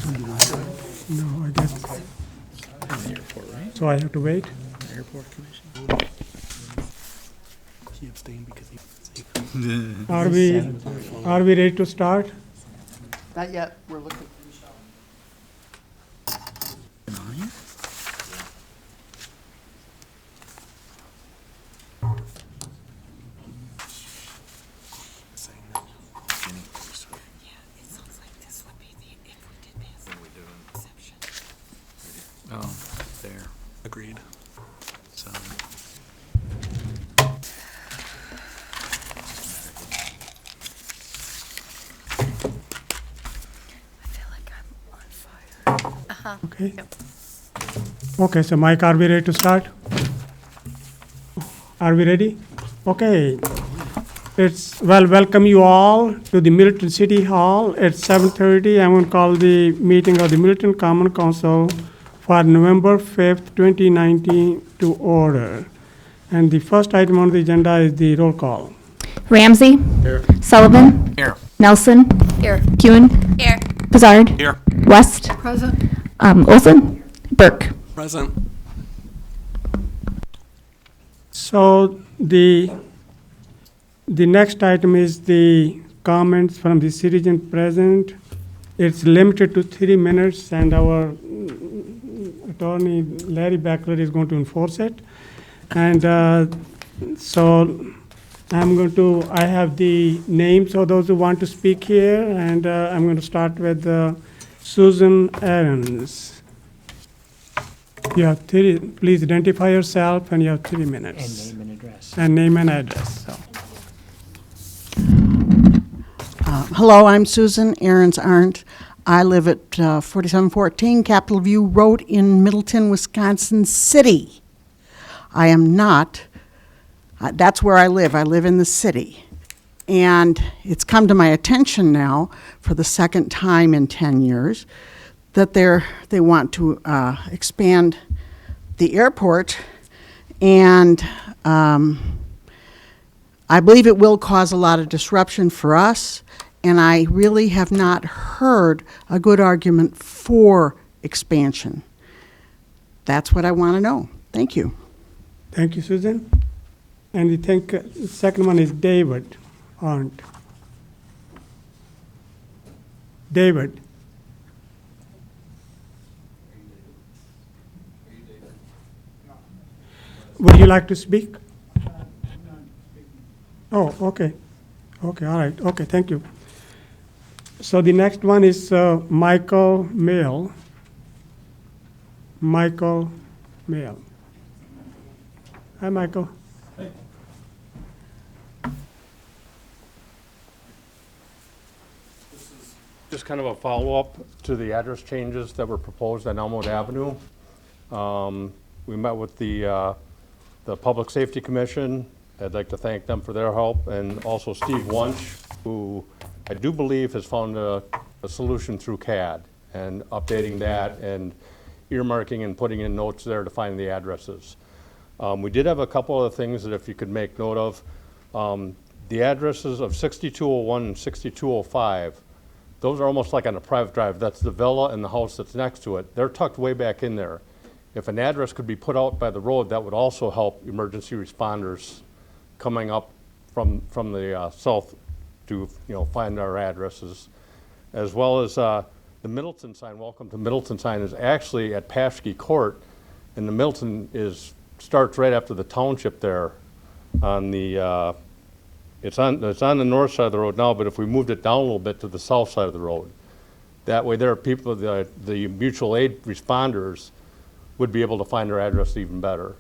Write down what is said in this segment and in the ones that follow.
No, I guess. The airport, right? So I have to wait. The airport commission. He abstained because he. Are we ready to start? Not yet, we're looking. Nine? It sounds like this would be the, if we did pass the exception. Oh, there. Agreed. So. I feel like I'm on fire. Okay. Okay, so Mike, are we ready to start? Are we ready? Okay. Welcome you all to the Milton City Hall at 7:30. I'm going to call the meeting of the Milton Common Council for November 5th, 2019 to order. And the first item on the agenda is the roll call. Ramsey. Here. Sullivan. Here. Nelson. Here. Kuhn. Here. Bizarre. Here. West. Present. Olson. Burke. Present. So the next item is the comments from the citizen present. It's limited to 3 minutes, and our attorney Larry Beckler is going to enforce it. And so I have the names of those who want to speak here, and I'm going to start with Susan Aarons. You have please identify yourself, and you have 3 minutes. And name and address. And name and address. So. Hello, I'm Susan Aarons-Arndt. I live at 4714 Capitol View Road in Middleton, Wisconsin City. I am not, that's where I live. I live in the city. And it's come to my attention now for the second time in 10 years that they want to expand the airport, and I believe it will cause a lot of disruption for us, and I really have not heard a good argument for expansion. That's what I want to know. Thank you. Thank you, Susan. And I think the second one is David Arndt. David. Would you like to speak? Oh, okay. Okay, all right. Okay, thank you. So the next one is Michael Mail. Michael Mail. Hi, Michael. Just kind of a follow-up to the address changes that were proposed on Elmwood Avenue. We met with the Public Safety Commission. I'd like to thank them for their help, and also Steve Wunsch, who I do believe has found a solution through CAD, and updating that and earmarking and putting in notes there to find the addresses. We did have a couple of things that if you could make note of. The addresses of 6201 and 6205, those are almost like on a private drive. That's the villa and the house that's next to it. They're tucked way back in there. If an address could be put out by the road, that would also help emergency responders coming up from the south to find our addresses, as well as the Middleton sign. Welcome to Middleton sign is actually at Paschke Court, and the Middleton starts right after the township there. On the it's on the north side of the road now, but if we moved it down a little bit to the south side of the road, that way there are people, the mutual aid responders would be able to find their address even better,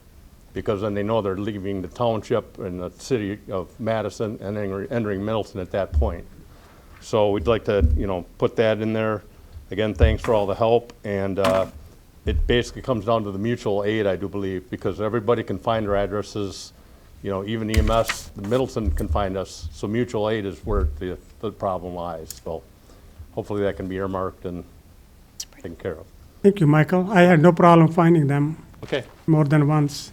because then they know they're leaving the township and the city of Madison and entering Middleton at that point. So we'd like to, put that in there. Again, thanks for all the help, and it basically comes down to the mutual aid, I do believe, because everybody can find their addresses. Even EMS, the Middleton can find us. So mutual aid is where the problem lies. So hopefully that can be earmarked and taken care of. Thank you, Michael. I had no problem finding them. Okay. More than once.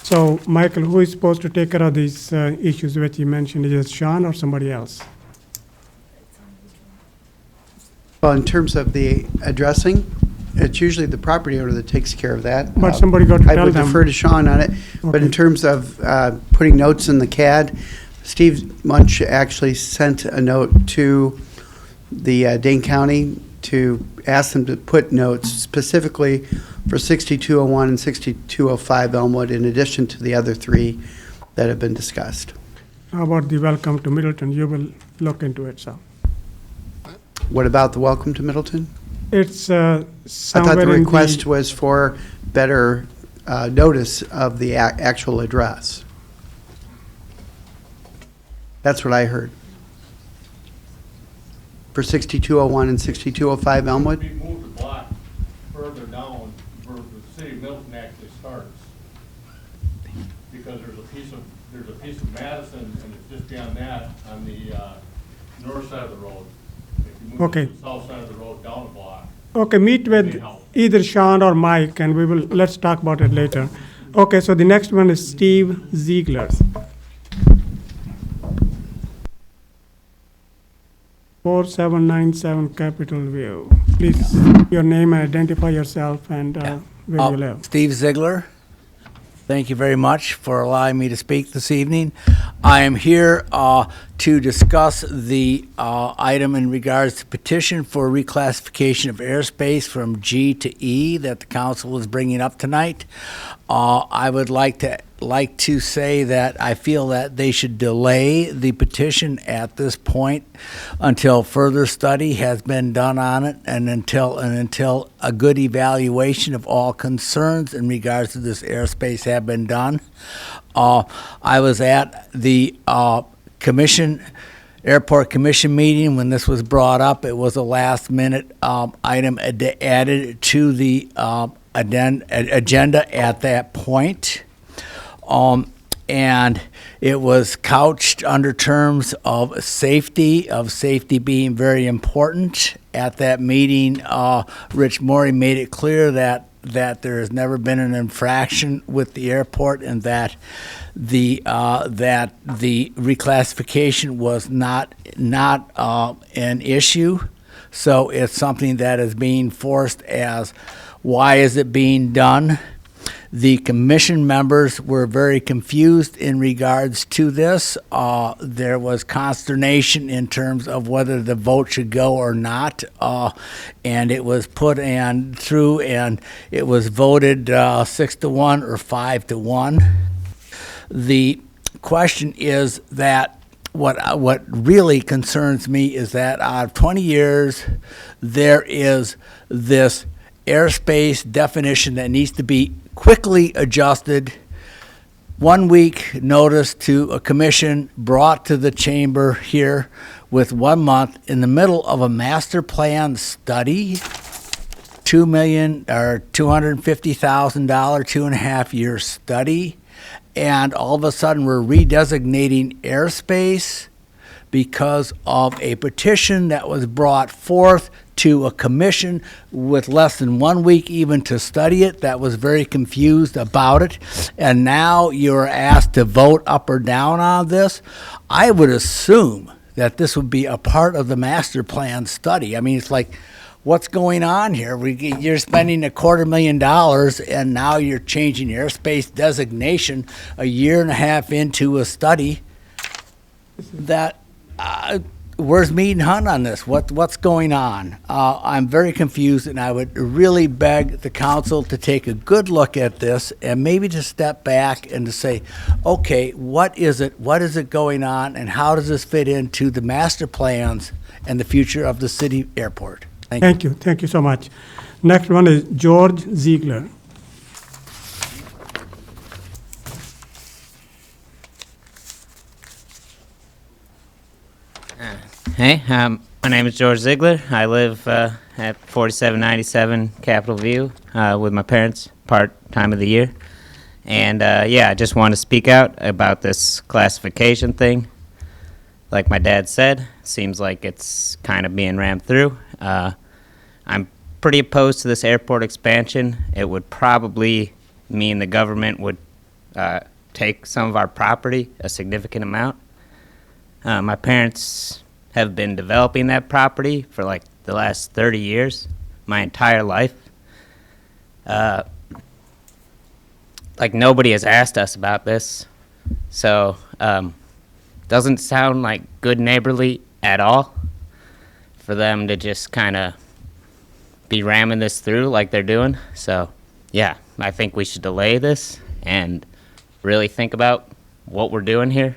So, Michael, who is supposed to take care of these issues that you mentioned? Is it Sean or somebody else? Well, in terms of the addressing, it's usually the property owner that takes care of that. But somebody got to I tell would them. defer to Sean on it. But in Okay. terms of putting notes in the CAD, Steve Munch actually sent a note to the Dane County to ask them to put notes specifically for 6201 and 6205 Elmwood, in addition to the other three that have been discussed. How about the welcome to Middleton? You will look into it, so. What about the welcome to Middleton? It's I somewhere thought the in request was for better notice of the actual address. That's what I heard. For 6201 and 6205 Elmwood? We moved a block further down where the city of Milton actually starts. Because there's a piece of Madison, and it's just beyond that on the north side of the road. If you move Okay. to the south side of the road down a block. Okay, meet with either Sean or Mike, and let's talk about it later. Okay, so the next one is Steve Ziegler. 4797 Capitol View. Please, your name and identify yourself and where you live. Steve Ziegler. Thank you very much for allowing me to speak this evening. I am here to discuss the item in regards to petition for reclassification of airspace from G to E that the council is bringing up tonight. I would like to say that I feel that they should delay the petition at this point until further study has been done on it, and until a good evaluation of all concerns in regards to this airspace have been done. I was at the Airport Commission meeting when this was brought up. It was a last-minute item added to the agenda at that point. And it was couched under terms of safety being very important. At that meeting, Rich Maury made it clear that there has never been an infraction with the airport, and that the reclassification was not an issue. So it's something that is being forced as, why is it being done? The commission members were very confused in regards to this. There was consternation in terms of whether the vote should go or not, and it was put through, and it was voted 6-1 or 5-1. The question is that what really concerns me is that out of 20 years, there is this airspace definition that needs to be quickly adjusted. 1 week notice to a commission brought to the chamber here with 1 month in the middle of a master plan study, $2 million or $250,000, 2.5 year study, and all of a sudden we're redesignating airspace because of a petition that was brought forth to a commission with less than 1 week even to study it, that was very confused about it, and now you're asked to vote up or down on this. I would assume that this would be a part of the master plan study. I mean, it's like, what's going on here? You're spending $250,000 and now you're changing airspace designation a year and a half into a study. That where's meat and hunt on this? What's going on? I'm very confused, and I would really beg the council to take a good look at this and maybe to step back and to say, okay, what is it going on, and how does this fit into the master plans and the future of the city airport? Thank you. Thank you so much. Next one is George Ziegler. Hey, my name is George Ziegler. I live at 4797 Capitol View with my parents part-time of the year. And yeah, I just want to speak out about this classification thing. Like my dad said, seems like it's kind of being rammed through. I'm pretty opposed to this airport expansion. It would probably mean the government would take some of our property, a significant amount. My parents have been developing that property for like the last 30 years, my entire life. Like nobody has asked us about this, so doesn't sound like good neighborly at all for them to just kind of be ramming this through like they're doing. So yeah, I think we should delay this and really think about what we're doing here,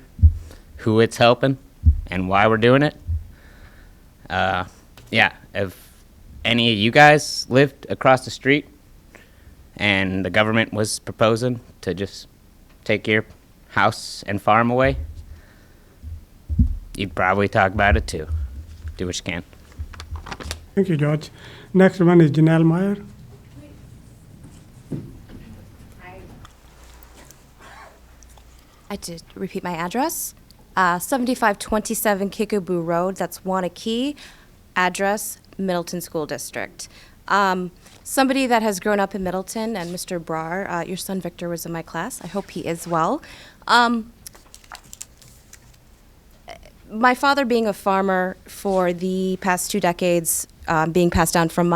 who it's helping, and why we're doing it. Yeah, if any of you guys lived across the street and the government was proposing to just take your house and farm away, you'd probably talk about it too. Do what you can. Thank you, George. Next one is Janelle Meyer. I did repeat my address. 7527 Kickaboo Road, that's Wanakee. Address, Middleton School District. Somebody that has grown up in Middleton, and Mr. Brar, your son Victor was in my class. I hope he is well. My father being a farmer for the past 2 decades, being passed down from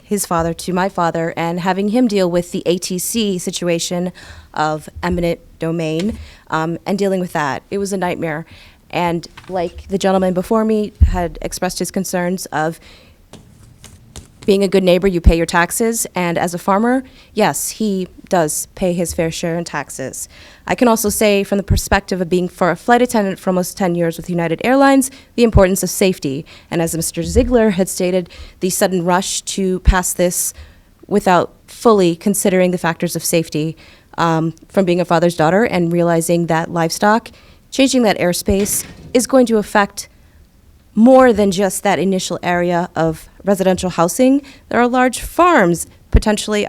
his father to my father, and having him deal with the ATC situation of eminent domain, and dealing with that. It was a nightmare. And like the gentleman before me had expressed his concerns of being a good neighbor, you pay your taxes, and as a farmer, yes, he does pay his fair share in taxes. I can also say from the perspective of being for a flight attendant for almost 10 years with United Airlines, the importance of safety. And as Mr. Ziegler had stated, the sudden rush to pass this without fully considering the factors of safety, from being a father's daughter and realizing that livestock, changing that airspace is going to affect more than just that initial area of residential housing. There are large farms, potentially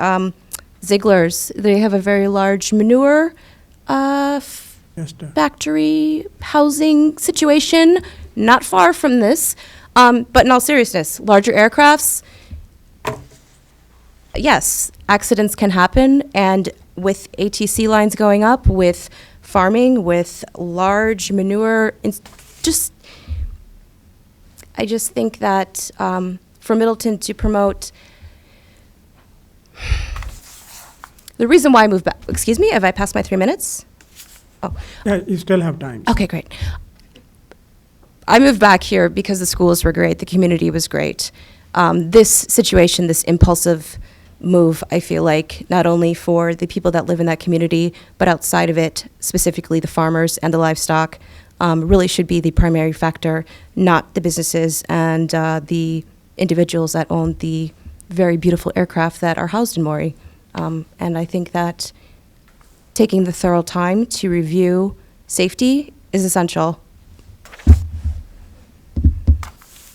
Ziegler's. They have a very large manure factory housing situation, not far from this. But in all seriousness, larger aircrafts, yes, accidents can happen. And with ATC lines going up, with farming, with large manure, I just think that for Middleton to promote, the reason why I moved back, excuse me, have I passed my 3 minutes? Oh. Yeah, you still have time. Okay, great. I moved back here because the schools were great, the community was great. This situation, this impulsive move, I feel like, not only for the people that live in that community, but outside of it, specifically the farmers and the livestock, really should be the primary factor, not the businesses and the individuals that own the very beautiful aircraft that are housed in Maury. And I think that taking the thorough time to review safety is essential.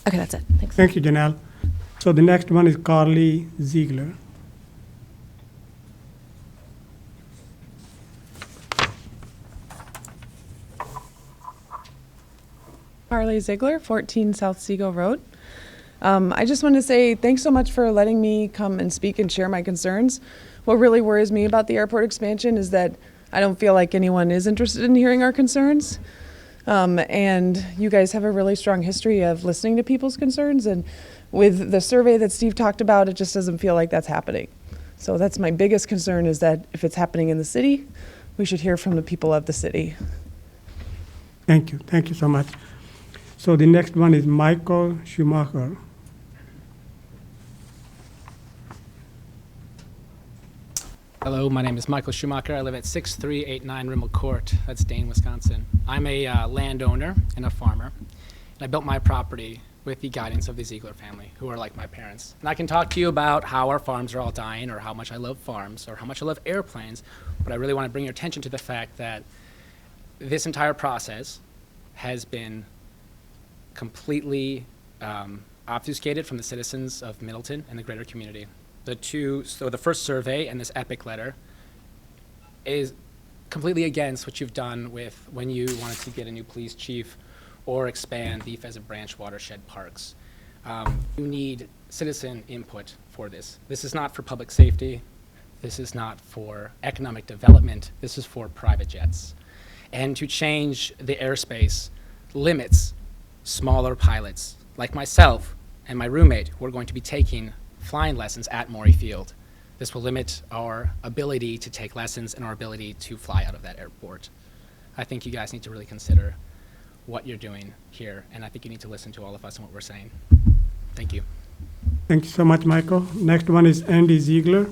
Okay, that's it. Thanks. Thank you, Janelle. So the next one is Carly Ziegler. Carly Ziegler, 14 South Seagull Road. I just want to say thanks so much for letting me come and speak and share my concerns. What really worries me about the airport expansion is that I don't feel like anyone is interested in hearing our concerns. And you guys have a really strong history of listening to people's concerns. And with the survey that Steve talked about, it just doesn't feel like that's happening. So that's my biggest concern, is that if it's happening in the city, we should hear from the people of the city. Thank you. Thank you so much. So the next one is Michael Schumacher. Hello, my name is Michael Schumacher. I live at 6389 Rimmel Court. That's Dane, Wisconsin. I'm a landowner and a farmer, and I built my property with the guidance of the Ziegler family, who are like my parents. And I can talk to you about how our farms are all dying, or how much I love farms, or how much I love airplanes, but I really want to bring your attention to the fact that this entire process has been completely obfuscated from the citizens of Middleton and the greater community. So the first survey and this epic letter is completely against what you've done with when you wanted to get a new police chief or expand the Pheasant Branch watershed parks. You need citizen input for this. This is not for public safety. This is not for economic development. This is for private jets. And to change the airspace limits smaller pilots like myself and my roommate who are going to be taking flying lessons at Maury Field. This will limit our ability to take lessons and our ability to fly out of that airport. I think you guys need to really consider what you're doing here, and I think you need to listen to all of us and what we're saying. Thank you. Thank you so much, Michael. Next one is Andy Ziegler.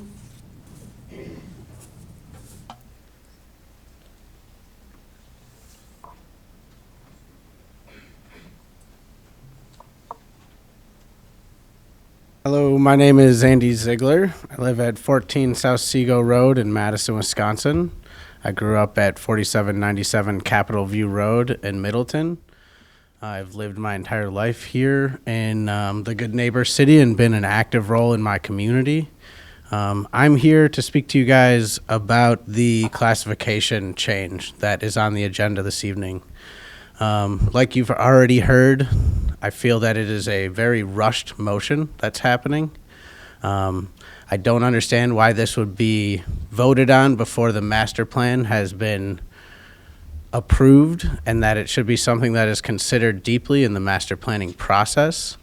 Hello, my name is Andy Ziegler. I live at 14 South Seago Road in Madison, Wisconsin. I grew up at 4797 Capitol View Road in Middleton. I've lived my entire life here in the Good Neighbor City and been an active role in my community. I'm here to speak to you guys about the classification change that is on the agenda this evening. Like you've already heard, I feel that it is a very rushed motion that's happening. I don't understand why this would be voted on before the master plan has been approved, and that it should be something that is considered deeply in the master planning process.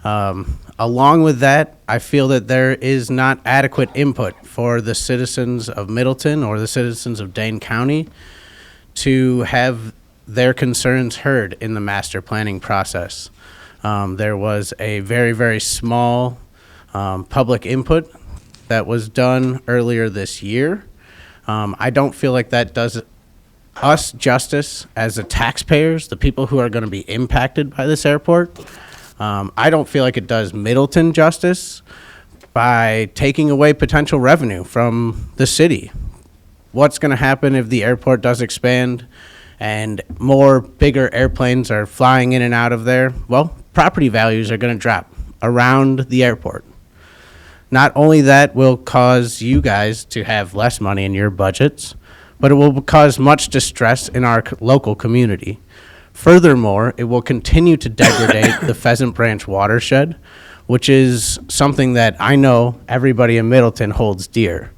Along with that, I feel that there is not adequate input for the citizens of Middleton or the citizens of Dane County to have their concerns heard in the master planning process. There was a very, very small public input that was done earlier this year. I don't feel like that does us justice as the taxpayers, the people who are going to be impacted by this airport. I don't feel like it does Middleton justice by taking away potential revenue from the city. What's going to happen if the airport does expand and more bigger airplanes are flying in and out of there? Well, property values are going to drop around the airport. Not only that will cause you guys to have less money in your budgets, but it will cause much distress in our local community. Furthermore, it will continue to degrade the Pheasant Branch watershed, which is something that I know everybody in Middleton holds dear.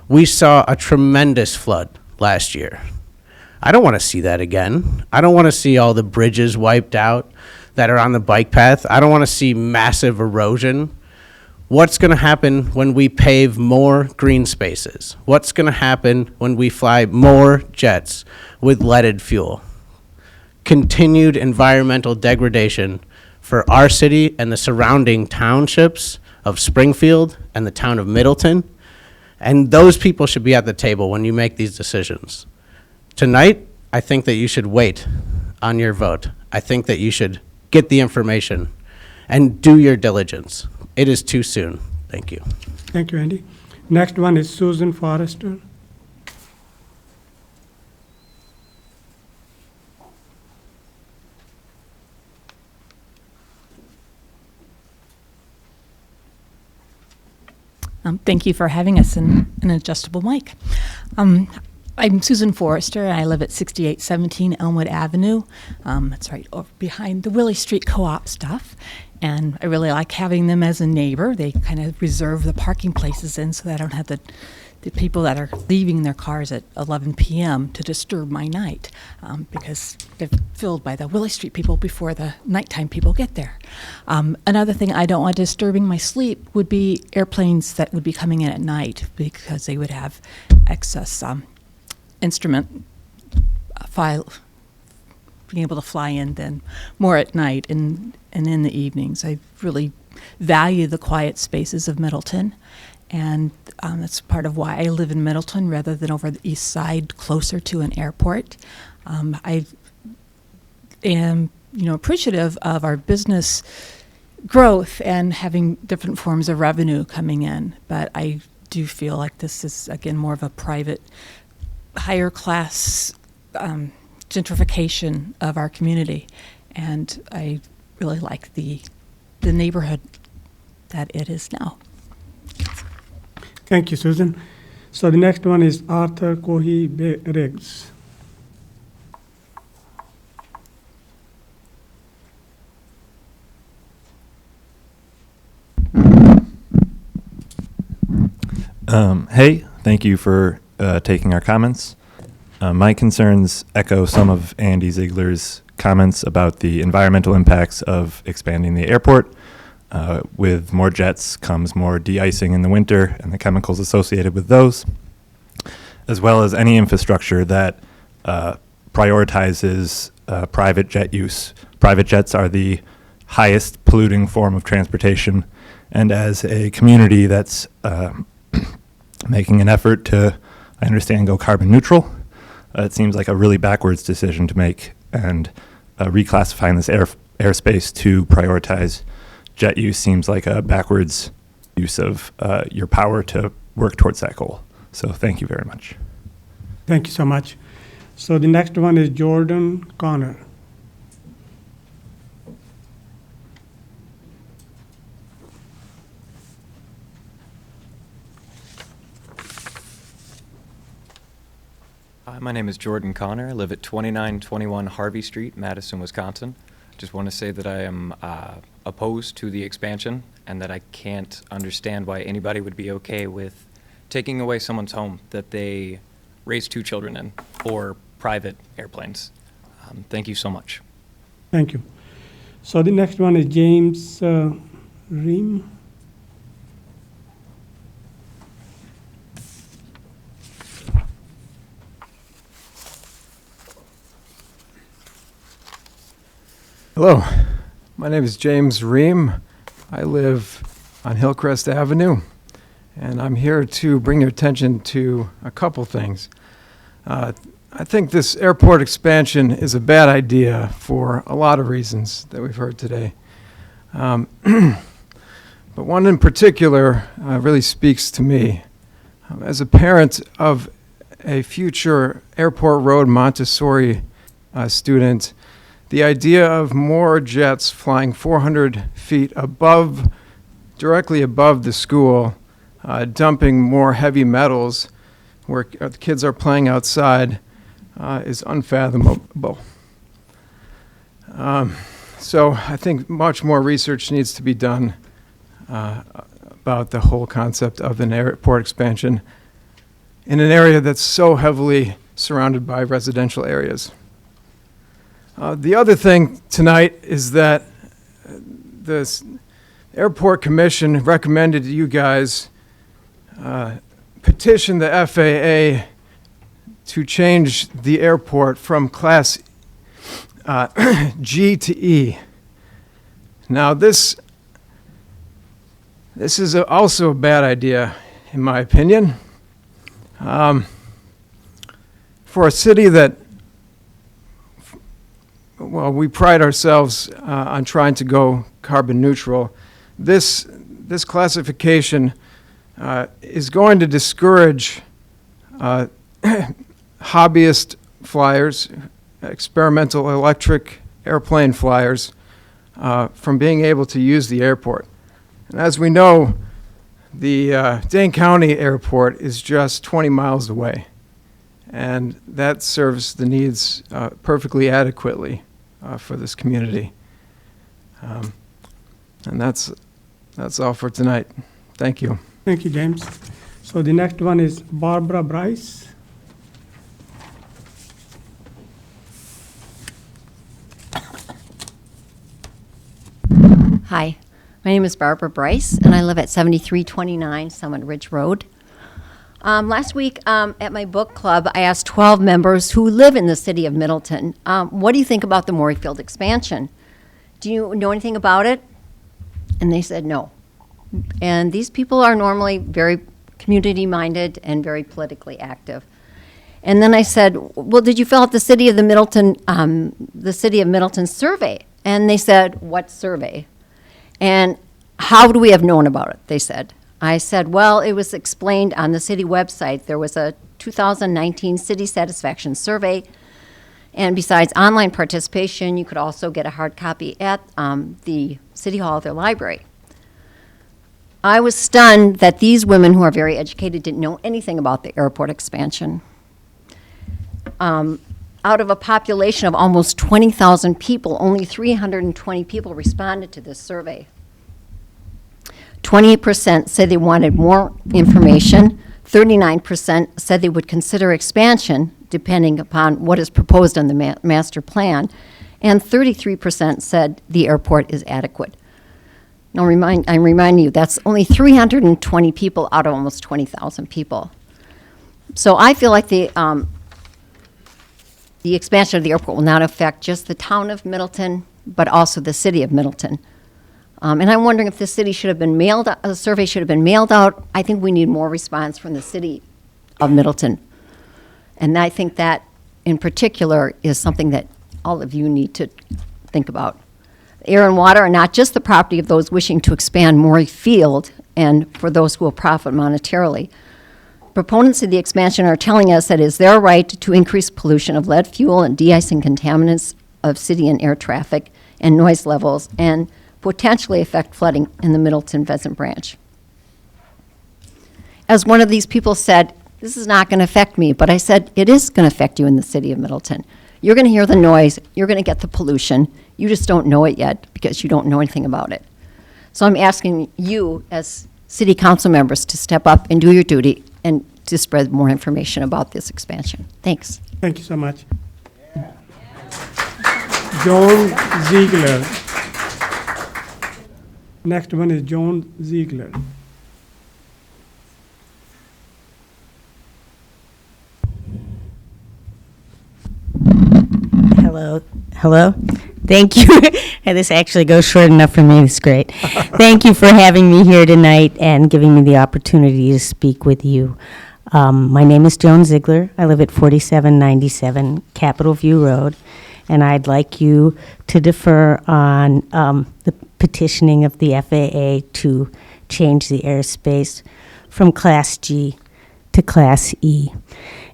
We saw a tremendous flood last year. I don't want to see that again. I don't want to see all the bridges wiped out that are on the bike path. I don't want to see massive erosion. What's going to happen when we pave more green spaces? What's going to happen when we fly more jets with leaded fuel? Continued environmental degradation for our city and the surrounding townships of Springfield and the town of Middleton. And those people should be at the table when you make these decisions. Tonight, I think that you should wait on your vote. I think that you should get the information and do your diligence. It is too soon. Thank you. Thank you, Andy. Next one is Susan Forrester. Thank you for having us in an adjustable mic. I'm Susan Forrester, and I live at 6817 Elmwood Avenue. That's right over behind the Willie Street Co-op stuff. And I really like having them as a neighbor. They kind of reserve the parking places in so that I don't have the people that are leaving their cars at 11 p.m. to disturb my night, because they're filled by the Willie Street people before the nighttime people get there. Another thing I don't want disturbing my sleep would be airplanes that would be coming in at night, because they would have excess instrument being able to fly in then more at night and in the evenings. I really value the quiet spaces of Middleton, and that's part of why I live in Middleton rather than over the east side, closer to an airport. I am, appreciative of our business growth and having different forms of revenue coming in, but I do feel like this is, again, more of a private, higher class gentrification of our community, and I really like the neighborhood that it is now. Thank you, Susan. So the next one is Arthur Cohey-Riggs. Hey, thank you for taking our comments. My concerns echo some of Andy Ziegler's comments about the environmental impacts of expanding the airport. With more jets comes more de-icing in the winter and the chemicals associated with those, as well as any infrastructure that prioritizes private jet use. Private jets are the highest polluting form of transportation, and as a community that's making an effort to, I understand, go carbon neutral, it seems like a really backwards decision to make, and reclassifying this airspace to prioritize jet use seems like a backwards use of your power to work towards that goal. So thank you very much. Thank you so much. So the next one is Jordan Connor. Hi, my name is Jordan Connor. I live at 2921 Harvey Street, Madison, Wisconsin. Just want to say that I am opposed to the expansion and that I can't understand why anybody would be okay with taking away someone's home that they raised 2 children in or private airplanes. Thank you so much. Thank you. So the next one is James Ream. Hello, my name is James Ream. I live on Hillcrest Avenue, and I'm here to bring your attention to a couple things. I think this airport expansion is a bad idea for a lot of reasons that we've heard today. But one in particular really speaks to me. As a parent of a future Airport Road Montessori student, the idea of more jets flying 400 feet above, directly above the school, dumping more heavy metals where the kids are playing outside is unfathomable. So I think much more research needs to be done about the whole concept of an airport expansion in an area that's so heavily surrounded by residential areas. The other thing tonight is that the Airport Commission recommended you guys petition the FAA to change the airport from Class G to E. Now this is also a bad idea, in my opinion. For a city that, well, we pride ourselves on trying to go carbon neutral, this classification is going to discourage hobbyist flyers, experimental electric airplane flyers, from being able to use the airport. And as we know, the Dane County Airport is just 20 miles away, and that serves the needs perfectly adequately for this community. And that's all for tonight. Thank you. Thank you, James. So the next one is Barbara Bryce. Hi, my name is Barbara Bryce, and I live at 7329 Summit Ridge Road. Last week at my book club, I asked 12 members who live in the city of Middleton, what do you think about the Maury Field expansion? Do you know anything about it? And they said no. And these people are normally very community-minded and very politically active. And then I said, well, did you fill out the city of Middleton survey? And they said, what survey? And how do we have known about it? They said. I said, well, it was explained on the city website. There was a 2019 city satisfaction survey. And besides online participation, you could also get a hard copy at the City Hall, their library. I was stunned that these women who are very educated didn't know anything about the airport expansion. Out of a population of almost 20,000 people, only 320 people responded to this survey. 28% said they wanted more information. 39% said they would consider expansion, depending upon what is proposed on the master plan. And 33% said the airport is adequate. No, I'm reminding you, that's only 320 people out of almost 20,000 people. So I feel like the expansion of the airport will not affect just the town of Middleton, but also the city of Middleton. And I'm wondering if the city should have been mailed, a survey should have been mailed out. I think we need more response from the city of Middleton. And I think that, in particular, is something that all of you need to think about. Air and water are not just the property of those wishing to expand Maury Field and for those who will profit monetarily. Proponents of the expansion are telling us that it is their right to increase pollution of lead fuel and de-icing contaminants of city and air traffic and noise levels and potentially affect flooding in the Middleton Pheasant Branch. As one of these people said, this is not going to affect me, but I said, it is going to affect you in the city of Middleton. You're going to hear the noise, you're going to get the pollution, you just don't know it yet because you don't know anything about it. So I'm asking you as city council members to step up and do your duty and to spread more information about this expansion. Thanks. Thank you so much. Joan Ziegler. Next one is Joan Ziegler. Hello. Thank you. And this actually goes short enough for me. It's great. Thank you for having me here tonight and giving me the opportunity to speak with you. My name is Joan Ziegler. I live at 4797 Capitol View Road, and I'd like you to defer on the petitioning of the FAA to change the airspace from Class G to Class E.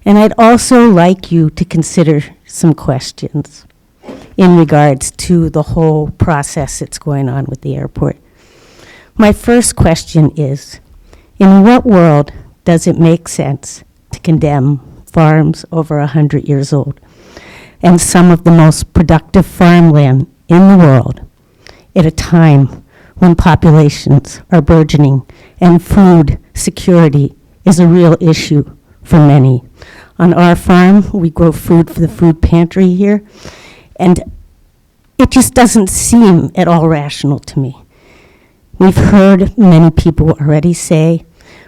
And I'd also like you to consider some questions in regards to the whole process that's going on with the airport. My first question is, in what world does it make sense to condemn farms over 100 years old and some of the most productive farmland in the world at a time when populations are burgeoning and food security is a real issue for many? On our farm, we grow food for the food pantry here, and it just doesn't seem at all rational to me. We've heard many people already say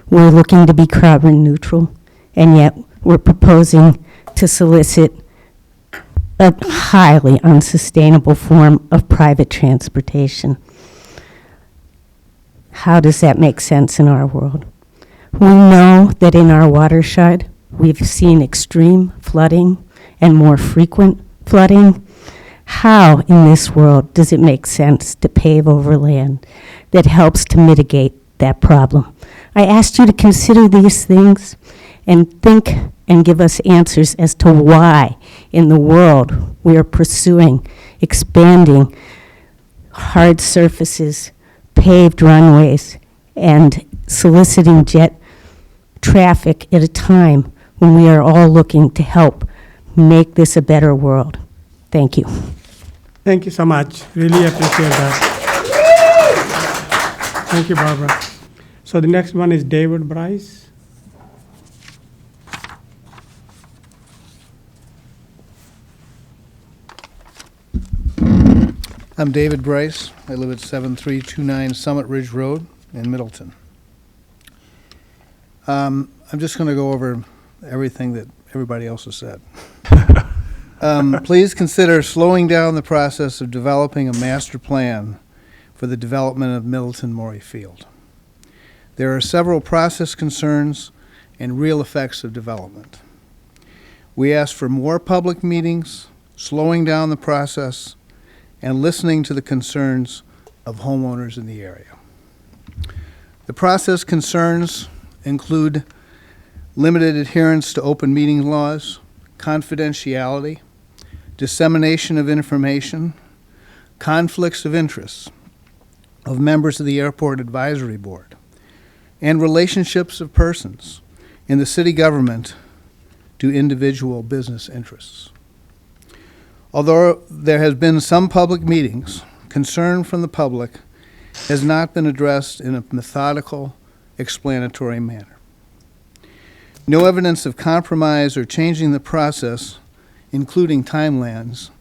we're looking to be carbon neutral, and yet we're proposing to solicit a highly unsustainable form of private transportation. How does that make sense in our world? We know that in our watershed, we've seen extreme flooding and more frequent flooding. How in this world does it make sense to pave over land that helps to mitigate that problem? I asked you to consider these things and think and give us answers as to why in the world we are pursuing expanding hard surfaces, paved runways, and soliciting jet traffic at a time when we are all looking to help make this a better world. Thank you. Thank you so much. Really appreciate that. Thank you, Barbara. So the next one is David Bryce. I'm David Bryce. I live at 7329 Summit Ridge Road in Middleton. I'm just going to go over everything that everybody else has said. Please consider slowing down the process of developing a master plan for the development of Middleton Maury Field. There are several process concerns and real effects of development. We ask for more public meetings, slowing down the process, and listening to the concerns of homeowners in the area. The process concerns include limited adherence to open meeting laws, confidentiality, dissemination of information, conflicts of interest of members of the Airport Advisory Board, and relationships of persons in the city government to individual business interests. Although there has been some public meetings, concern from the public has not been addressed in a methodical, explanatory manner. No evidence of compromise or changing the process, including timelines,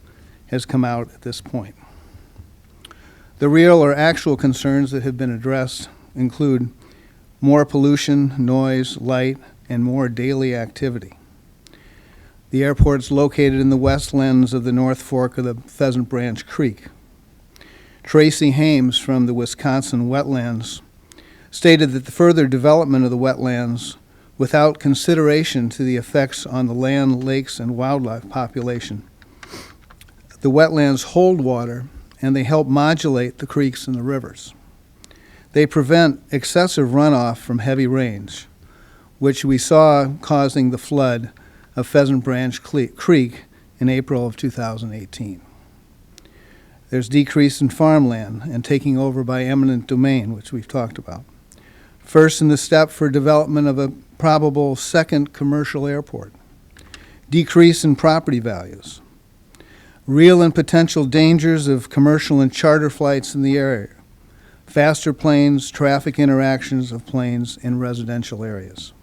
has come out at this point. The real or actual concerns that have been addressed include more pollution, noise, light, and more daily activity. The airport is located in the west lens of the North Fork of the Pheasant Branch Creek. Tracy Hames from the Wisconsin Wetlands stated that the further development of the wetlands without consideration to the effects on the land, lakes, and wildlife population. The wetlands hold water and they help modulate the creeks and the rivers. They prevent excessive runoff from heavy rains, which we saw causing the flood of Pheasant Branch Creek in April of 2018. There's decrease in farmland and taking over by eminent domain, which we've talked about. First in the step for development of a probable second commercial airport. Decrease in property values. Real and potential dangers of commercial and charter flights in the area. Faster planes, traffic interactions of planes in residential areas.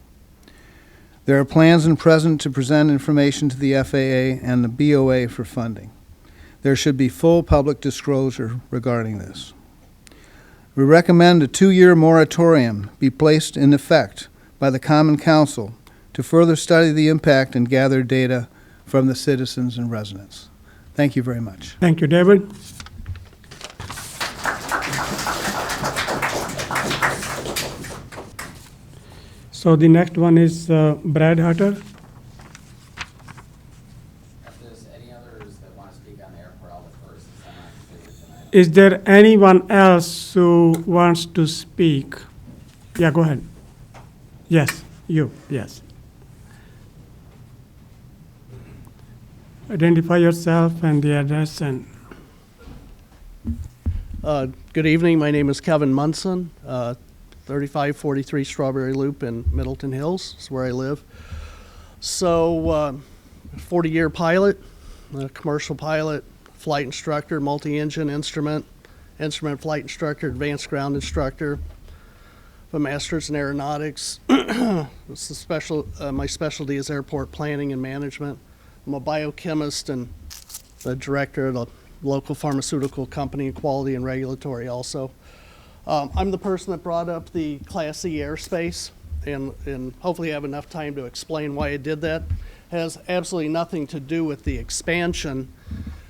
There are plans in present to present information to the FAA and the BOA for funding. There should be full public disclosure regarding this. We recommend a 2-year moratorium be placed in effect by the Common Council to further study the impact and gather data from the citizens and residents. Thank you very much. Thank you, David. So the next one is Brad Hutter. If there's any others that want to speak on the airport, I'll go first, since I'm not speaking tonight. Is there anyone else who wants to speak? Yeah, go ahead. Yes, you, yes. Identify yourself and the address and. Good evening, my name is Kevin Munson, 3543 Strawberry Loop in Middleton Hills is where I live. So, 40-year pilot, commercial pilot, flight instructor, multi-engine instrument flight instructor, advanced ground instructor, a master's in aeronautics. It's my specialty is airport planning and management. I'm a biochemist and the director of a local pharmaceutical company, quality and regulatory also. I'm the person that brought up the Class E airspace, and hopefully have enough time to explain why I did that. It has absolutely nothing to do with the expansion,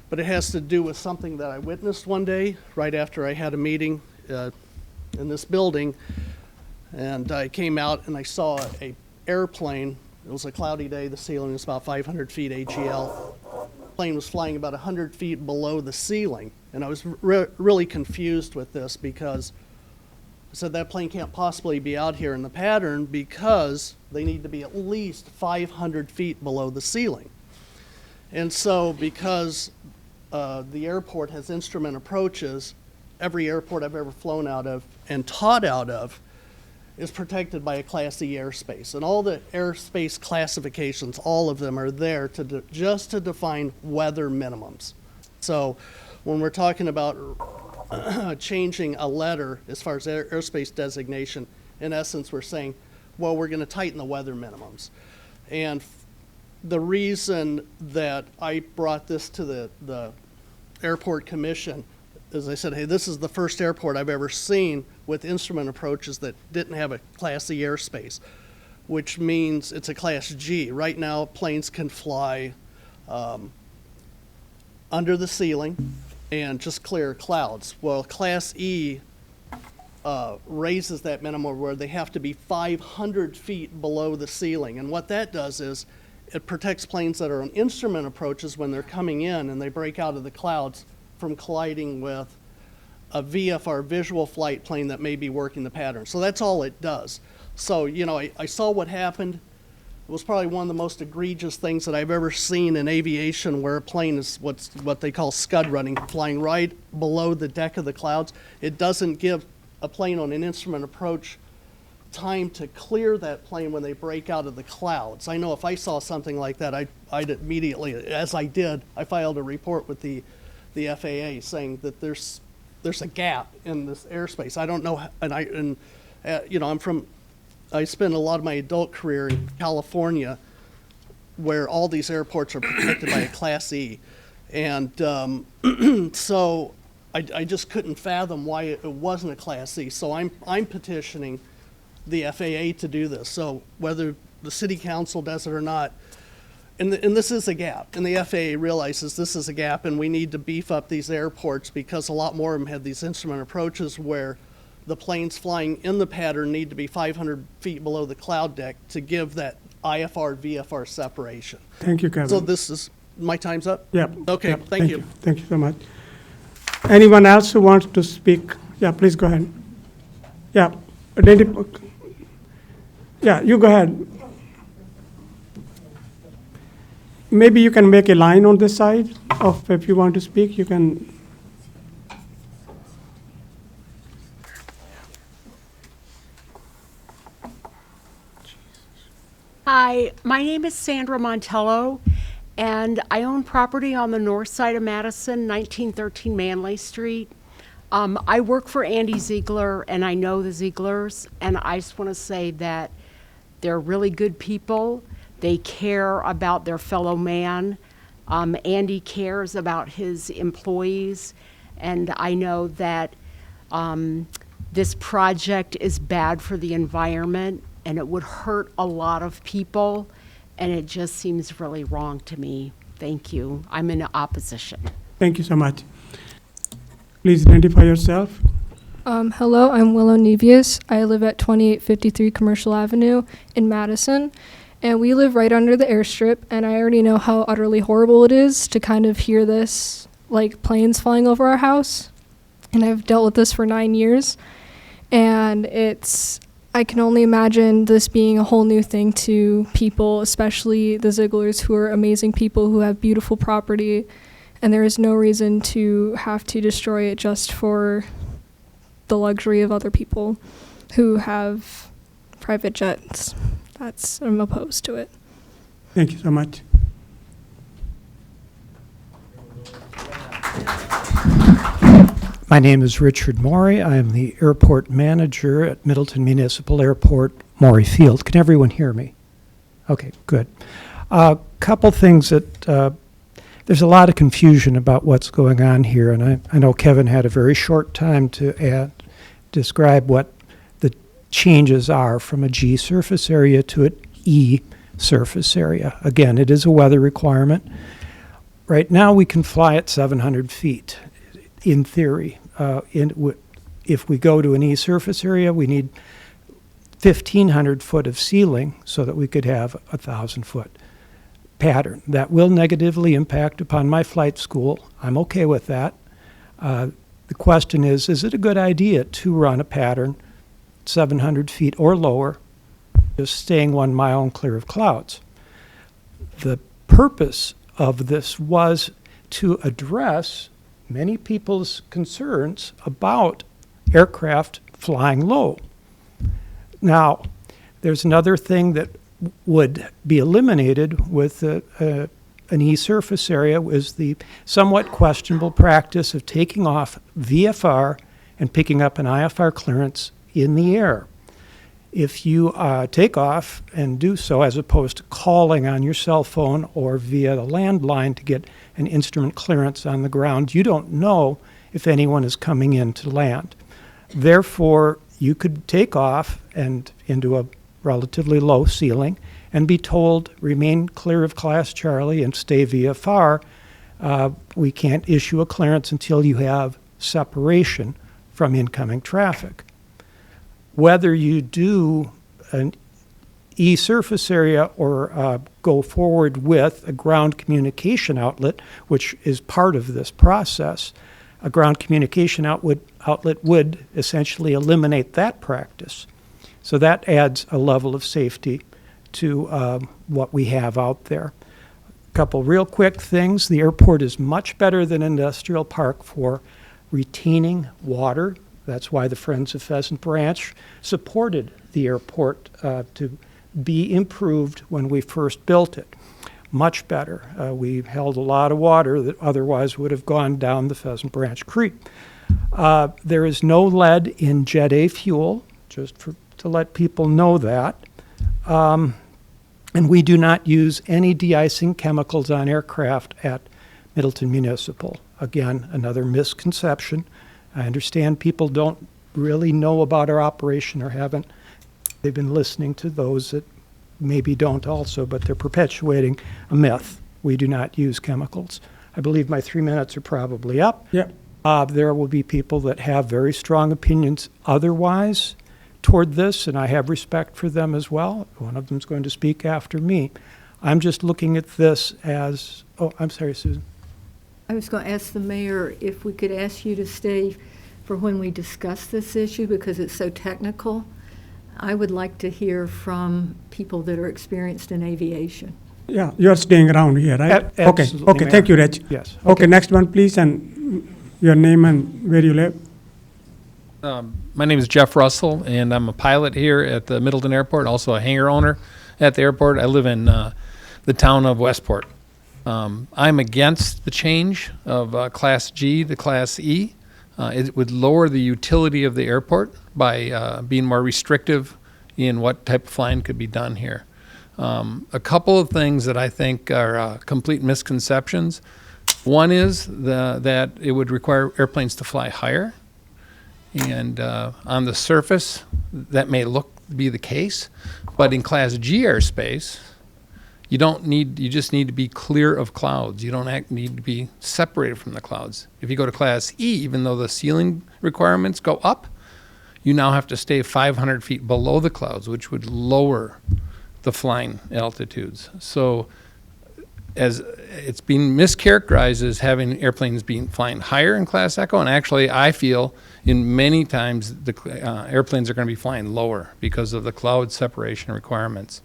but it has to do with something that I witnessed one day right after I had a meeting in this building, and I came out and I saw a airplane. It was a cloudy day, the ceiling was about 500 feet AGL. The plane was flying about 100 feet below the ceiling, and I was really confused with this because I said that plane can't possibly be out here in the pattern because they need to be at least 500 feet below the ceiling. And so because the airport has instrument approaches, every airport I've ever flown out of and taught out of is protected by a Class E airspace. And all the airspace classifications, all of them are there to just to define weather minimums. So when we're talking about changing a letter as far as airspace designation, in essence we're saying, well, we're going to tighten the weather minimums. And the reason that I brought this to the airport commission is I said, hey, this is the first airport I've ever seen with instrument approaches that didn't have a Class E airspace, which means it's a Class G. Right now, planes can fly under the ceiling and just clear clouds. Well, Class E raises that minimum where they have to be 500 feet below the ceiling. And what that does is it protects planes that are on instrument approaches when they're coming in and they break out of the clouds from colliding with a VFR, visual flight plane, that may be working the pattern. So that's all it does. So, you know, I saw what happened. It was probably one of the most egregious things that I've ever seen in aviation, where a plane is what they call scud running, flying right below the deck of the clouds. It doesn't give a plane on an instrument approach time to clear that plane when they break out of the clouds. I know if I saw something like that, I'd immediately, as I did, I filed a report with the FAA saying that there's a gap in this airspace. I don't know, you know, I spent a lot of my adult career in California, where all these airports are protected by a Class E, and so I just couldn't fathom why it wasn't a Class C. So I'm petitioning the FAA to do this. So whether the city council does it or not, and this is a gap, and the FAA realizes this is a gap, and we need to beef up these airports because a lot more of them have these instrument approaches where the planes flying in the pattern need to be 500 feet below the cloud deck to give that IFR, VFR separation. Thank you, Kevin. So this is, my time's up? Yep. Okay, Yep. thank you. Thank you so much. Anyone else who wants to speak? Yeah, please go ahead. Yeah, yeah, you go ahead. Maybe you can make a line on this side of, if you want to speak, you can. Hi, my name is Sandra Montello, and I own property on the north side of Madison, 1913 Manley Street. I work for Andy Ziegler, and I know the Zieglers, and I just want to say that they're really good people. They care about their fellow man. Andy cares about his employees, and I know that this project is bad for the environment, and it would hurt a lot of people, and it just seems really wrong to me. Thank you. I'm in opposition. Thank you so much. Please identify yourself. Hello, I'm Willow Nevius. I live at 2853 Commercial Avenue in Madison, and we live right under the airstrip, and I already know how utterly horrible it is to kind of hear this, like planes flying over our house, and I've dealt with this for 9 years, and I can only imagine this being a whole new thing to people, especially the Zieglers, who are amazing people who have beautiful property, and there is no reason to have to destroy it just for the luxury of other people who have private jets. I'm opposed to it. Thank you so much. My name is Richard Maury. I am the airport manager at Middleton Municipal Airport, Maury Field. Can everyone hear me? Okay, good. Couple things that there's a lot of confusion about what's going on here, and I know Kevin had a very short time to describe what the changes are from a G surface area to an E surface area. Again, it is a weather requirement. Right now we can fly at 700 feet in theory. If we go to an E surface area, we need 1,500 foot of ceiling so that we could have a 1,000-foot pattern. That will negatively impact upon my flight school. I'm okay with that. The question is it a good idea to run a pattern 700 feet or lower, just staying 1 mile and clear of clouds? The purpose of this was to address many people's concerns about aircraft flying low. Now, there's another thing that would be eliminated with an E surface area was the somewhat questionable practice of taking off VFR and picking up an IFR clearance in the air. If you take off and do so as opposed to calling on your cell phone or via the landline to get an instrument clearance on the ground, you don't know if anyone is coming in to land. Therefore, you could take off and into a relatively low ceiling and be told, remain clear of Class Charlie and stay VFR. We can't issue a clearance until you have separation from incoming traffic. Whether you do an E surface area or go forward with a ground communication outlet, which is part of this process, a ground communication outlet would essentially eliminate that practice. So that adds a level of safety to what we have out there. A couple real quick things. The airport is much better than industrial park for retaining water. That's why the Friends of Pheasant Branch supported the airport to be improved when we first built it. Much better. We held a lot of water that otherwise would have gone down the Pheasant Branch Creek. There is no lead in Jet A fuel, just to let people know that. And we do not use any de-icing chemicals on aircraft at Middleton Municipal. Again, another misconception. I understand people don't really know about our operation or haven't. They've been listening to those that maybe don't also, but they're perpetuating a myth. We do not use chemicals. I believe my 3 minutes are probably up. Yep. There will be people that have very strong opinions otherwise toward this, and I have respect for them as well. One of them is going to speak after me. I'm just looking at this as, oh, I'm sorry, Susan. I was going to ask the mayor if we could ask you to stay for when we discuss this issue because it's so technical. I would like to hear from people that are experienced in aviation. Yeah, you're staying around here, right? Okay, Absolutely, okay, thank you, Rich. Yes. Okay, next one, please, and your name and where you live. My name is Jeff Russell, and I'm a pilot here at the Middleton Airport, also a hangar owner at the airport. I live in the town of Westport. I'm against the change of Class G to Class E. It would lower the utility of the airport by being more restrictive in what type of flying could be done here. A couple of things that I think are complete misconceptions. One is that it would require airplanes to fly higher. And on the surface, that may be the case. But in Class G airspace, you just need to be clear of clouds. You don't need to be separated from the clouds. If you go to Class E, even though the ceiling requirements go up, you now have to stay 500 feet below the clouds, which would lower the flying altitudes. So as it's being mischaracterized as having airplanes flying higher in Class Echo, and actually I feel in many times the airplanes are going to be flying lower because of the cloud separation requirements.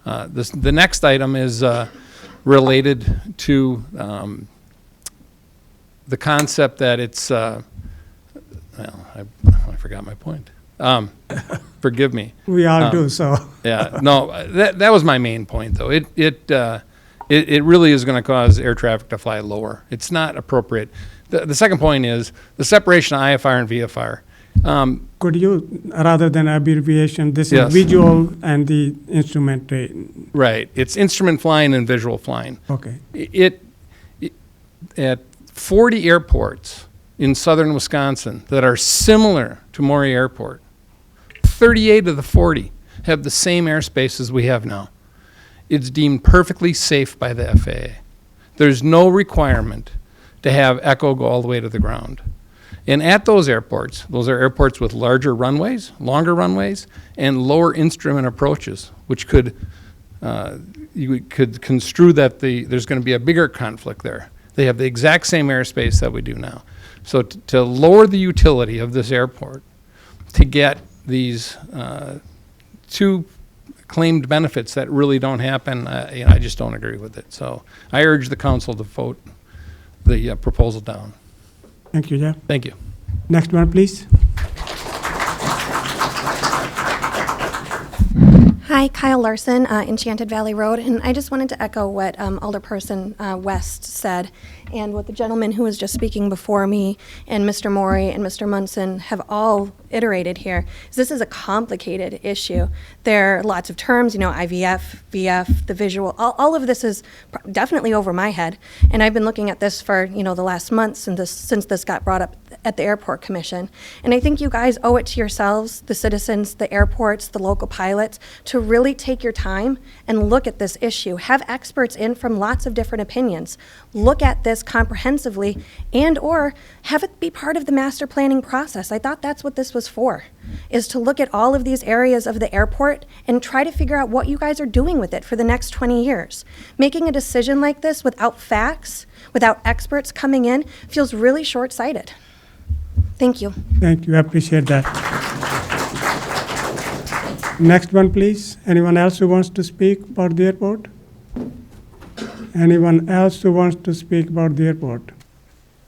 The next item is related to the concept that it's, well, I forgot my point. Forgive me. We all do, so. Yeah, no, that was my main point, though. It really is going to cause air traffic to fly lower. It's not appropriate. The second point is the separation of IFR and VFR. Could you, rather than abbreviation, this Yes. is visual and the instrument rating. Right. It's instrument flying and visual flying. Okay. At 40 airports in southern Wisconsin that are similar to Maury Airport, 38 of the 40 have the same airspace as we have now. It's deemed perfectly safe by the FAA. There's no requirement to have echo go all the way to the ground. And at those are airports with larger runways, longer runways, and lower instrument approaches, which you could construe that there's going to be a bigger conflict there. They have the exact same airspace that we do now. So to lower the utility of this airport, to get these two claimed benefits that really don't happen, I just don't agree with it. So I urge the council to vote the proposal down. Thank you, Jeff. Thank you. Next one, please. Hi, Kyle Larson, Enchanted Valley Road, and I just wanted to echo what Alderperson West said and what the gentleman who was just speaking before me and Mr. Maury and Mr. Munson have all iterated here. This is a complicated issue. There are lots of terms, IVF, VF, the visual, all of this is definitely over my head, and I've been looking at this for, the last month since this got brought up at the Airport Commission. And I think you guys owe it to yourselves, the citizens, the airports, the local pilots, to really take your time and look at this issue. Have experts in from lots of different opinions. Look at this comprehensively and or have it be part of the master planning process. I thought that's what this was for, is to look at all of these areas of the airport and try to figure out what you guys are doing with it for the next 20 years. Making a decision like this without facts, without experts coming in, feels really short-sighted. Thank you. Thank you, I appreciate that. Next one, please. Anyone else who wants to speak about the airport? Anyone else who wants to speak about the airport?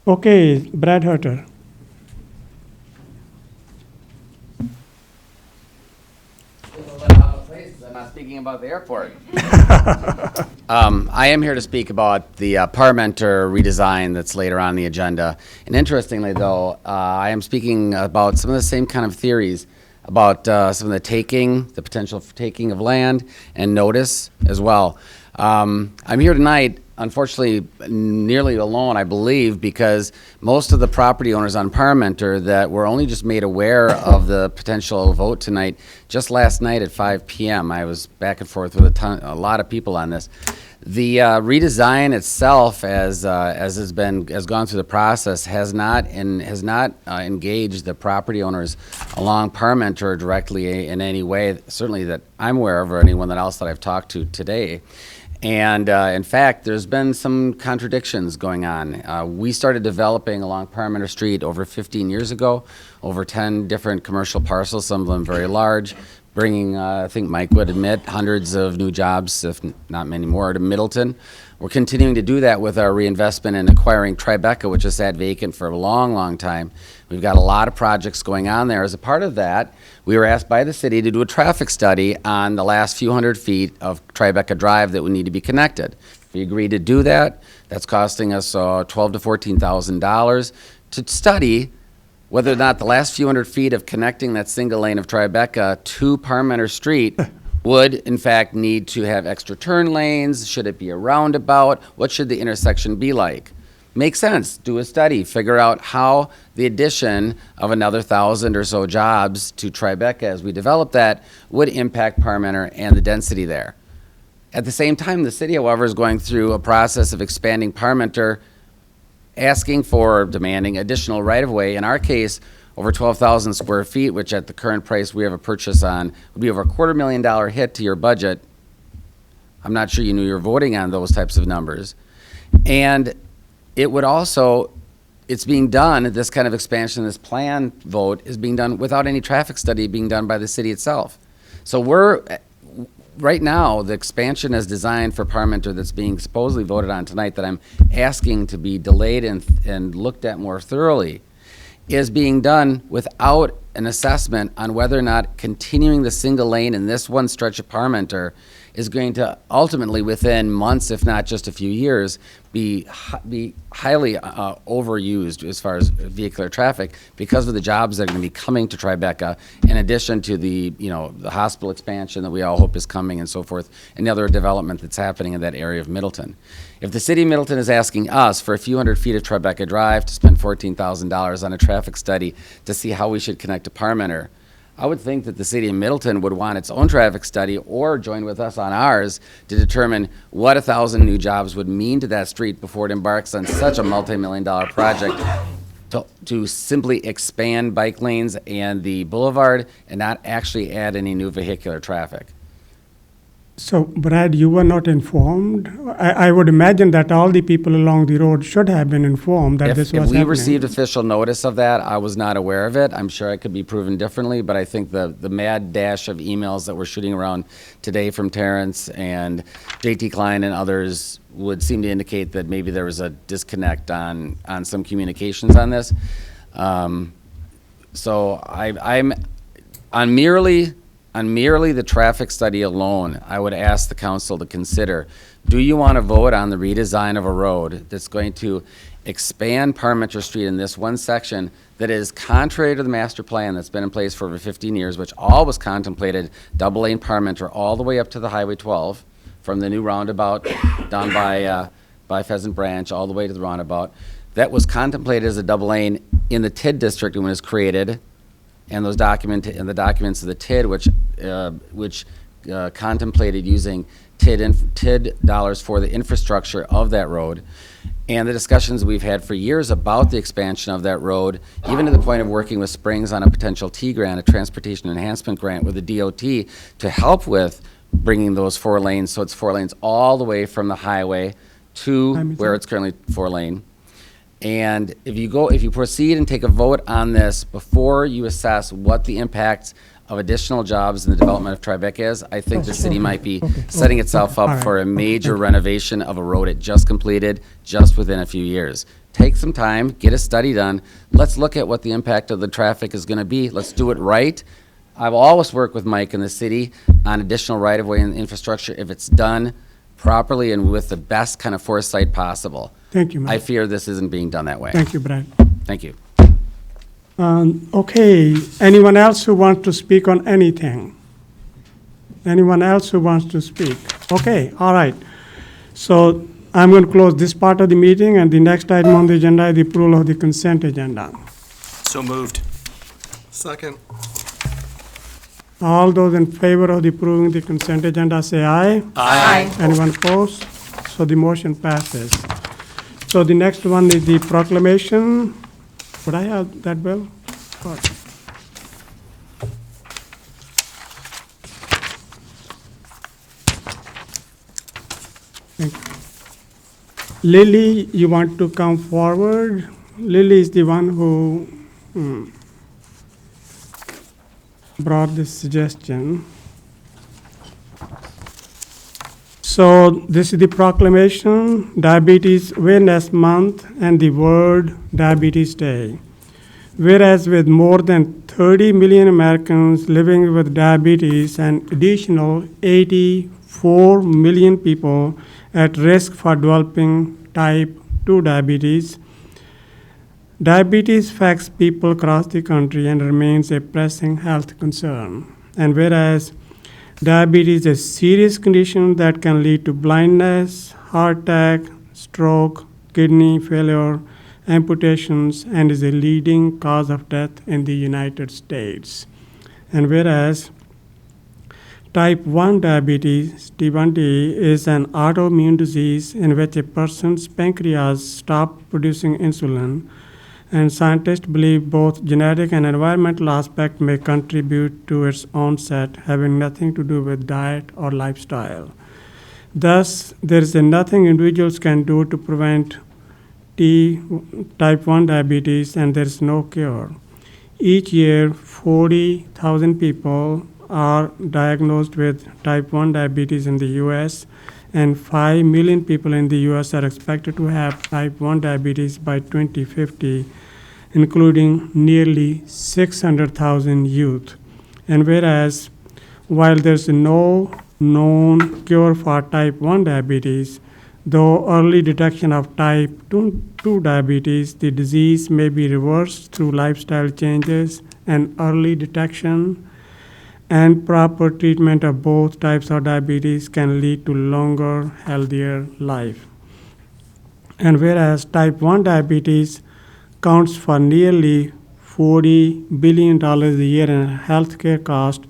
Okay, Brad Herter. I'm not speaking about the airport. I am here to speak about the Parmenter redesign that's later on the agenda. And interestingly, though, I am speaking about some of the same kind of theories about some of the potential for taking of land and notice as well. I'm here tonight unfortunately nearly alone, I believe, because most of the property owners on Parmenter that were only just made aware of the potential vote tonight just last night at 5 p.m. I was back and forth with a lot of people on this. The redesign itself, as has gone through the process, has not engaged the property owners along Parmenter directly in any way, certainly that I'm aware of, or anyone else that I've talked to today. And in fact, there's been some contradictions going on. We started developing along Parmenter Street over 15 years ago, over 10 different commercial parcels, some of them very large, bringing, I think Mike would admit, hundreds of new jobs, if not many more, to Middleton. We're continuing to do that with our reinvestment in acquiring Tribeca, which has sat vacant for a long, long time. We've got a lot of projects going on there. As a part of that, we were asked by the city to do a traffic study on the last few hundred feet of Tribeca Drive that would need to be connected. We agreed to do that. That's costing us $12,000 to $14,000 to study whether or not the last few hundred feet of connecting that single lane of Tribeca to Parmenter Street would, in fact, need to have extra turn lanes. Should it be a roundabout? What should the intersection be like? Makes sense. Do a study. Figure out how the addition of another 1,000 or so jobs to Tribeca as we develop that would impact Parmenter and the density there. At the same time, the city, however, is going through a process of expanding Parmenter, asking for, demanding additional right-of-way. In our case, over 12,000 square feet, which at the current price we have a purchase on would be over $250,000 hit to your budget. I'm not sure you knew you were voting on those types of numbers. And it would also, it's being done, this kind of expansion, this plan vote is being done without any traffic study being done by the city itself. So right now, the expansion is designed for Parmenter that's being supposedly voted on tonight that I'm asking to be delayed and looked at more thoroughly is being done without an assessment on whether or not continuing the single lane in this one stretch of Parmenter is going to ultimately, within months, if not just a few years, be highly overused as far as vehicular traffic because of the jobs that are going to be coming to Tribeca, in addition to the hospital expansion that we all hope is coming and so forth, and the other development that's happening in that area of Middleton. If the city of Middleton is asking us for a few hundred feet of Tribeca Drive to spend $14,000 on a traffic study to see how we should connect to Parmenter, I would think that the city of Middleton would want its own traffic study or join with us on ours to determine what 1,000 new jobs would mean to that street before it embarks on such a multi-million-dollar project to simply expand bike lanes and the boulevard and not actually add any new vehicular traffic. So, Brad, you were not informed? I would imagine that all the people along the road should have been informed that this was happening. If we received official notice of that, I was not aware of it. I'm sure it could be proven differently, but I think the mad dash of emails that were shooting around today from Terrence and JT Klein and others would seem to indicate that maybe there was a disconnect on some communications on this. So I'm on merely the traffic study alone, I would ask the council to consider, do you want to vote on the redesign of a road that's going to expand Parmenter Street in this one section that is contrary to the master plan that's been in place for over 15 years, which always contemplated double lane Parmenter all the way up to the Highway 12, from the new roundabout down by Pheasant Branch all the way to the roundabout. That was contemplated as a double lane in the TID district when it was created. And the documents of the TID, which contemplated using TID dollars for the infrastructure of that road, and the discussions we've had for years about the expansion of that road, even to the point of working with Springs on a potential T grant, a transportation enhancement grant with the DOT, to help with bringing those 4 lanes, so it's 4 lanes all the way from the highway to where it's currently 4 lane. And if you proceed and take a vote on this before you assess what the impact of additional jobs in the development of Tribeca is, I think the city might be setting itself up for a major renovation of a road it just completed just within a few years. Take some time, get a study done. Let's look at what the impact of the traffic is going to be. Let's do it right. I've always worked with Mike in the city on additional right-of-way and infrastructure if it's done properly and with the best kind of foresight possible. Thank you, Mike. I fear this isn't being done that way. Thank you, Brad. Thank you. Okay, anyone else who wants to speak on anything? Anyone else who wants to speak? Okay, all right. So I'm going to close this part of the meeting, and the next item on the agenda is the approval of the consent agenda. So moved. Second. All those in favor of the approving the consent agenda, say aye. Aye. Anyone opposed? So the motion passes. So the next one is the proclamation. Would I have that, Bill? What? Thank you. Lily, you want to come forward? Lily is the one who brought this suggestion. So this is the proclamation, Diabetes Awareness Month and the World Diabetes Day. Whereas with more than 30 million Americans living with diabetes and additional 84 million people at risk for developing type 2 diabetes, diabetes affects people across the country and remains a pressing health concern. And whereas diabetes is a serious condition that can lead to blindness, heart attack, stroke, kidney failure, amputations, and is a leading cause of death in the United States. And whereas type 1 diabetes, T1D, is an autoimmune disease in which a person's pancreas stops producing insulin, and scientists believe both genetic and environmental aspects may contribute to its onset, having nothing to do with diet or lifestyle. Thus, there is nothing individuals can do to prevent type 1 diabetes, and there is no cure. Each year, 40,000 people are diagnosed with type 1 diabetes in the U.S., and 5 million people in the U.S. are expected to have type 1 diabetes by 2050, including nearly 600,000 youth. And whereas, while there's no known cure for type 1 diabetes, though early detection of type 2 diabetes, the disease may be reversed through lifestyle changes and early detection and proper treatment of both types of diabetes can lead to longer, healthier life. And whereas type 1 diabetes counts for nearly $40 billion a year in healthcare cost,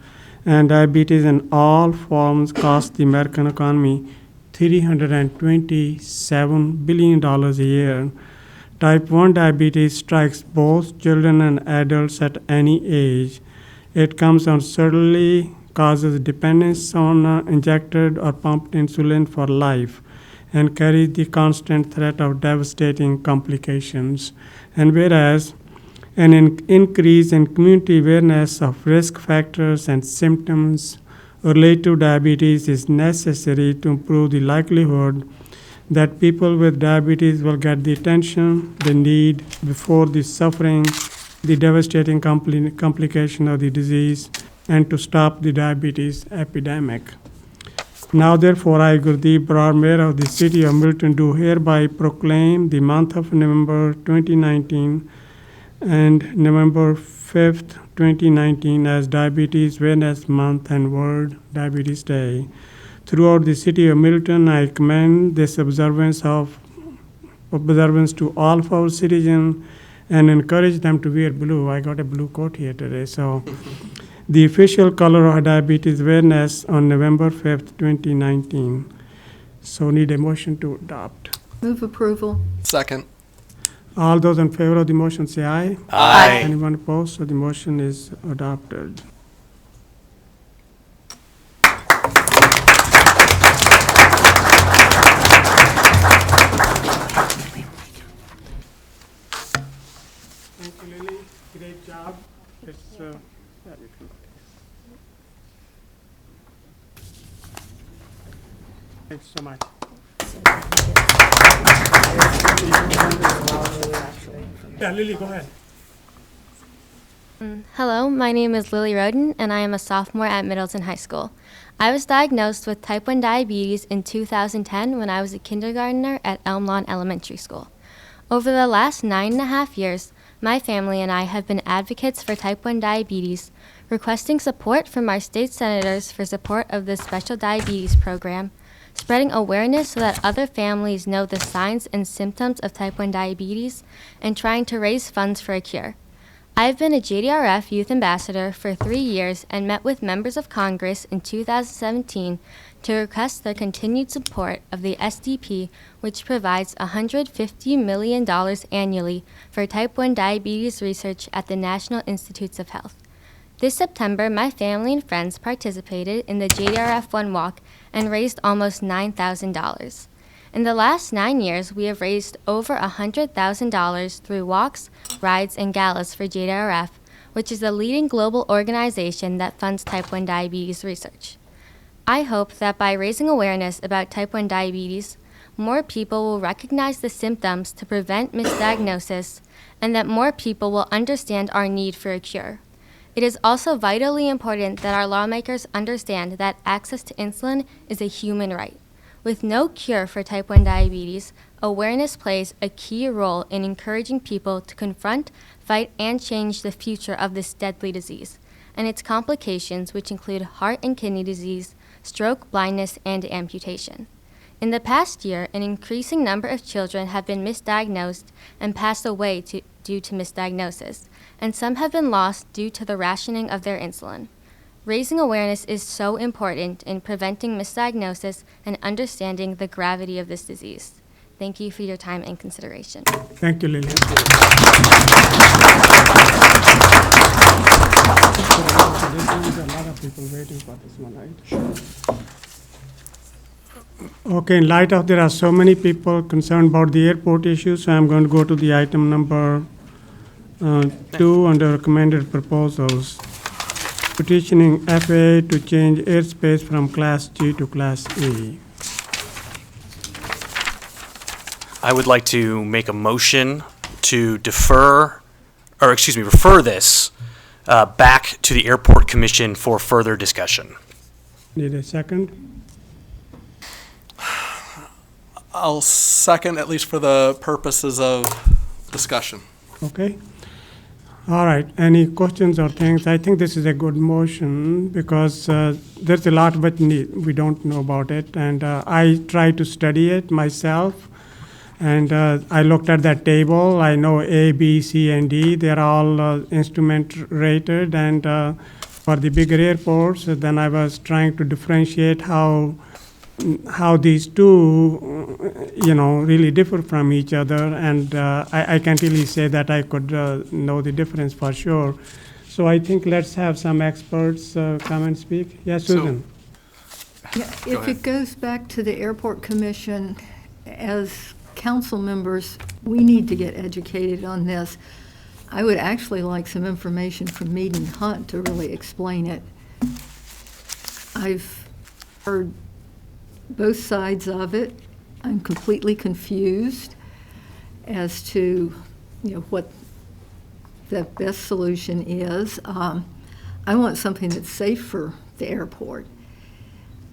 and diabetes in all forms cost the American economy $327 billion a year. Type 1 diabetes strikes both children and adults at any age. It comes on certainly causes dependence on injected or pumped insulin for life and carries the constant threat of devastating complications. And whereas an increase in community awareness of risk factors and symptoms related to diabetes is necessary to improve the likelihood that people with diabetes will get the attention they need before the suffering, the devastating complication of the disease, and to stop the diabetes epidemic. Now, therefore, I, Gurdeep Brar, Mayor of the City of Milton, do hereby proclaim the month of November 2019 and November 5th, 2019 as Diabetes Awareness Month and World Diabetes Day. Throughout the City of Milton, I commend this observance to all of our citizens and encourage them to wear blue. I got a blue coat here today. So the official color of diabetes awareness on November 5th, 2019. So need a motion to adopt. Move approval. Second. All those in favor of the motion say aye. Aye. Anyone opposed? So the motion is adopted. Thank you, Lily. Great job. It's, yeah, you can- Thanks so much. Yeah, Lily, go ahead. Hello, my name is Lily Roden, and I am a sophomore at Middleton High School. I was diagnosed with type 1 diabetes in 2010 when I was a kindergartner at Elm Lawn Elementary School. Over the last 9.5 years, my family and I have been advocates for type 1 diabetes, requesting support from our state senators for support of this special diabetes program, spreading awareness so that other families know the signs and symptoms of type 1 diabetes, and trying to raise funds for a cure. I've been a JDRF Youth Ambassador for 3 years and met with members of Congress in 2017 to request their continued support of the SDP, which provides $150 million annually for type 1 diabetes research at the National Institutes of Health. This September, my family and friends participated in the JDRF One Walk and raised almost $9,000. In the last 9 years, we have raised over $100,000 through walks, rides, and galas for JDRF, which is the leading global organization that funds type 1 diabetes research. I hope that by raising awareness about type 1 diabetes, more people will recognize the symptoms to prevent misdiagnosis, and that more people will understand our need for a cure. It is also vitally important that our lawmakers understand that access to insulin is a human right. With no cure for type 1 diabetes, awareness plays a key role in encouraging people to confront, fight, and change the future of this deadly disease and its complications, which include heart and kidney disease, stroke, blindness, and amputation. In the past year, an increasing number of children have been misdiagnosed and passed away due to misdiagnosis, and some have been lost due to the rationing of their insulin. Raising awareness is so important in preventing misdiagnosis and understanding the gravity of this disease. Thank you for your time and consideration. Thank you, Lillian. There's a lot of people waiting for this one, right? Okay, in light of there are so many people concerned about the airport issue, so I'm going to go to the item number 2 under recommended proposals. Petitioning FAA to change airspace from Class G to Class E. I would like to make a motion to refer this back to the Airport Commission for further discussion. Need a second? I'll second, at least for the purposes of discussion. Okay. All right. Any questions or things? I think this is a good motion because there's a lot but we don't know about it. And I tried to study it myself. And I looked at that table. I know A, B, C, and D. They're all instrument rated. And for the bigger airports, then I was trying to differentiate how these two, really differ from each other, and I can't really say that I could know the difference for sure. So I think let's have some experts come and speak. Yes, Susan. Yeah, if it goes back to the Airport Commission, as council members, we need to get educated on this. I would actually like some information from Mead and Hunt to really explain it. I've heard both sides of it. I'm completely confused as to, what the best solution is. I want something that's safe for the airport.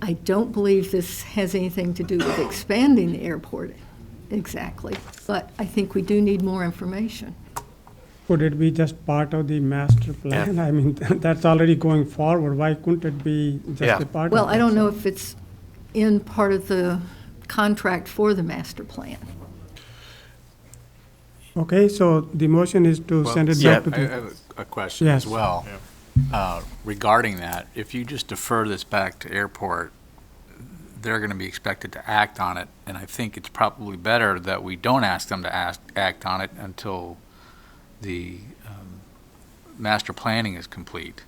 I don't believe this has anything to do with expanding the airport exactly, but I think we do need more information. Could it be just part of the master plan? Yeah. I mean, that's already going forward. Why couldn't it be just a part of it? Well, I don't know if it's in part of the contract for the master plan. Okay, so the motion is to send it back to the... I have a question as well. Regarding that. If you just defer this back to airport, they're going to be expected to act on it, and I think it's probably better that we don't ask them to act on it until the master planning is complete.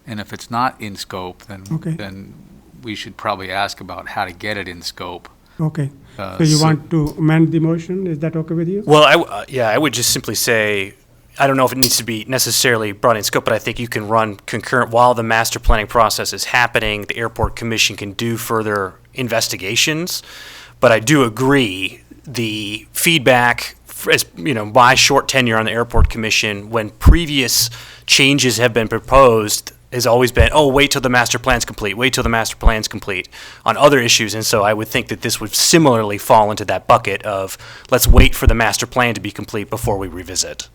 And if it's not in scope, then we should probably ask about how to get it in scope. Okay. So you want to amend the motion? Is that okay with you? Well, I would just simply say, I don't know if it needs to be necessarily brought in scope, but I think you can run concurrent while the master planning process is happening. The Airport Commission can do further investigations. But I do agree the feedback, as my short tenure on the Airport Commission, when previous changes have been proposed, has always been, wait till the master plan's complete, on other issues. And so I would think that this would similarly fall into that bucket of let's wait for the master plan to be complete before we revisit.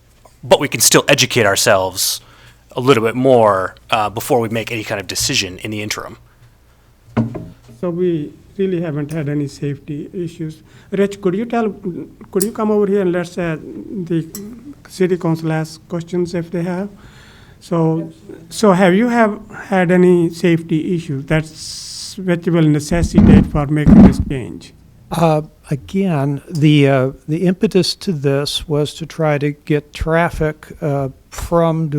But we can still educate ourselves a little bit more before we make any kind of decision in the interim. So we really haven't had any safety issues. Rich, could you come over here and let's the city council ask questions if they have? So have you had any safety issues that's which will necessitate for making this change? Again, the impetus to this was to try to get traffic from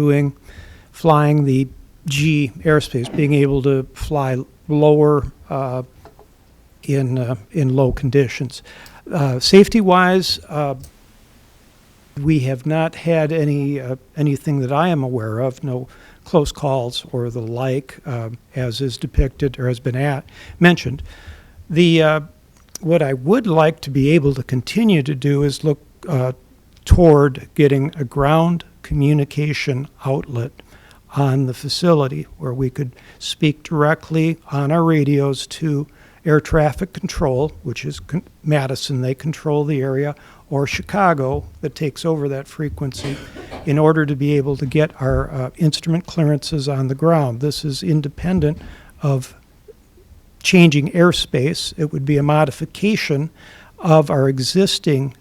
flying the G airspace, being able to fly lower in low conditions. Safety-wise, we have not had anything that I am aware of, no close calls or the like, as is depicted or has been mentioned. What I would like to be able to continue to do is look toward getting a ground communication outlet on the facility where we could speak directly on our radios to air traffic control, which is Madison, they control the area, or Chicago that takes over that frequency in order to be able to get our instrument clearances on the ground. This is independent of changing airspace. It would be a modification of our existing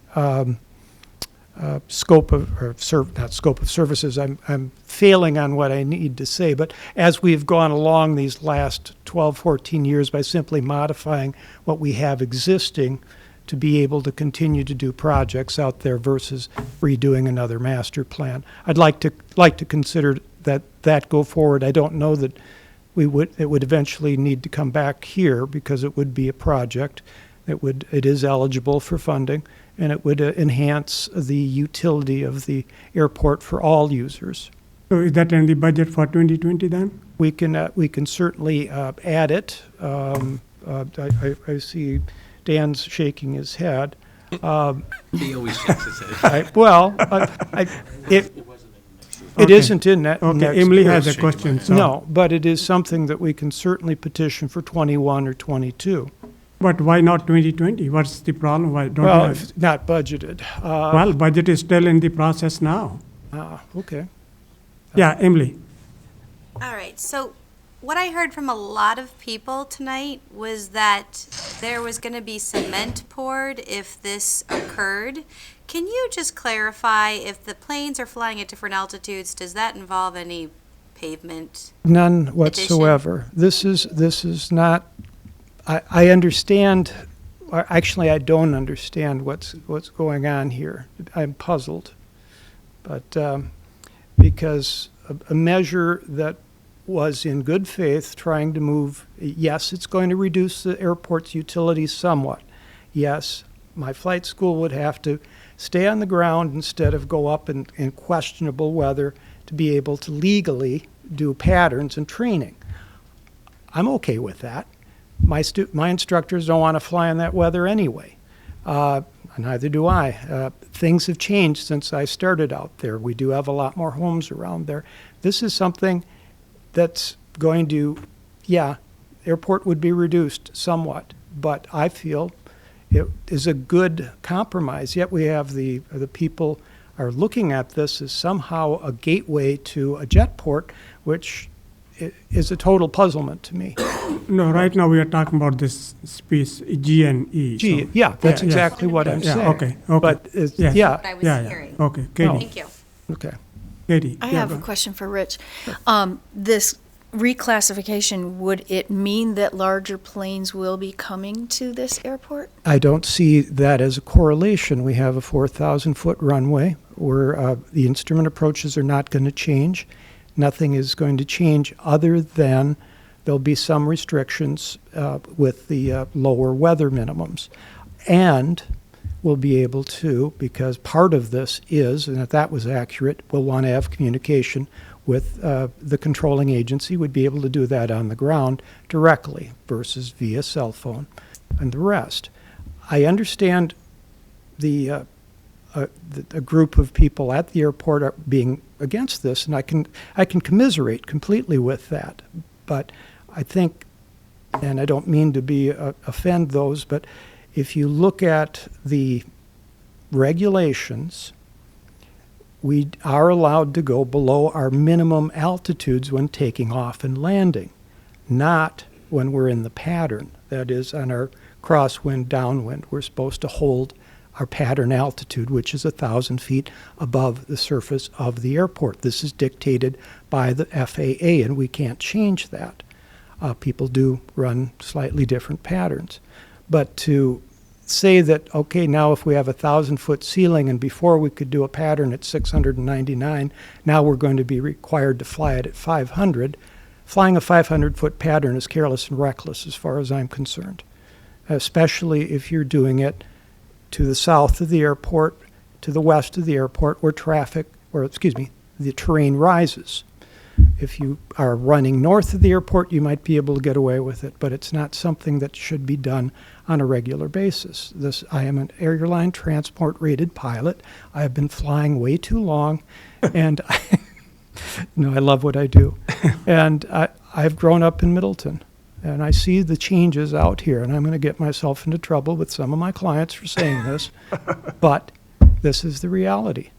scope of services. I'm failing on what I need to say, but as we've gone along these last 12, 14 years by simply modifying what we have existing to be able to continue to do projects out there versus redoing another master plan. I'd like to consider that go forward. I don't know that it would eventually need to come back here because it would be a project. It is eligible for funding, and it would enhance the utility of the airport for all users. So is that in the budget for 2020 then? We can certainly add it. I see Dan's shaking his head. He always shakes his head. It isn't in that. Okay, Emily has a question. So. No, but it is something that we can certainly petition for 21 or 22. But why not 2020? What's the problem? Why don't well, if not budgeted. Well, budget is still in the process now. Okay. Yeah, Emily. All right. So what I heard from a lot of people tonight was that there was going to be cement poured if this occurred. Can you just clarify, if the planes are flying at different altitudes, does that involve any pavement? None whatsoever. This is not. I understand. Actually, I don't understand what's going on here. I'm puzzled, but because a measure that was in good faith trying to move. Yes, it's going to reduce the airport's utilities somewhat. Yes, my flight school would have to stay on the ground instead of go up in questionable weather to be able to legally do patterns and training. I'm okay with that. My instructors don't want to fly in that weather anyway. Neither do I. Things have changed since I started out there. We do have a lot more homes around there. This is something that's going to, airport would be reduced somewhat, but I feel it is a good compromise. Yet we have the people are looking at this as somehow a gateway to a jetport, which is a total puzzlement to me. No, right now we are talking about this piece, G and E. G, that's exactly what I'm saying. Okay. But hearing. Okay, Katie. Thank you. Okay. Katie. I have a question for Rich. This reclassification, would it mean that larger planes will be coming to this airport? I don't see that as a correlation. We have a 4,000-foot runway where the instrument approaches are not going to change. Nothing is going to change other than there'll be some restrictions with the lower weather minimums. And we'll be able to, because part of this is, and if that was accurate, we'll want to have communication with the controlling agency, would be able to do that on the ground directly versus via cell phone and the rest. I understand a group of people at the airport are being against this, and I can commiserate completely with that. But I think, and I don't mean to offend those, but if you look at the regulations, we are allowed to go below our minimum altitudes when taking off and landing, not when we're in the pattern. That is, on our crosswind, downwind, we're supposed to hold our pattern altitude, which is 1,000 feet above the surface of the airport. This is dictated by the FAA, and we can't change that. People do run slightly different patterns. But to say that, okay, now if we have a 1,000-foot ceiling and before we could do a pattern at 699, now we're going to be required to fly it at 500. Flying a 500-foot pattern is careless and reckless as far as I'm concerned, especially if you're doing it to the south of the airport, to the west of the airport, where the terrain rises. If you are running north of the airport, you might be able to get away with it, but it's not something that should be done on a regular basis. I am an airline transport rated pilot. I have been flying way too long, and I love what I do. And I've grown up in Middleton, and I see the changes out here, and I'm going to get myself into trouble with some of my clients for saying this, but this is the reality.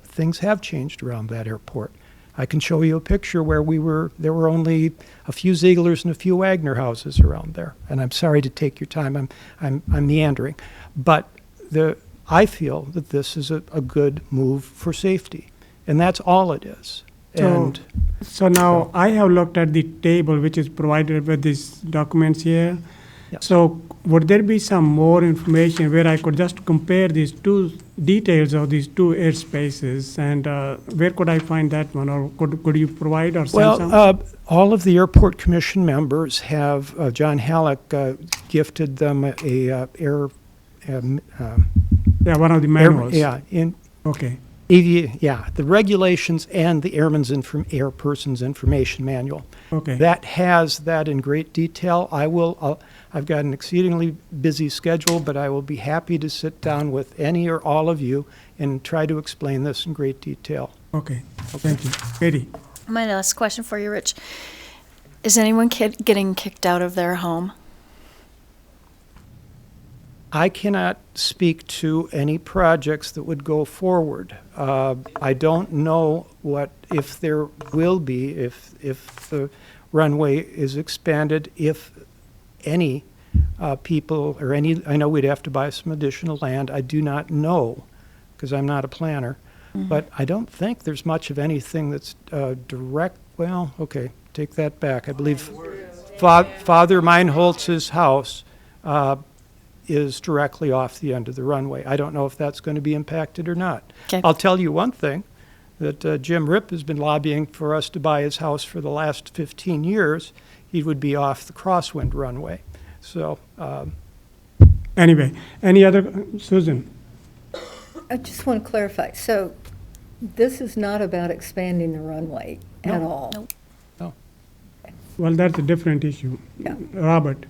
Things have changed around that airport. I can show you a picture where there were only a few Zieglers and a few Wagner houses around there. And I'm sorry to take your time, I'm meandering. But I feel that this is a good move for safety. And that's all it is. So now I have looked at the table which is provided with these documents here. Yes. So would there be some more information where I could just compare these two details of these two airspaces, and where could I find that one, or could you provide or send some? Well, all of the airport commission members have, John Halleck gifted them one of the manuals. Okay. The regulations and the Airperson's Information Manual. Okay. That has that in great detail. I've got an exceedingly busy schedule, but I will be happy to sit down with any or all of you and try to explain this in great detail. Okay. Thank you. Katie. My last question for you, Rich. Is anyone getting kicked out of their home? I cannot speak to any projects that would go forward. I don't know if there will be, if the runway is expanded, if any people or I know we'd have to buy some additional land. I do not know because I'm not a planner, but I don't think there's much of anything that's direct. Well, okay, take that back. I believe Father Meinholz's house is directly off the end of the runway. I don't know if that's going to be impacted or not. Okay. I'll tell you one thing, that Jim Ripp has been lobbying for us to buy his house for the last 15 years. He would be off the crosswind runway. So, anyway, any other, Susan? I just want to clarify. So this is not about expanding the runway at all? Nope. No. Well, that's a different issue. Yeah. Robert?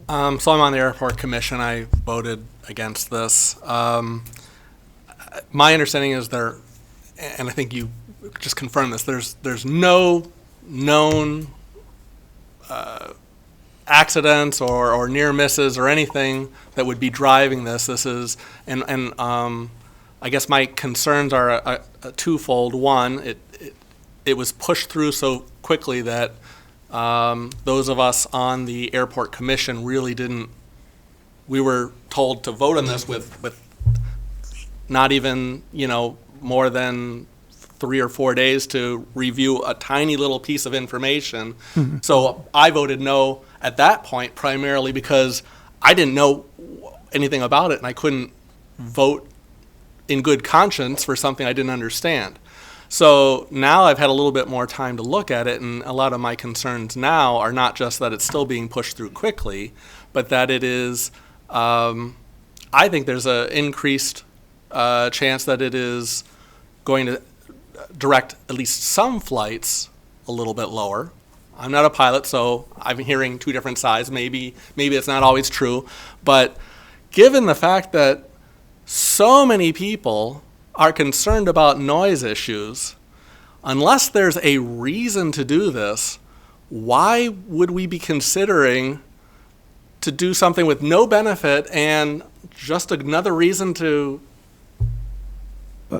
So I'm on the airport commission. I voted against this. My understanding is and I think you just confirmed this, there's no known accidents or near misses or anything that would be driving this. This is, and I guess my concerns are a twofold. One, it was pushed through so quickly that those of us on the airport commission really we were told to vote on this with not even, more than 3 or 4 days to review a tiny little piece of information. Mm-hmm. So I voted no at that point, primarily because I didn't know anything about it and I couldn't vote in good conscience for something I didn't understand. So now I've had a little bit more time to look at it, and a lot of my concerns now are not just that it's still being pushed through quickly, but that it is, I think there's an increased chance that it is going to direct at least some flights a little bit lower. I'm not a pilot, so I'm hearing two different sides. Maybe it's not always true, but given the fact that so many people are concerned about noise issues, unless there's a reason to do this, why would we be considering to do something with no benefit and just another reason to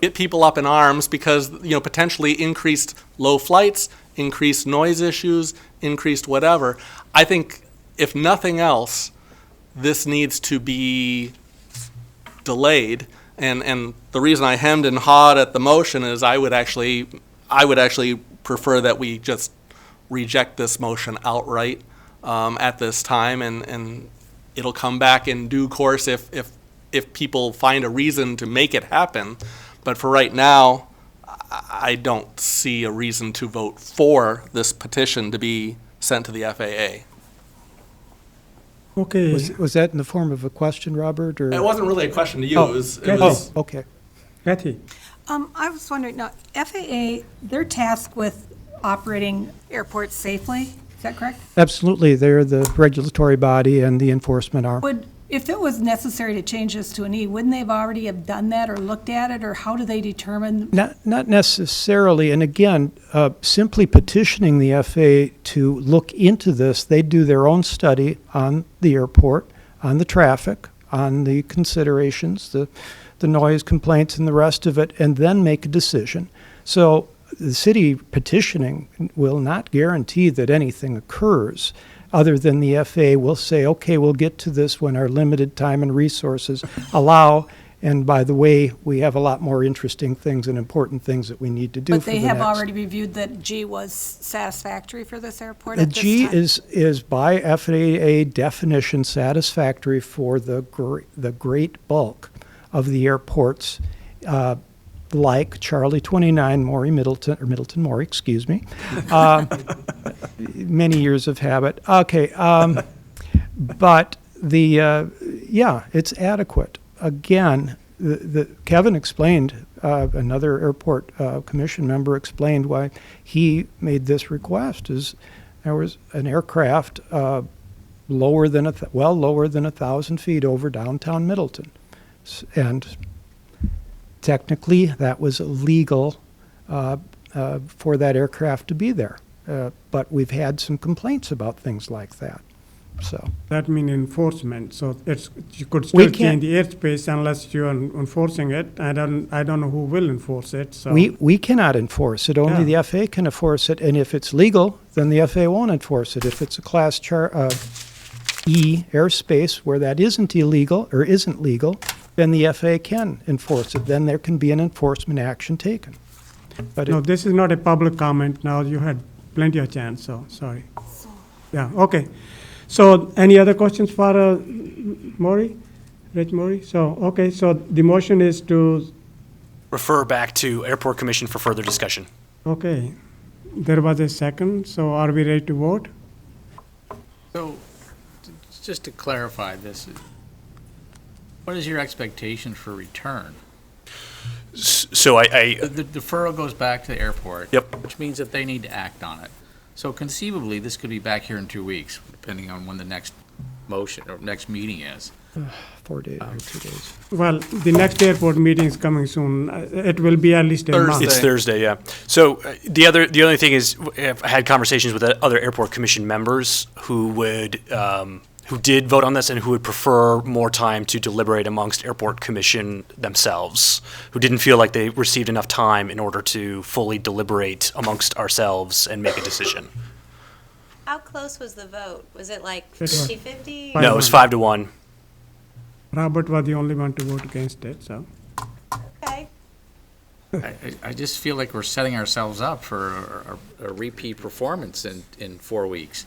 get people up in arms because, potentially increased low flights, increased noise issues, increased whatever? I think if nothing else, this needs to be delayed. And the reason I hemmed and hawed at the motion is I would actually prefer that we just reject this motion outright at this time, and it'll come back in due course if people find a reason to make it happen. But for right now, I don't see a reason to vote for this petition to be sent to the FAA. Okay. Was that in the form of a question, Robert? Or? It wasn't really a question to you. Oh, It was okay. Kathy? I was wondering, now, FAA, they're tasked with operating airports safely, is that correct? Absolutely. They're the regulatory body and the enforcement arm. If it was necessary to change this to an E, wouldn't they have already have done that or looked at it, or how do they determine? Not necessarily. And again, simply petitioning the FAA to look into this, they do their own study on the airport, on the traffic, on the considerations, the noise complaints and the rest of it, and then make a decision. So the city petitioning will not guarantee that anything occurs, other than the FAA will say, okay, we'll get to this when our limited time and resources allow. And by the way, we have a lot more interesting things and important things that we need to do. But they have already reviewed that G was satisfactory for this airport The at this G time? is by FAA definition satisfactory for the great bulk of the airports, like Charlie 29, Maury Middleton Maury, excuse me. Many years of habit. Okay, but yeah, it's adequate. Again, Kevin explained, another airport commission member explained why he made this request. Is there was an aircraft lower than 1,000 feet over downtown Middleton, and technically that was illegal for that aircraft to be there. But we've had some complaints about things like that. So that means enforcement. So you could still change the airspace unless you're enforcing it. I don't know who will enforce it. So we cannot enforce it. Only the FAA can enforce it. And if it's legal, then the FAA won't enforce it. If it's a Class E airspace where that isn't illegal or isn't legal, then the FAA can enforce it. Then there can be an enforcement action taken. But no, this is not a public comment. Now you had plenty of chance. So sorry. Yeah. Okay. So any other questions for Maury? Rich Maury? So, okay, so the motion is to... Refer back to Airport Commission for further discussion. Okay. There was a second, so are we ready to vote? So, just to clarify this, what is your expectation for return? So The deferral goes back to the airport. Yep. Which means that they need to act on it. So conceivably, this could be back here in 2 weeks, depending on when the next motion or next meeting is. 4 days or 2 days. Well, the next airport meeting is coming soon. It will be at least a month. It's Thursday, yeah. So the other thing is, I had conversations with other Airport Commission members who did vote on this and who would prefer more time to deliberate amongst Airport Commission themselves, who didn't feel like they received enough time in order to fully deliberate amongst ourselves and make a decision. How close was the vote? Was it like 50-50? No, it was 5-1. Robert was the only one to vote against it, so. Okay. I just feel like we're setting ourselves up for a repeat performance in 4 weeks.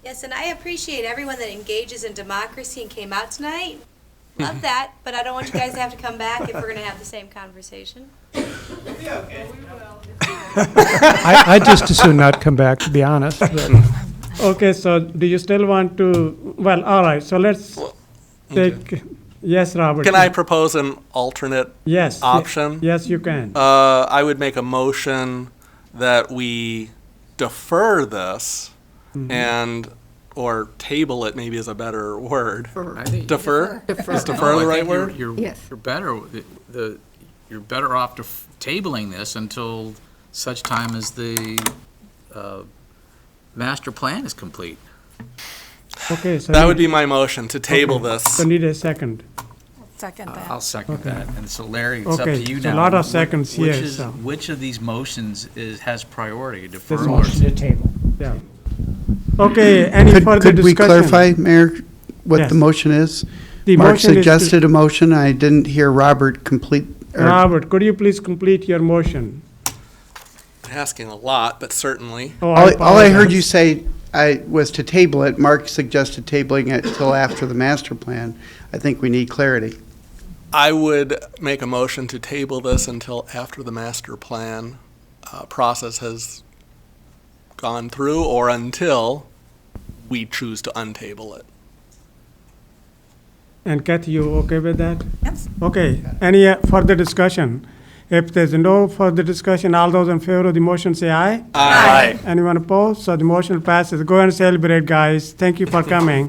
Yes, and I appreciate everyone that engages in democracy and came out tonight. Love that, but I don't want you guys to have to come back if we're going to have the same conversation. I just as soon not come back, to be honest. But. Okay, so do you still want to, well, all right, so let's take, yes, Robert. Can I propose an alternate option? Yes, you can. I would make a motion that we defer this and or table it maybe is a better word. Defer? Is defer the right word? Yes. You're better. You're better off tabling this until such time as the master plan is complete. Okay, so that would be my motion to table this. So need a second. Second that. I'll second that. And so Larry, it's up Okay, to you so now. a lot of seconds here, so. Which of these motions has priority? Deferral This motion to table. Yeah. Okay, any further Could we discussion? clarify, Mayor, what Yes. the motion is? The Mark motion is to- suggested a motion. I didn't hear Robert complete. Robert, could you please complete your motion? Asking a lot, but certainly. Oh, All I heard you say was to table it. Mark suggested tabling it till after the master plan. I think we need clarity. I would make a motion to table this until after the master plan process has gone through, or until we choose to untable it. And Kathy, you okay with that? Yes. Okay, any further discussion? If there's no further discussion, all those in favor of the motion say aye. Aye. Anyone opposed? So the motion passes. Go and celebrate, guys. Thank you for coming.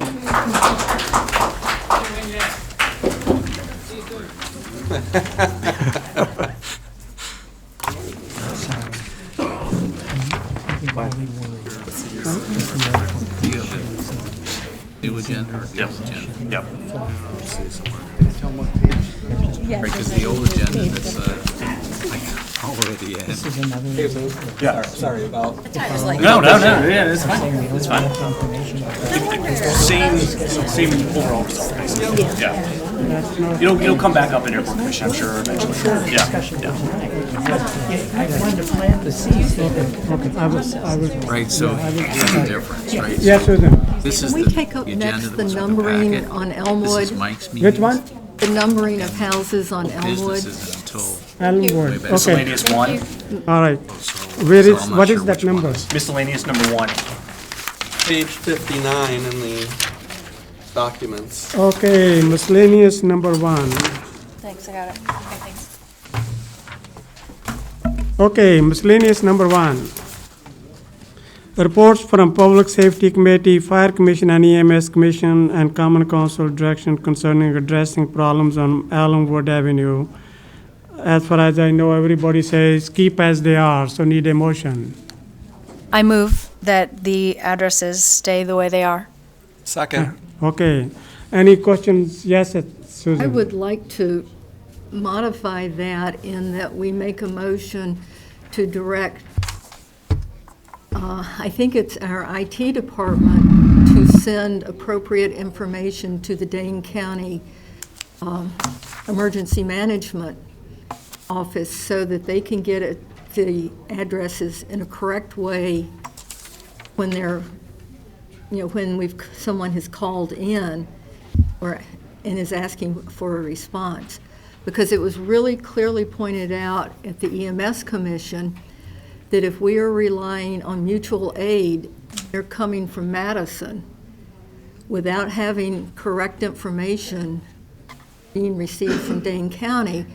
New agenda? Yep. Yep. Right, because the old agenda that's already in. Yeah. Sorry about. No, yeah, it's fine. It's fine. Same overall result, basically. Yeah. It'll come back up in airport commission, I'm sure, eventually. Yeah. I wanted to plant the seeds. Okay, I was. Right, so here's the difference, right? Yes, Susan. This Can is we the take up agenda next that the was on the numbering packet. on This Elmwood? is Mike's meeting. Which one? The numbering of houses on Elmwood? Business isn't until. Elmwood, way back. okay. Miscellaneous 1. All right. Where So is, I'm not what sure is that which one number? Miscellaneous number 1. Page 59 in the documents. Okay, miscellaneous number 1. Thanks, I got it. Okay, thanks. Okay, miscellaneous number 1. Reports from Public Safety Committee, Fire Commission, and EMS Commission, and Common Council direction concerning addressing problems on Elmwood Avenue. As far as I know, everybody says keep as they are, so need a motion. I move that the addresses stay the way they are. Second. Okay, any questions? Yes, Susan? I would like to modify that in that we make a motion to direct, I think it's our IT department, to send appropriate information to the Dane County Emergency Management Office so that they can get the addresses in a correct way when they're, when someone has called in and is asking for a response. Because it was really clearly pointed out at the EMS Commission that if we are relying on mutual aid, they're coming from Madison without having correct information being received from Dane County,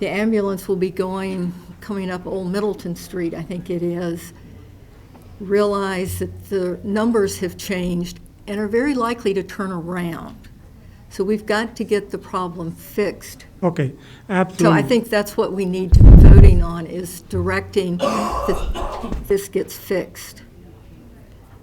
the ambulance will be coming up Old Middleton Street, I think it is, realize that the numbers have changed and are very likely to turn around. So we've got to get the problem fixed. Okay, absolutely. So I think that's what we need to be voting on, is directing that this gets fixed.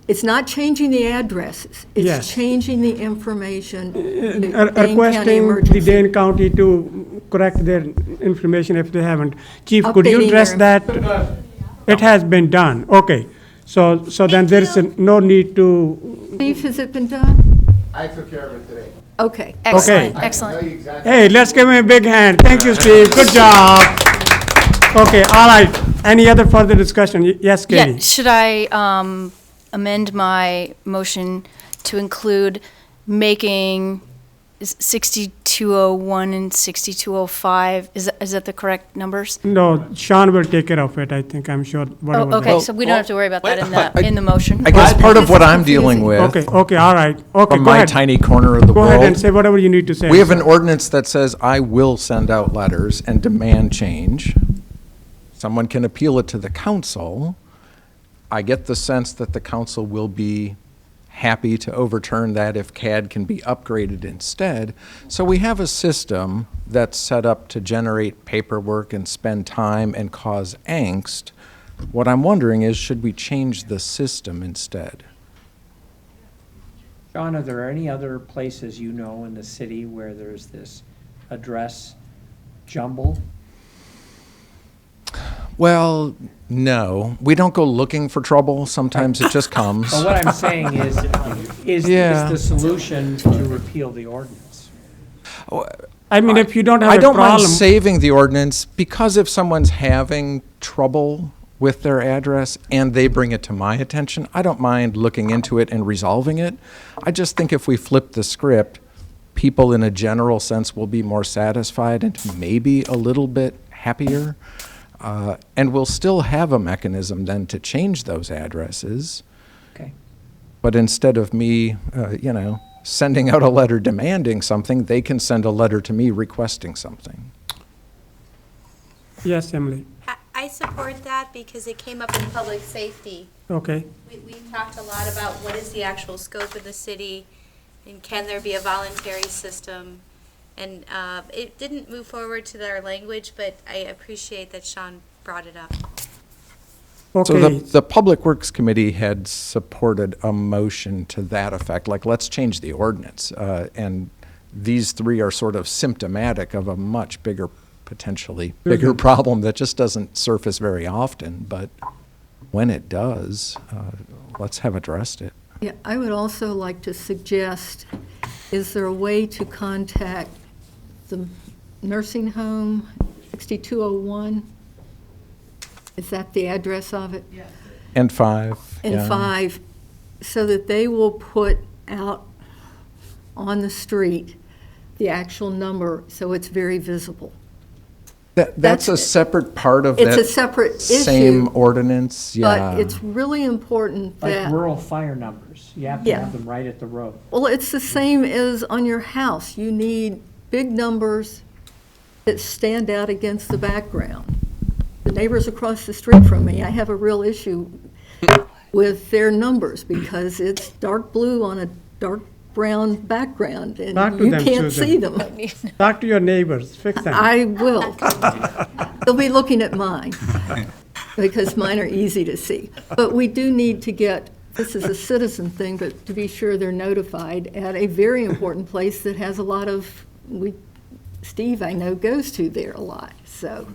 It's not changing the addresses. Yes. It's changing the information. to Dane County Requesting the Emergency. Dane County to correct their information if they haven't. Chief, could you Updating address their- that? It has been done, okay. So then there's no need to, Chief, has it been done? I took care of it today. Okay. Excellent, Okay. excellent. hey, let's give him a big hand. Thank you, Steve, good job. Okay, all right. Any other further discussion? Yes, Katie? Yeah, should I amend my motion to include making 6201 and 6205? Is that the correct numbers? No, Sean will take care of it, I think, I'm sure. whatever Oh, okay, that- so we don't have to worry about that in the motion. I guess part of what I'm dealing with. Okay, all right. Okay, From go my ahead. tiny corner of the Go world. ahead and say whatever you need to say. We have an ordinance that says I will send out letters and demand change. Someone can appeal it to the council. I get the sense that the council will be happy to overturn that if CAD can be upgraded instead. So we have a system that's set up to generate paperwork and spend time and cause angst. What I'm wondering is, should we change the system instead? John, are there any other places you know in the city where there's this address jumble? Well, no. We don't go looking for trouble. Sometimes it just comes. But what I'm saying is Yeah. the solution to repeal the ordinance? I mean, if you don't have I a don't mind problem. saving the ordinance because if someone's having trouble with their address and they bring it to my attention, I don't mind looking into it and resolving it. I just think if we flip the script, people in a general sense will be more satisfied and maybe a little bit happier. And we'll still have a mechanism then to change those addresses. Okay. But instead of me, sending out a letter demanding something, they can send a letter to me requesting something. Yes, Emily. I support that because it came up in public safety. Okay. We talked a lot about what is the actual scope of the city and can there be a voluntary system? And it didn't move forward to our language, but I appreciate that Sean brought it up. So Okay. the Public Works Committee had supported a motion to that effect, like, let's change the ordinance. And these three are sort of symptomatic of a much bigger, potentially bigger problem that just doesn't surface very often. But when it does, let's have addressed it. Yeah, I would also like to suggest, is there a way to contact the nursing home, 6201? Is that the address of it? Yes. And 5. And yeah. 5, so that they will put out on the street the actual number, so it's very visible. That's a separate part of It's that a separate same issue, ordinance, yeah. But it's really important that. Like rural fire numbers, you have to Yeah. have them right at the road. Well, it's the same as on your house. You need big numbers that stand out against the background. The neighbors across the street from me, I have a real issue with their numbers because it's dark blue on a dark brown background, and Talk to you them, can't Susan. see them. Talk to your neighbors, fix them. I will. They'll be looking at mine, because mine are easy to see. But we do need to get, this is a citizen thing, but to be sure they're notified at a very important place that has a lot of, Steve, I know, goes to there a lot, so,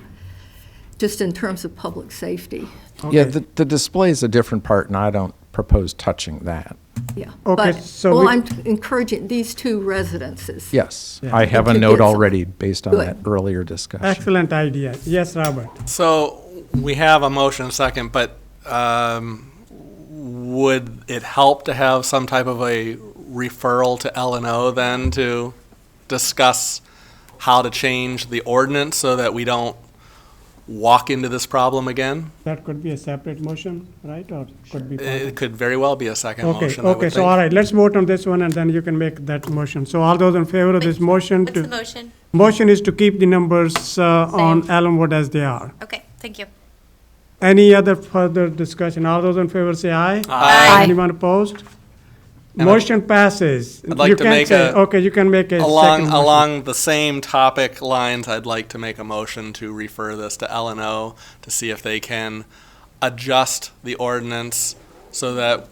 just in terms of public safety. Yeah, the display is a different part, and I don't propose touching that. Yeah. Okay, But, so well, we- I'm encouraging these two residences. Yes, Yeah. I have a To note get some- already based on Good. that earlier discussion. Excellent idea. Yes, Robert. So we have a motion second, but would it help to have some type of a referral to L&O then to discuss how to change the ordinance so that we don't walk into this problem again? That could be a separate motion, right, or could be? part It of- could very well be a second Okay, motion, I would okay, so think. all right, let's vote on this one, and then you can make that motion. So all those in favor of this motion What's the motion? Motion is to keep the numbers on Elmwood as they are. Okay, thank you. Any other further discussion? All those in favor say aye. Aye. Anyone opposed? And Motion passes. I'd like You to can't make say- a- Okay, you can make a second Along, motion. along the same topic lines, I'd like to make a motion to refer this to L&O to see if they can adjust the ordinance so that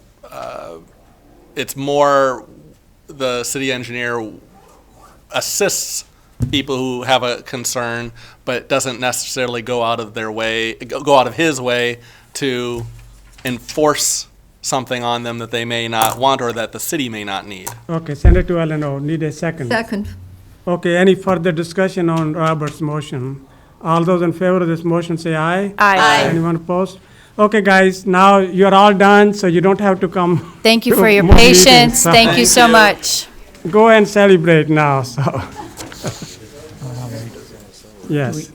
it's more, the city engineer assists people who have a concern, but doesn't necessarily go out of his way to enforce something on them that they may not want or that the city may not need. Okay, send it to L&O. Need a second. Second. Okay, any further discussion on Robert's motion? All those in favor of this motion say aye. Aye. Anyone opposed? Okay, guys, now you're all done, so you don't have to come. Thank you to for your more meetings, patience. so- Thank you so much. Go and celebrate now, so. Yes.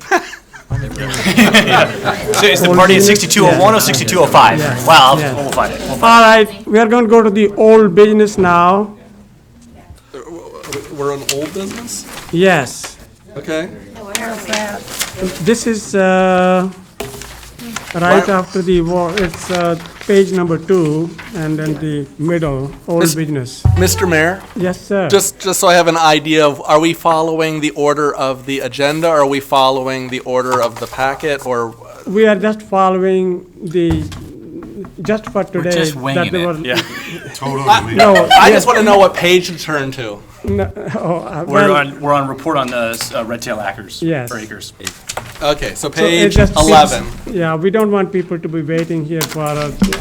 So is the party at 6201 or 6205? Yeah. Wow, Yeah. we'll find it. All right, we are going to go to the old business now. We're an old business? Yes. Okay. This is right after the war. It's page number 2, and then the middle, old business. Mr. Mayor? Yes, sir. Just so I have an idea of, are we following the order of the agenda? Or are we following the order of the packet, or? We are just following just for today. We're just winging they it, yeah. Totally. No, I yes. just want to know what page to turn to. No, We're on report on the red tail acres. Yes. For acres. Okay, so So it page just 11. seems- Yeah, we don't want people to be waiting here forever. So.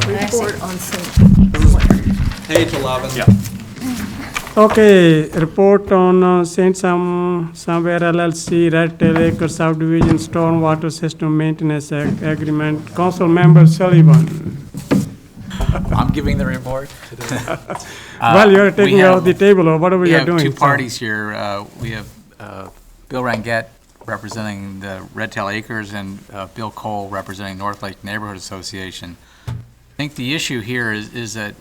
Report on St. Page 11. Yeah. Okay, report on Saint Somewhere LLC, Red Tail Acre Subdivision Stormwater System Maintenance Agreement. Council Member Sullivan. I'm giving the report. Well, you're We taking have- out the table or whatever you're doing. We have two so- parties here. We have Bill Rangett representing the Red Tail Acres and Bill Cole representing North Lake Neighborhood Association. I think the issue here is that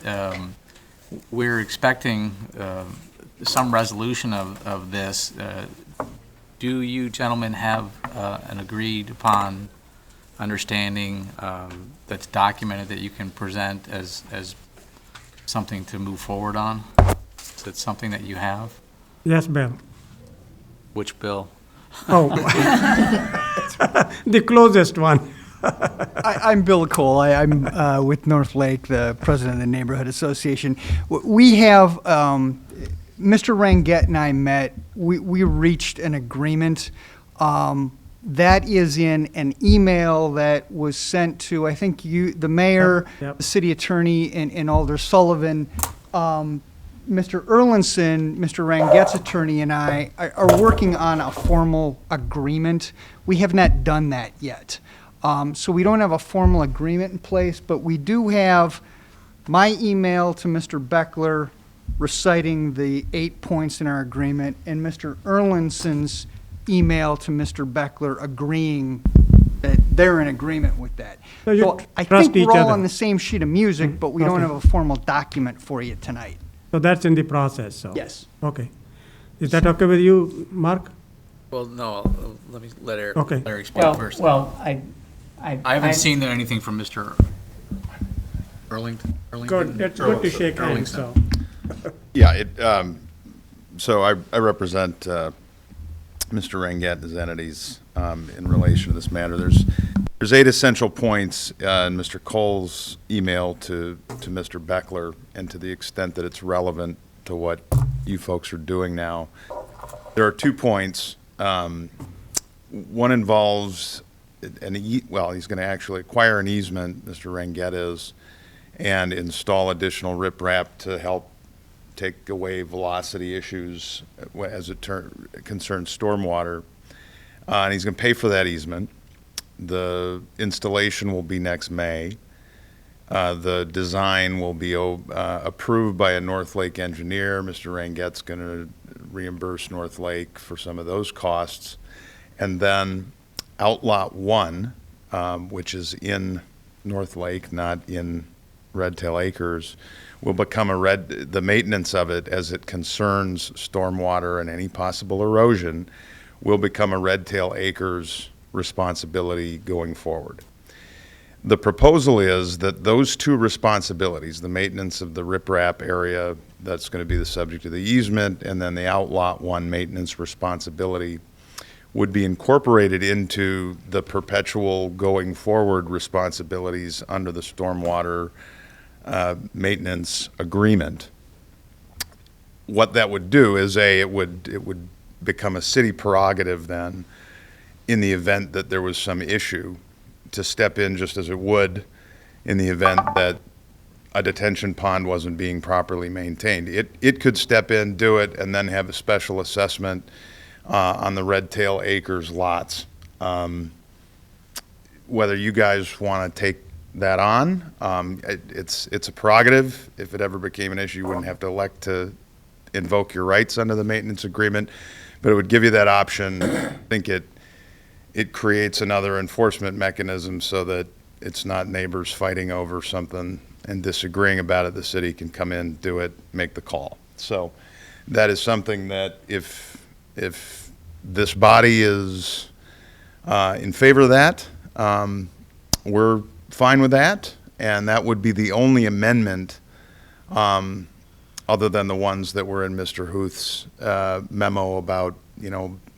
we're expecting some resolution of this. Do you gentlemen have an agreed upon understanding that's documented that you can present as something to move forward on? Is it something that you have? Yes, Bill. Which bill? Oh, the closest one. I'm Bill Cole. I'm with North Lake, the president of the Neighborhood Association. We have, Mr. Rangett and I met, we reached an agreement. That is in an email that was sent to, I think you, the mayor, Yep. the city attorney, and Alder Sullivan. Mr. Erlinson, Mr. Rangett's attorney, and I are working on a formal agreement. We have not done that yet. So we don't have a formal agreement in place, but we do have my email to Mr. Beckler reciting the 8 points in our agreement, and Mr. Erlinson's email to Mr. Beckler agreeing that they're in agreement with that. So you I trust think each we're all other. on the same sheet of music, but we don't Okay. have a formal document for you tonight. So that's in the process, so. Yes. Okay. Is that okay with you, Mark? Well, no, let me let Okay. Larry speak first. I haven't seen anything from Mr. Erlington. Good, it's good to shake hands, so. Yeah, so I represent Mr. Rangett and his entities in relation to this matter. There's 8 essential points in Mr. Cole's email to Mr. Beckler, and to the extent that it's relevant to what you folks are doing now. There are 2 points. One involves he's going to actually acquire an easement, Mr. Rangett is, and install additional riprap to help take away velocity issues as it concerns stormwater. And he's going to pay for that easement. The installation will be next May. The design will be approved by a North Lake engineer. Mr. Rangett's going to reimburse North Lake for some of those costs. And then Outlot 1, which is in North Lake, not in Red Tail Acres, will become the maintenance of it as it concerns stormwater and any possible erosion will become a Red Tail Acres responsibility going forward. The proposal is that those 2 responsibilities, the maintenance of the riprap area that's going to be the subject of the easement, and then the Outlot 1 maintenance responsibility, would be incorporated into the perpetual going forward responsibilities under the stormwater maintenance agreement. What that would do is it would become a city prerogative then, in the event that there was some issue, to step in just as it would in the event that a detention pond wasn't being properly maintained. It could step in, do it, and then have a special assessment on the Red Tail Acres lots. Whether you guys want to take that on, it's a prerogative. If it ever became an issue, you wouldn't have to elect to invoke your rights under the maintenance agreement, but it would give you that option. I think it creates another enforcement mechanism so that it's not neighbors fighting over something and disagreeing about it. The city can come in, do it, make the call. So that is something that if this body is in favor of that, we're fine with that, and that would be the only amendment other than the ones that were in Mr. Huth's memo about,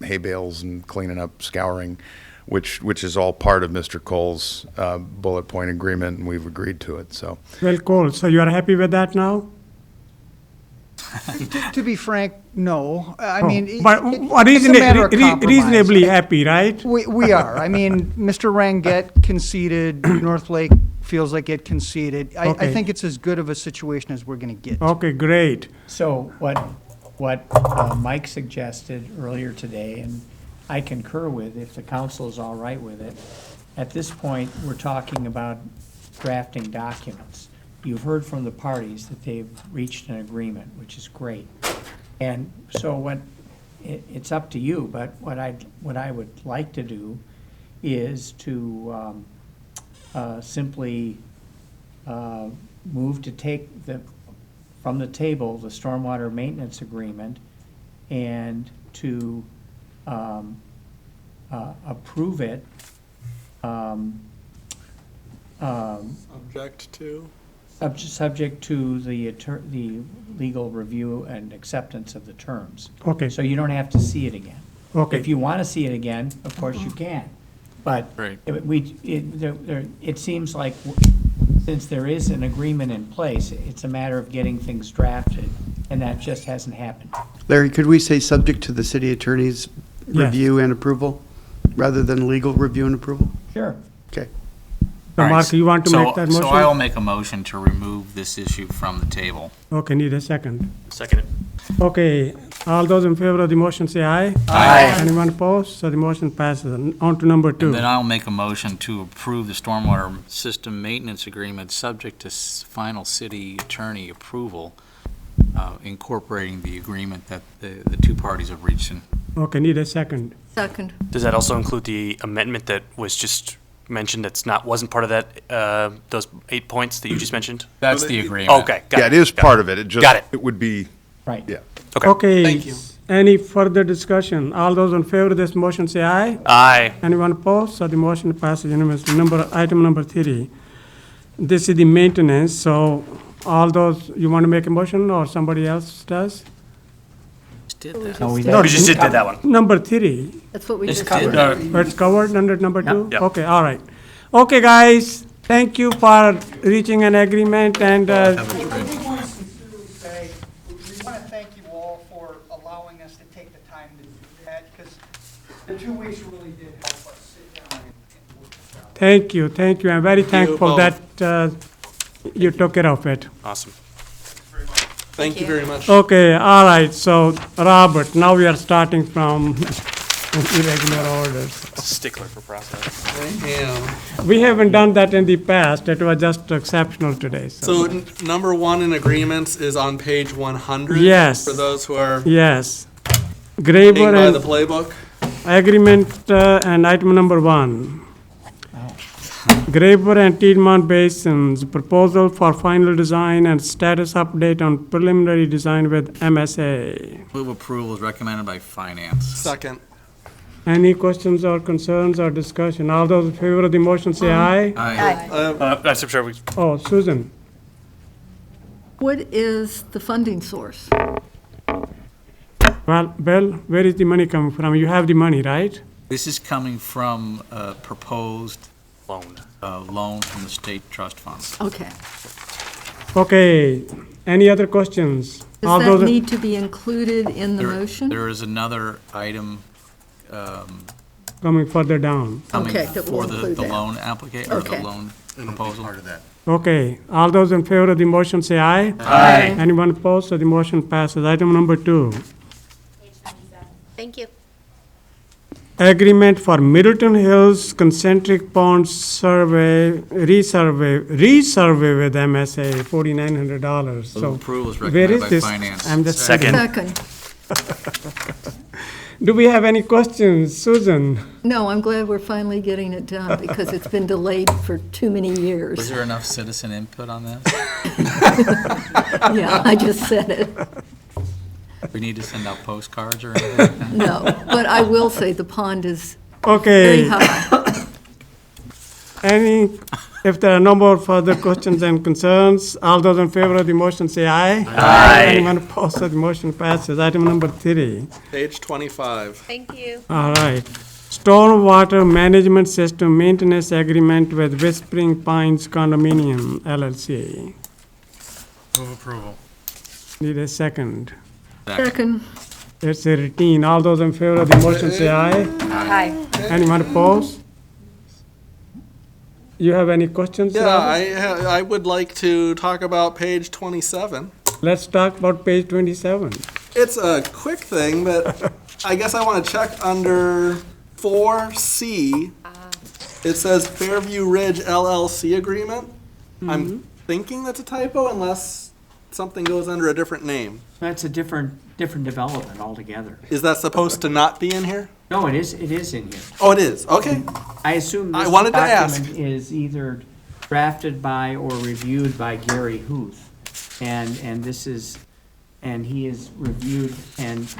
hay bales and cleaning up, scouring, which is all part of Mr. Cole's bullet point agreement, and we've agreed to it. So, Well, Cole, so you are happy with that now? To be frank, no. I mean, But it's a matter of compromise. reasonably happy, right? We are. I mean, Mr. Ranget conceded, North Lake feels like it conceded. I Okay. think it's as good of a situation as we're going to get. Okay, great. So what Mike suggested earlier today, and I concur with, if the council is all right with it, at this point, we're talking about drafting documents. You've heard from the parties that they've reached an agreement, which is great. And so it's up to you, but what I would like to do is to simply move to take from the table, the stormwater maintenance agreement, and to approve it. Object to? Subject to the legal review and acceptance of the terms. Okay. So you don't have to see it again. Okay. If you want to see it again, of course you can. But Right. it seems like, since there is an agreement in place, it's a matter of getting things drafted, and that just hasn't happened. Larry, could we say subject to the city attorney's Yes. review and approval, rather than legal review and approval? Sure. Okay. So Mark, you want to make that motion? So I will make a motion to remove this issue from the table. Okay, need a second. Second. Okay, all those in favor of the motion say aye. Aye. Anyone opposed? So the motion passes. On to number 2. And then I'll make a motion to approve the stormwater system maintenance agreement, subject to final city attorney approval, incorporating the agreement that the two parties have reached in. Okay, need a second. Second. Does that also include the amendment that was just mentioned wasn't part of that, those 8 points that you just mentioned? That's the agreement. Okay, got it. Yeah, it is part of it. It just, Got it. it would be, Right. yeah. Okay. Thank you. Any further discussion? All those in favor of this motion say aye. Aye. Anyone opposed? So the motion passes unanimously. Item number 3. This is the maintenance, so all those, you want to make a motion or somebody else does? Did that. No, we We just did that one. Number 3. That's what we It's just covered. did. It's covered under number 2? Yep. Okay, all right. Okay, guys, thank you for reaching an agreement and, We want to thank you all for allowing us to take the time to do that, because the 2 weeks really did help us sit down and work this out. thank you. I'm very thankful both. that you took care of it. Awesome. Thank you very much. Okay, all right, so Robert, now we are starting from irregular orders. Stickler for process. I am. We haven't done that in the past, it was just exceptional today, So number 1 in agreements is on page 100. Yes. For those who are Yes. reading Graber by the and playbook. agreement and item number 1. Graber and Tiedemann Basins, proposal for final design and status update on preliminary design with MSA. Move approval is recommended by finance. Second. Any questions or concerns or discussion? All those in favor of the motion say aye. Aye. I'm sure we, Oh, Susan. What is the funding source? Well, Bill, where is the money coming from? You have the money, right? This is coming from a proposed loan. loan from the state trust fund. Okay. Okay, any other questions? All Does those that in- need to be included in the motion? There is another item Coming further down. coming Okay, that will for the include that. loan application, or the Okay. loan proposal. Part of that. Okay, all those in favor of the motion say aye. Aye. Anyone opposed? So the motion passes. Item number 2. Thank you. Agreement for Middleton Hills concentric ponds survey, resurvey with MSA, $4,900. Move approval is where recommended is by this? finance. I'm just Second. Second. Do we have any questions? Susan? No, I'm glad we're finally getting it done because it's been delayed for too many years. Was there enough citizen input on this? Yeah, I just said it. We need to send out postcards or anything like that? No, but I will say the pond is Okay. very high. If there are no more further questions and concerns, all those in favor of the motion say aye. Aye. Anyone opposed? So the motion passes. Item number 3. Page 25. Thank you. All right. Stormwater Management System Maintenance Agreement with Whispering Pines Condominium LLC. Move approval. Need a second. Second. It's a routine. All those in favor of the motion say aye. Aye. Anyone opposed? You have any questions? Yeah, Robert? I would like to talk about page 27. Let's talk about page 27. It's a quick thing, but I guess I want to check under 4C. It says Fairview Ridge LLC agreement. I'm thinking that's a typo unless something goes under a different name. That's a different development altogether. Is that supposed to not be in here? No, it is in here. Oh, it is. Okay. I assume I this wanted to ask. document is either drafted by or reviewed by Gary Huth. And this is, and he has reviewed and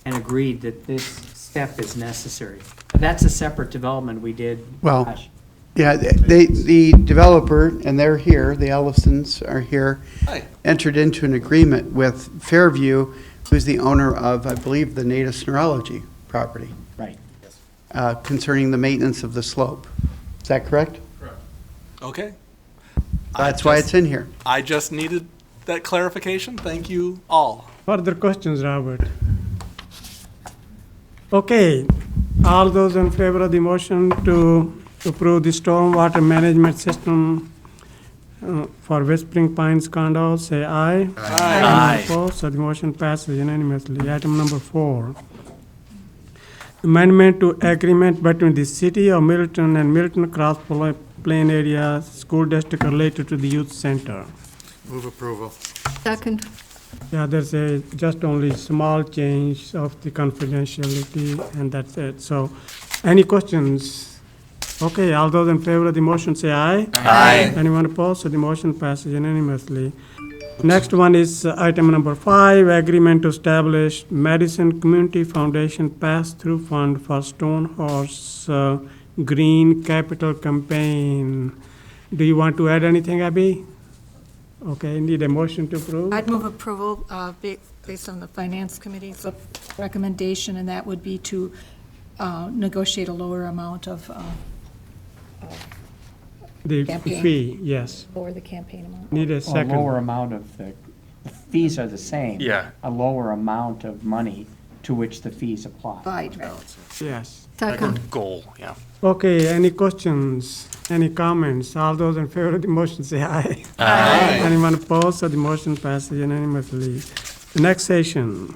agreed that this step is necessary. But that's a separate development we did. Well, gosh, yeah, the developer, and they're here, the Ellisons are here, Hi. entered into an agreement with Fairview, who's the owner of, I believe, the Native Neurology property, right. concerning the maintenance of the slope. Is that correct? Okay. That's why it's in here. I just needed that clarification. Thank you all. Further questions, Robert? Okay, all those in favor of the motion to approve the stormwater management system for Whispering Pines condos, say aye. Aye. Anyone opposed? So the motion passes unanimously. Item number 4. Amendment to agreement between the city of Milton and Milton Cross Plain Area School District related to the youth center. Move approval. Second. Yeah, there's a just only small change of the confidentiality, and that's it. So, any questions? Okay, all those in favor of the motion say aye. Aye. Anyone opposed? So the motion passes unanimously. Next one is item number 5, agreement to establish Madison Community Foundation pass-through fund for Stonehorse Green Capital Campaign. Do you want to add anything, Abby? Okay, need a motion to approve? I'd move approval based on the Finance Committee's recommendation, and that would be to negotiate a lower amount of The campaign. fee, yes. lower the campaign amount. Need a A second. lower amount of the fees are the same. Yeah. A lower amount of money to which the fees apply. Right. Yes. Second. Goal, yeah. Okay, any questions, any comments? All those in favor of the motion say aye. Aye. Anyone opposed? So the motion passes unanimously. Annexation.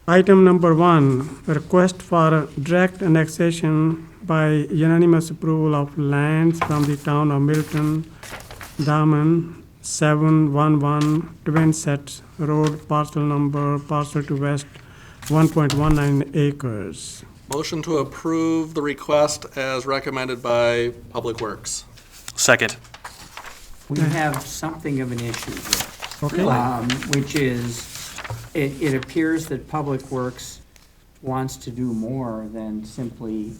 Item number 1, request for direct annexation by unanimous approval of lands from the town of Milton, Daman, 711 Twin Sets Road, parcel to west, 1.19 acres. Motion to approve the request as recommended by Public Works. Second. We have something of an issue here. Okay. Which is, it appears that Public Works wants to do more than simply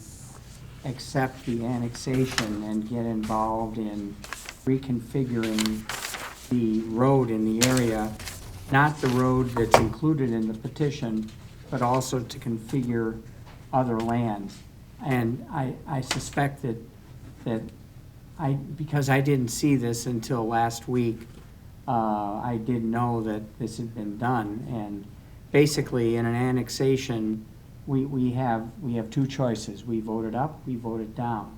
accept the annexation and get involved in reconfiguring the road in the area, not the road that's included in the petition, but also to configure other lands. And I suspect that because I didn't see this until last week, I didn't know that this had been done. And basically, in an annexation, we have 2 choices. We vote it up, we vote it down.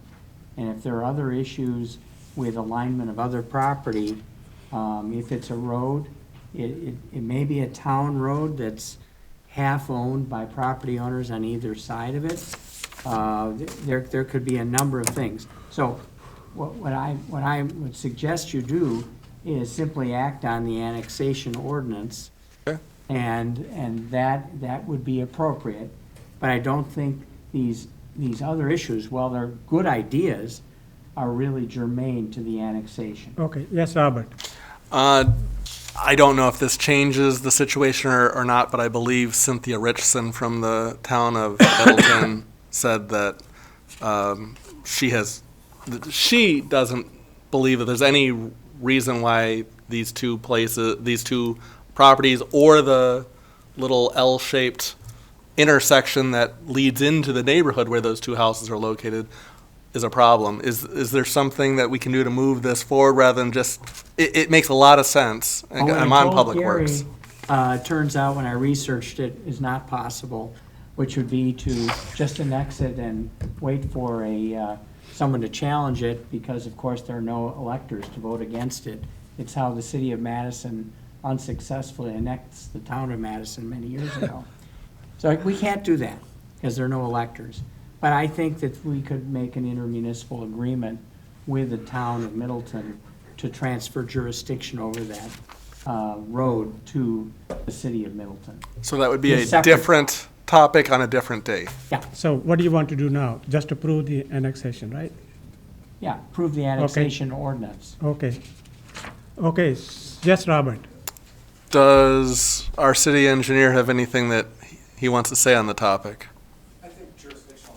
And if there are other issues with alignment of other property, if it's a road, it may be a town road that's half owned by property owners on either side of it. There could be a number of things. So what I would suggest you do is simply act on the annexation ordinance. Okay. And that would be appropriate. But I don't think these other issues, while they're good ideas, are really germane to the annexation. Okay, yes, Robert. I don't know if this changes the situation or not, but I believe Cynthia Richardson from the town of Middleton said that she doesn't believe that there's any reason why these two properties or the little L-shaped intersection that leads into the neighborhood where those 2 houses are located is a problem. Is there something that we can do to move this forward rather than just, it makes a lot of sense. Well, I'm on Public Works. It turns out when I researched it, is not possible, which would be to just annex it and wait for someone to challenge it, because of course there are no electors to vote against it. It's how the city of Madison unsuccessfully annexed the town of Madison many years ago. So we can't do that, because there are no electors. But I think that we could make an intermunicipal agreement with the town of Middleton to transfer jurisdiction over that road to the city of Middleton. So that would be a Separate. different topic on a different day. Yeah, So what do you want to do now? Just approve the annexation, right? yeah, approve the annexation ordinance. Okay. Okay, yes, Robert? Does our city engineer have anything that he wants to say on the topic? I think jurisdictional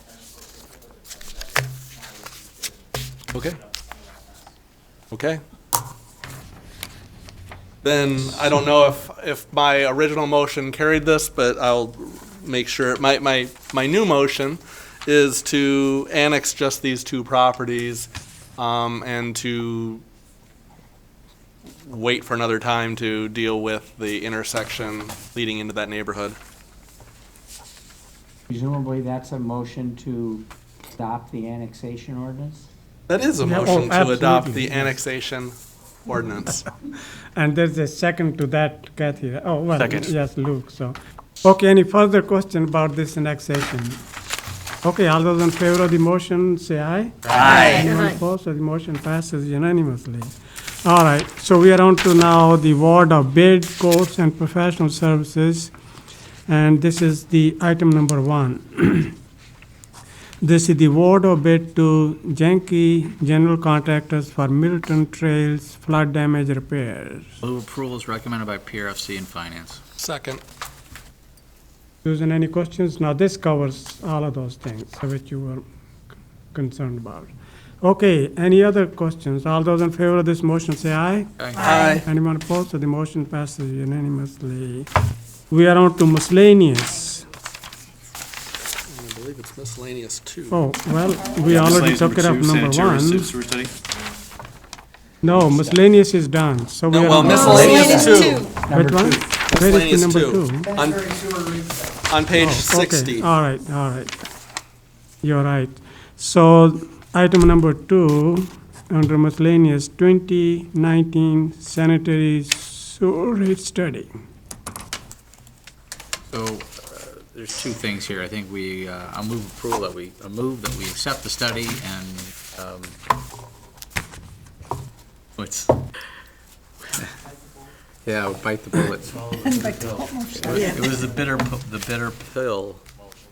Okay. Okay. Then I don't know if my original motion carried this, but I'll make sure. My new motion is to annex just these two properties and to wait for another time to deal with the intersection leading into that neighborhood. Presumably that's a motion to adopt the annexation ordinance? That is a Yeah, motion to adopt absolutely, the yes. annexation ordinance. And there's a second to that, Kathy. Oh, well, Second. yes, Luke, so. Okay, any further question about this annexation? Okay, all those in favor of the motion, say aye. Aye. Anyone opposed? So the motion passes unanimously. All right, so we are on to now the award of bid, quotes, and professional services. And this is the item number 1. This is the award of bid to Yankee General Contractors for Milton Trails flood damage repairs. Move approval is recommended by PRFC and Finance. Second. Susan, any questions? Now, this covers all of those things which you were concerned about. Okay, any other questions? All those in favor of this motion say aye. Aye. Anyone opposed? So the motion passes unanimously. We are on to miscellaneous. I believe it's miscellaneous too. Oh, well, we already took it up number 1. No, miscellaneous is done, so we No, are well, on. miscellaneous two. Which one? Where is the number 2? On page Oh, okay. 60. All right. You're right. So, item number 2, under miscellaneous, 2019 sanitary sewer rate study. So, there's two things here. I think I'll move approval that we accept the study and, yeah, bite the bullet. It was the bitter pill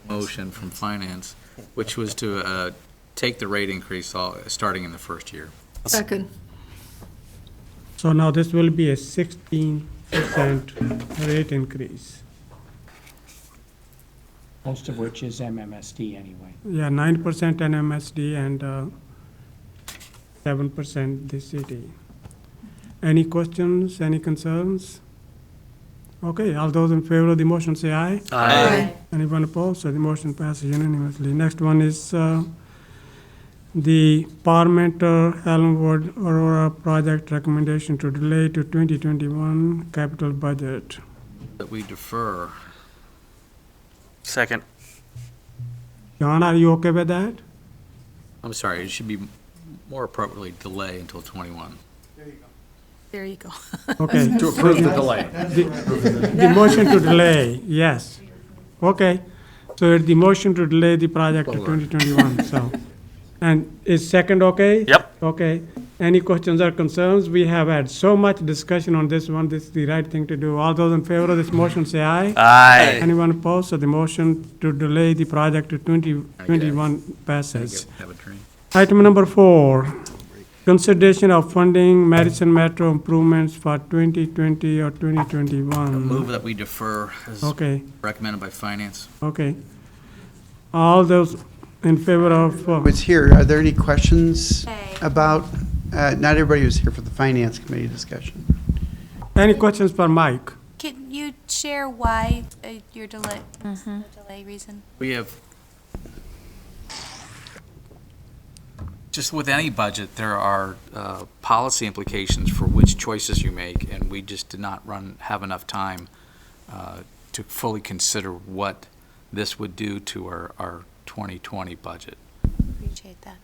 motion from Finance, which was to take the rate increase starting in the first year. Second. So now this will be a 16% rate increase. Most of which is MMSD anyway. Yeah, 9% NMSD and 7% the city. Any questions, any concerns? Okay, all those in favor of the motion say aye. Aye. Anyone opposed? So the motion passes unanimously. Next one is the Parmenter Elmwood Aurora project recommendation to delay to 2021 capital budget. That we defer. Second. John, are you okay with that? I'm sorry, it should be more appropriately delay until 21. There you go. Okay. To approve the delay. The motion to delay, yes. Okay. So it's the motion to delay the project to 2021, so. And is second okay? Yep. Okay. Any questions or concerns? We have had so much discussion on this one. This is the right thing to do. All those in favor of this motion say aye. Aye. Anyone opposed? So the motion to delay the project to 2021 passes. Have a drink. Item number 4, consideration of funding Madison Metro improvements for 2020 or 2021. Move that we defer as Okay, recommended by Finance. okay. All those in favor of, Was here, are there any questions Okay. about, not everybody was here for the Finance Committee discussion. any questions for Mike? Can you share why your delay, the delay reason? We have just with any budget, there are policy implications for which choices you make, and we just did not have enough time to fully consider what this would do to our 2020 budget. Appreciate that.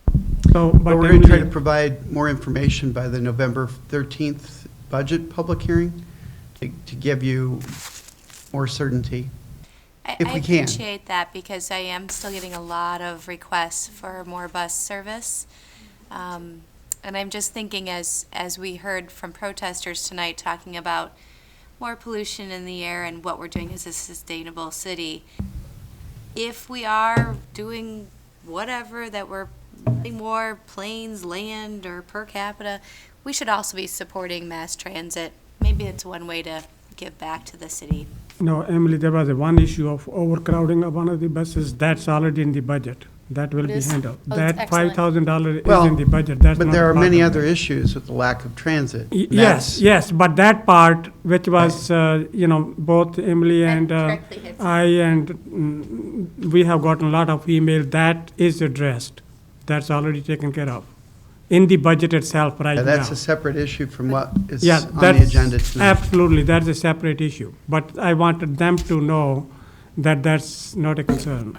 So, But we're going to try to provide more information by the November 13th budget public hearing to give you more certainty, if we can. I appreciate that because I am still getting a lot of requests for more bus service. And I'm just thinking as we heard from protesters tonight talking about more pollution in the air and what we're doing as a sustainable city, if we are doing whatever that we're having more planes, land, or per capita, we should also be supporting mass transit. Maybe it's one way to give back to the city. No, Emily, there was one issue of overcrowding of one of the buses. That's already in the budget. That will It be is? handled. Oh, That that's excellent. $5,000 is Well, in the budget. That's But not there are part many of other it. issues with the lack of transit. Yes, but that part, which was, both Emily and I, and we have gotten a lot of email, that is addressed. That's already taken care of in the budget itself right now. That's a separate issue from what is Yeah, on the that's agenda tonight. absolutely, that's a separate issue. But I wanted them to know that that's not a concern.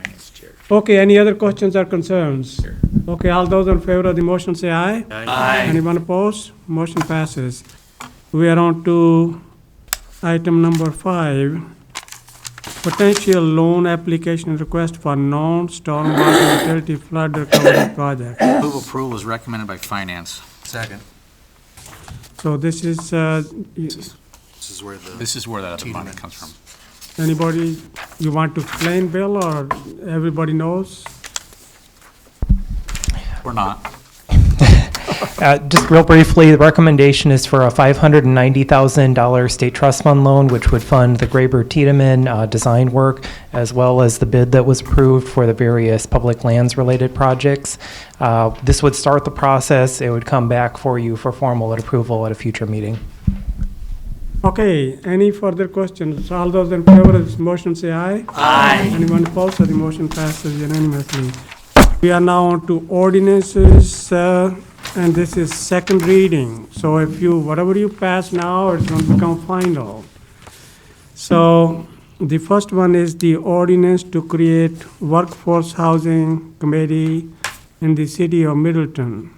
Okay, any other questions or concerns? Okay, all those in favor of the motion say aye. Aye. Anyone opposed? Motion passes. We are on to item number 5, potential loan application request for non-stormwater utility flood recovery project. Move approval is recommended by Finance. Second. So this is, This is where that other money comes from. anybody, you want to explain, Bill, or everybody knows? We're not. Just real briefly, the recommendation is for a $590,000 state trust fund loan, which would fund the Graber-Tiedemann design work, as well as the bid that was approved for the various public lands-related projects. This would start the process. It would come back for you for formal approval at a future meeting. Okay, any further questions? All those in favor of this motion say aye. Aye. Anyone opposed? So the motion passes unanimously. We are now on to ordinances, and this is second reading. So if whatever you pass now, it's going to become final. So the first one is the ordinance to create workforce housing committee in the city of Middleton.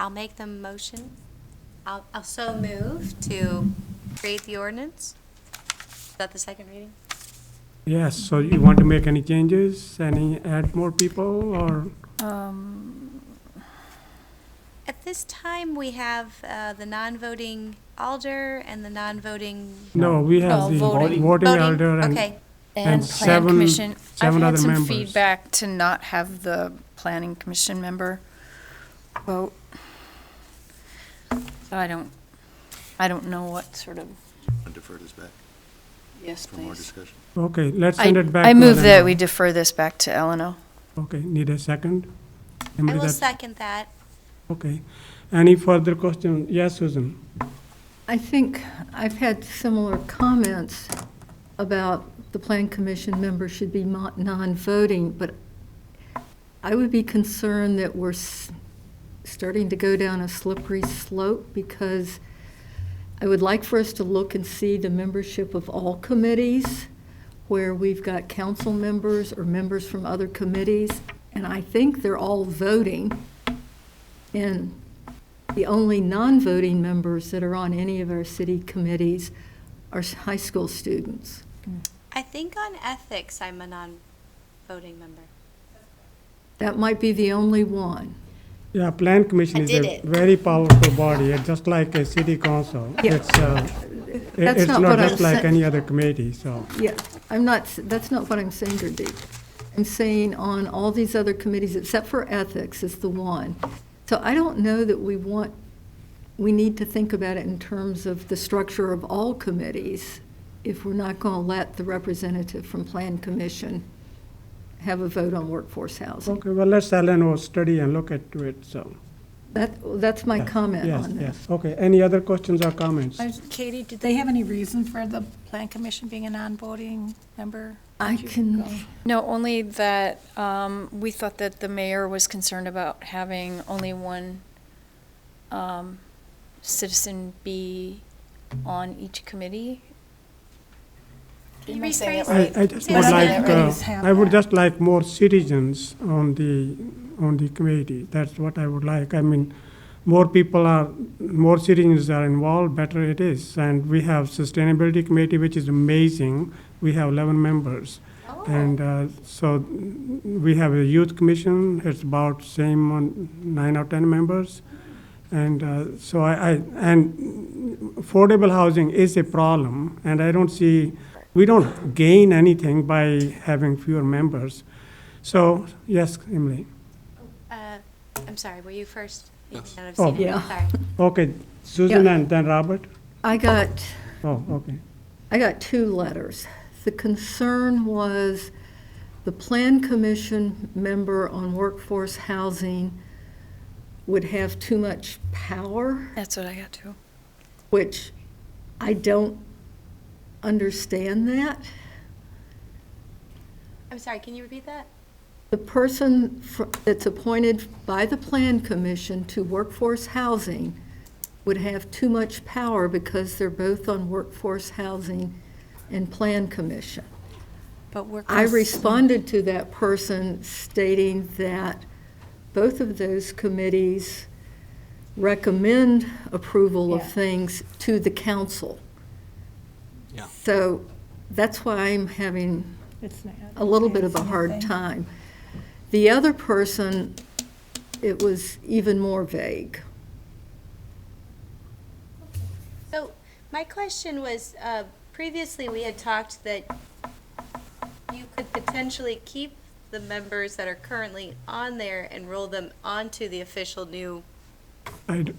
I'll make the motion. I'll so move to create the ordinance. Is that the second reading? Yes, so you want to make any changes, add more people, or? At this time, we have the non-voting alder and the non-voting. No, we have the voting. voting elder Okay. And Plan seven Commission. I've other had some members. feedback to not have the Planning Commission member vote. So I don't know what sort of. Defer this back Yes, for more please. discussion. Okay, let's send it back. I to move that Eleanor. we defer this back to Eleanor. Okay, need a second? I Emily, will that's- second that. Okay. Any further questions? Yes, Susan? I think I've had similar comments about the Plan Commission members should be non-voting, but I would be concerned that we're starting to go down a slippery slope, because I would like for us to look and see the membership of all committees where we've got council members or members from other committees, and I think they're all voting. And the only non-voting members that are on any of our city committees are high school students. I think on ethics, I'm a non-voting member. That might be the only one. Yeah, Plan Commission I is did a it. very powerful body, it's just like a city council. Yeah. It's not not what I'm just like saying. any other committee, so. Yeah, that's not what I'm saying, Gurdeep. I'm saying on all these other committees, except for ethics is the one. So I don't know that we need to think about it in terms of the structure of all committees if we're not going to let the representative from Plan Commission have a vote on workforce housing. Okay, well, let's Eleanor study and look into it, so. That's my comment Yes, on that. yes, okay. Any other questions or comments? Katie, did they have any reason for the Plan Commission being a non-voting member? I can, No, only that we thought that the mayor was concerned about having only one citizen be on each committee. Can you Am I saying it rephrase? right? I just Say would that like, again. I would just like more citizens on the committee. That's what I would like. I mean, more citizens are involved, better it is. And we have sustainability committee, which is amazing. We have 11 members. And so we have a youth commission, it's about same on 9 or 10 members. And so and affordable housing is a problem, and I don't see, we don't gain anything by having fewer members. So, yes, Emily. I'm sorry, were you first? Yes. I've Oh. seen it. Yeah. Sorry. Okay, Susan Yeah. and then Robert? I got Oh, okay. 2 letters. The concern was the Plan Commission member on workforce housing would have too much power, That's what I got too. which I don't understand that. I'm sorry, can you repeat that? The person that's appointed by the Plan Commission to workforce housing would have too much power because they're both on workforce housing and Plan Commission. But we're I responded to that person stating that both of those committees recommend approval of things to the council. Yeah. So that's why I'm having It's not- a little bit of a hard anything. time. The other person, it was even more vague. So my question was, previously we had talked that you could potentially keep the members that are currently on there and roll them onto the official new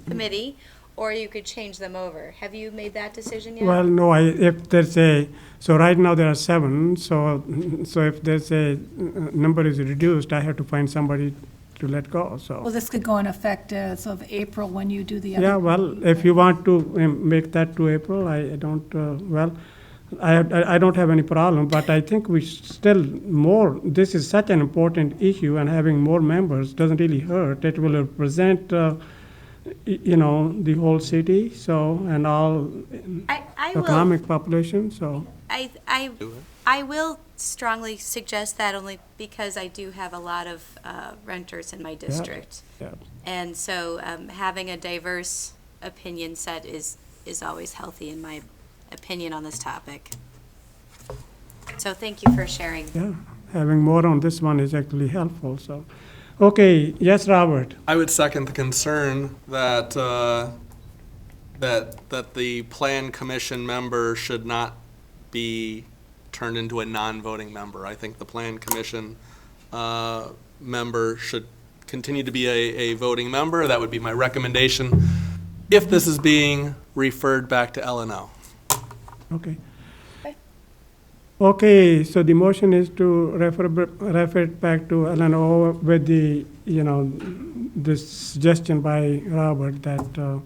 committee, or you could change them over. Have you made that decision yet? Well, no, if there's so right now there are 7, so if there's number is reduced, I have to find somebody to let go, so. Well, this could go in effect as of April when you do the other. Yeah, well, if you want to make that to April, I don't, I don't have any problem, but I think we still this is such an important issue, and having more members doesn't really hurt. It will represent, the whole city, so, and all I will. economic population, so. I will strongly suggest that only because I do have a lot of renters in my district. Yeah. And so having a diverse opinion set is always healthy in my opinion on this topic. So thank you for sharing. Yeah, having more on this one is actually helpful, so. Okay, yes, Robert? I would second the concern that, that the Plan Commission member should not be turned into a non-voting member. I think the Plan Commission member should continue to be a voting member. That would be my recommendation if this is being referred back to L&O. Okay. Okay, so the motion is to refer it back to L&O with the, the suggestion by Robert that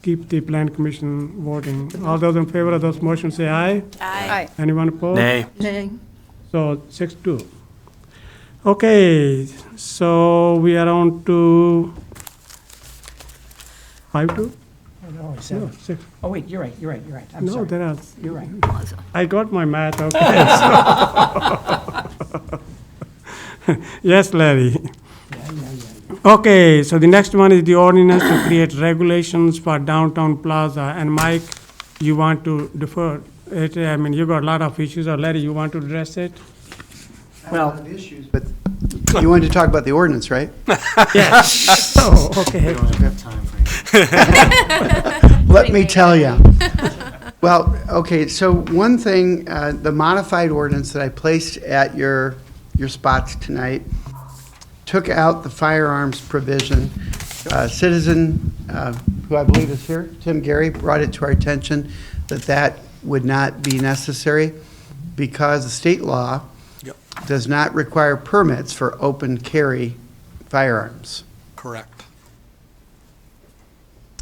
keep the Plan Commission voting. All those in favor of those motions say aye. Aye. Anyone opposed? Nay. Nay. So 6-2. Okay, so we are on to 5-2? No, No, 6. Oh, wait, you're right. I'm No, sorry. there are. You're right. I got my math, okay. Yes, Larry. Okay, so the next one is the ordinance to create regulations for downtown plaza. And Mike, you want to defer it? I mean, you got a lot of issues, or Larry, you want to address it? Well, issues, but you wanted to talk about the ordinance, right? Yes. Oh, okay. Let me tell you. Well, okay, so one thing, the modified ordinance that I placed at your spots tonight took out the firearms provision. Citizen, who I believe is here, Tim Gary, brought it to our attention that would not be necessary because the state law does not require permits for open carry firearms. Correct.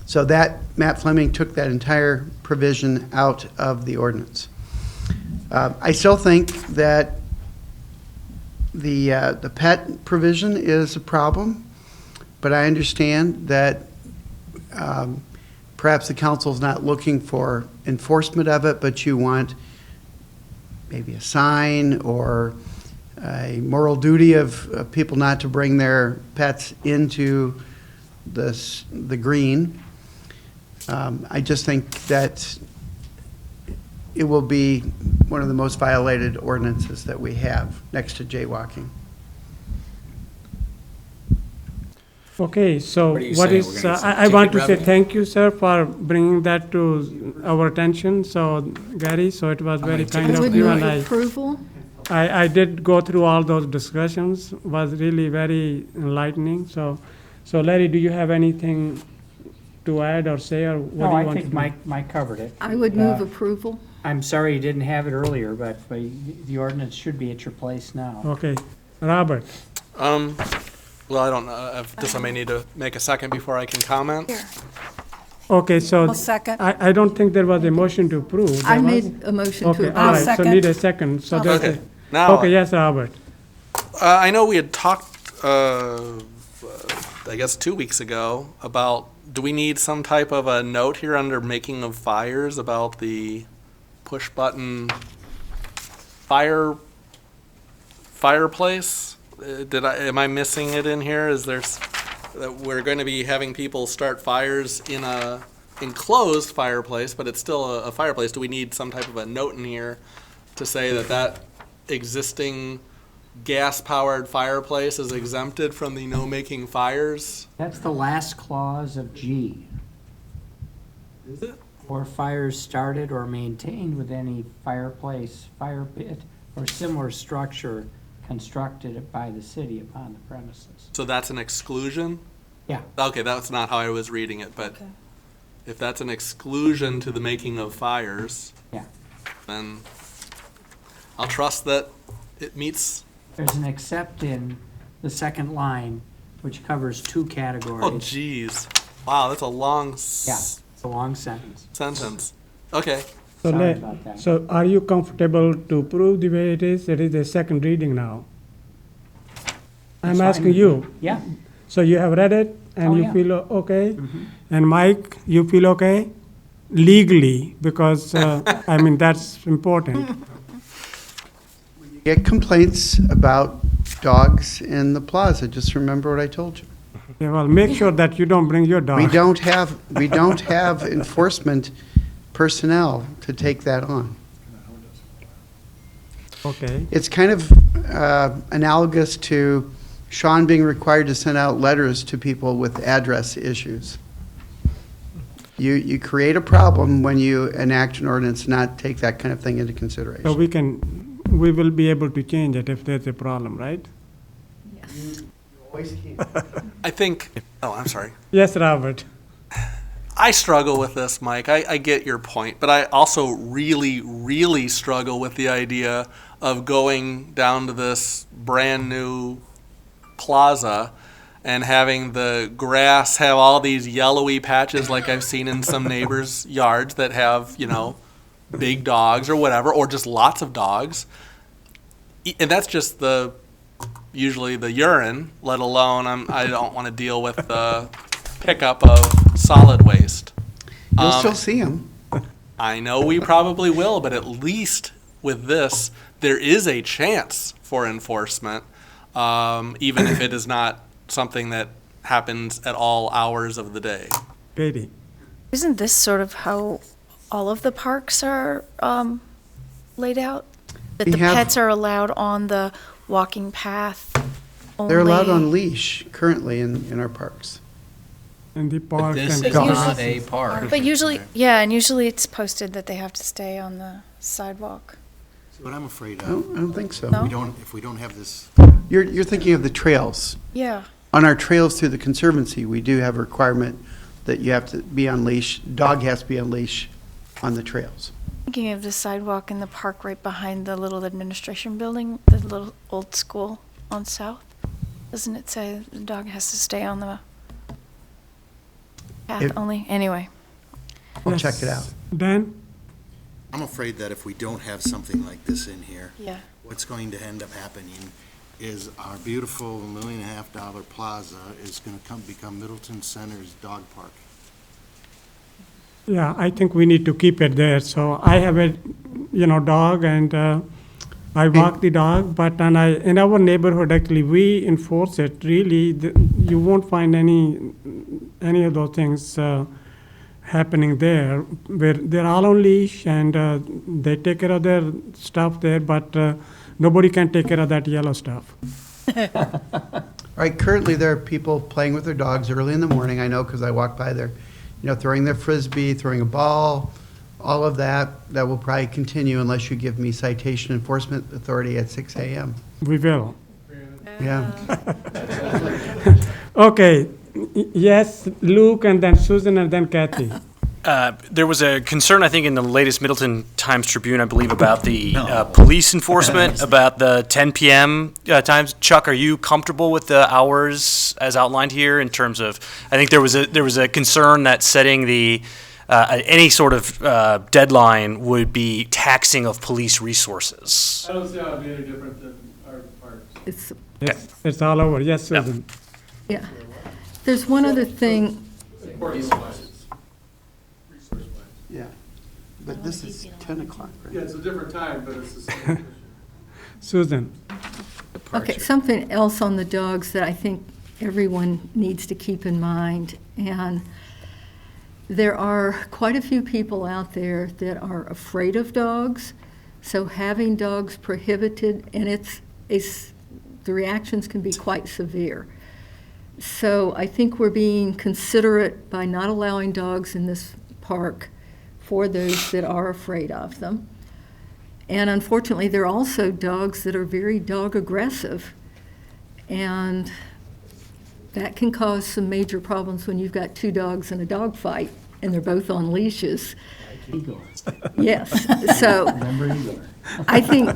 So that, Matt Fleming took that entire provision out of the ordinance. I still think that the pet provision is a problem, but I understand that perhaps the council's not looking for enforcement of it, but you want maybe a sign or a moral duty of people not to bring their pets into the green. I just think that it will be one of the most violated ordinances that we have next to jaywalking. Okay, so What are you what saying? is, We're gonna get some I want to ticket say revenue? thank you, sir, for bringing that to our attention, so Gary, so it was very kind I of would you, move and approval. I did go through all those discussions, was really very enlightening, so Larry, do you have anything to add or say, or what No, do you I want to think do? Mike covered it. I would move Uh, approval. I'm sorry you didn't have it earlier, but the ordinance should be at your place now. Okay, Robert, Well, I don't know, if this I may need to make a second before I can comment. okay, so. I'll second. I don't think there was a motion to approve. I there was? made a motion to Okay, approve. all right, so second. need a second, so there's Okay, a, now, okay, yes, Robert. I know we had talked, I guess 2 weeks ago, about, do we need some type of a note here under making of fires about the push-button fireplace? Am I missing it in here? Is there, that we're going to be having people start fires in a enclosed fireplace, but it's still a fireplace? Do we need some type of a note in here to say that that existing gas-powered fireplace is exempted from the no making fires? That's the last clause of G. Is it? Or fires started or maintained with any fireplace, fire pit, or similar structure constructed by the city upon the premises. So that's an exclusion? Yeah. Okay, that's not how I was reading it, but if that's an exclusion to the making of fires, Yeah. then I'll trust that it meets. There's an except in the second line, which covers two Oh, categories. geez. Wow, that's a long Yeah, it's a long sentence. sentence. Okay. So Sorry let- about that. So are you comfortable to approve the way it is? It is a second reading now. I'm It's fine asking with you. me. Yeah. So you have read it and Oh, you yeah. feel okay? Mhm. And Mike, you feel okay? Legally, because, I mean, that's important. Get complaints about dogs in the plaza, just remember what I told you. Yeah, well, make sure that you don't bring your dog. We don't have enforcement personnel to take that on. Okay. It's kind of analogous to Sean being required to send out letters to people with address issues. You create a problem when you enact an ordinance, not take that kind of thing into So consideration. we will be able to change it if there's a problem, right? Yes. I think, oh, I'm sorry. Yes, Robert. I struggle with this, Mike. I get your point, but I also really, really struggle with the idea of going down to this brand-new plaza and having the grass have all these yellowy patches like I've seen in some neighbors' yards that have, you know, big dogs or whatever, or just lots of dogs. And that's just usually the urine, let alone I don't want to deal with the pickup of solid waste. You'll still see them. I know we probably will, but at least with this, there is a chance for enforcement, even if it is not something that happens at all hours of the day. Katie. Isn't this sort of how all of the parks are laid out? That We the have- pets are allowed on the walking path only? They're allowed on leash currently in our parks. In the park This and is dogs. not a park. But usually, yeah, and usually it's posted that they have to stay on the sidewalk. What I'm afraid I of, don't think so. No? if we don't have this, You're thinking of the trails. Yeah. On our trails through the Conservancy, we do have a requirement that you have to be on leash, dog has to be on leash on the trails. Thinking of the sidewalk in the park right behind the little administration building, the little old school on South. Doesn't it say the dog has to stay on the Path only, anyway. I'll check it out. Dan? I'm afraid that if we don't have something like this in here, Yeah. what's going to end up happening is our beautiful $1.5 million plaza is going to become Middleton Center's dog park. Yeah, I think we need to keep it there. So I have a, dog, and I walk the dog, but in our neighborhood, actually, we enforce it. Really, you won't find any of those things happening there. Where they're all on leash, and they take care of their stuff there, but nobody can take care of that yellow stuff. All right, currently there are people playing with their dogs early in the morning, I know, because I walk by there, throwing their frisbee, throwing a ball, all of that will probably continue unless you give me citation enforcement authority at 6 a.m. We will. Yeah. Okay, yes, Luke, and then Susan, and then Kathy. There was a concern, I think, in the latest Middleton Times-Tribune, I believe, about the police enforcement, about the 10 p.m. Times. Chuck, are you comfortable with the hours as outlined here in terms of? I think there was a concern that setting the any sort of deadline would be taxing of police resources. I don't see how it'd be any different than our parks. It's all over. Yes, Susan. Yeah. There's one other thing. Yeah, but this is 10 o'clock, right? Yeah, it's a different time, but it's the same issue. Susan. Okay, something else on the dogs that I think everyone needs to keep in mind. And there are quite a few people out there that are afraid of dogs. So having dogs prohibited, and the reactions can be quite severe. So I think we're being considerate by not allowing dogs in this park for those that are afraid of them. And unfortunately, there are also dogs that are very dog aggressive. And that can cause some major problems when you've got two dogs in a dog fight and they're both on leashes. Yes, so I think,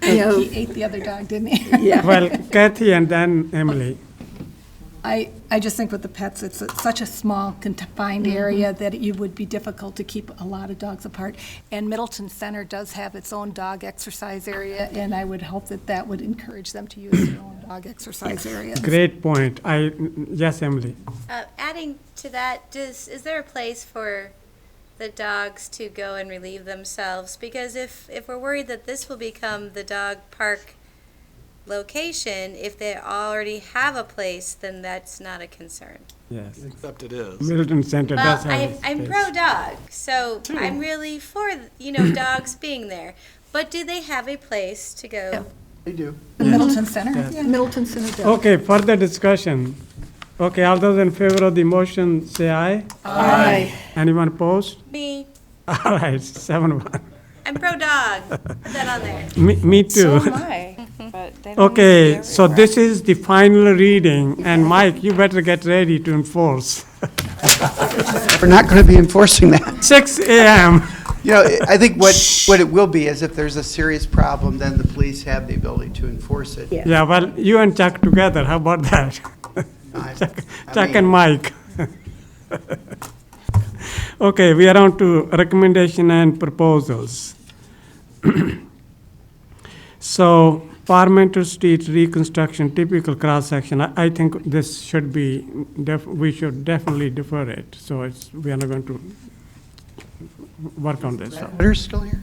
He ate the other dog, didn't he? Yeah. Well, Kathy and then Emily. I just think with the pets, it's such a small confined area that it would be difficult to keep a lot of dogs apart. And Middleton Center does have its own dog exercise area, and I would hope that would encourage them to use their own dog exercise area. Great point. Yes, Emily. Adding to that, is there a place for the dogs to go and relieve themselves? Because if we're worried that this will become the dog park location, if they already have a place, then that's not a concern. Yes. Except it is. Middleton Center Well, does have a I'm space. pro-dog, so I'm really for, dogs being there. But do they have a place to go? They do. The Middleton Center? Yes. Yeah. Middleton Center does. Okay, further discussion. Okay, all those in favor of the motion, say aye. Aye. Anyone opposed? Me, All right, 7-1. I'm pro-dog. Put that on there. Me too. So am I, but they don't need to Okay, be so everywhere. this is the final reading, and Mike, you better get ready to enforce. We're not going to be enforcing that. 6 a.m. I think what it will be is if there's a serious problem, then the police have the ability to enforce it. Yeah, well, you and Chuck together, how about that? Chuck and Mike. Okay, we are on to recommendation and proposals. So, Parmenter Street reconstruction, typical cross-section, I think this should be, we should definitely defer it. So we are not going to work on this. Brad still here?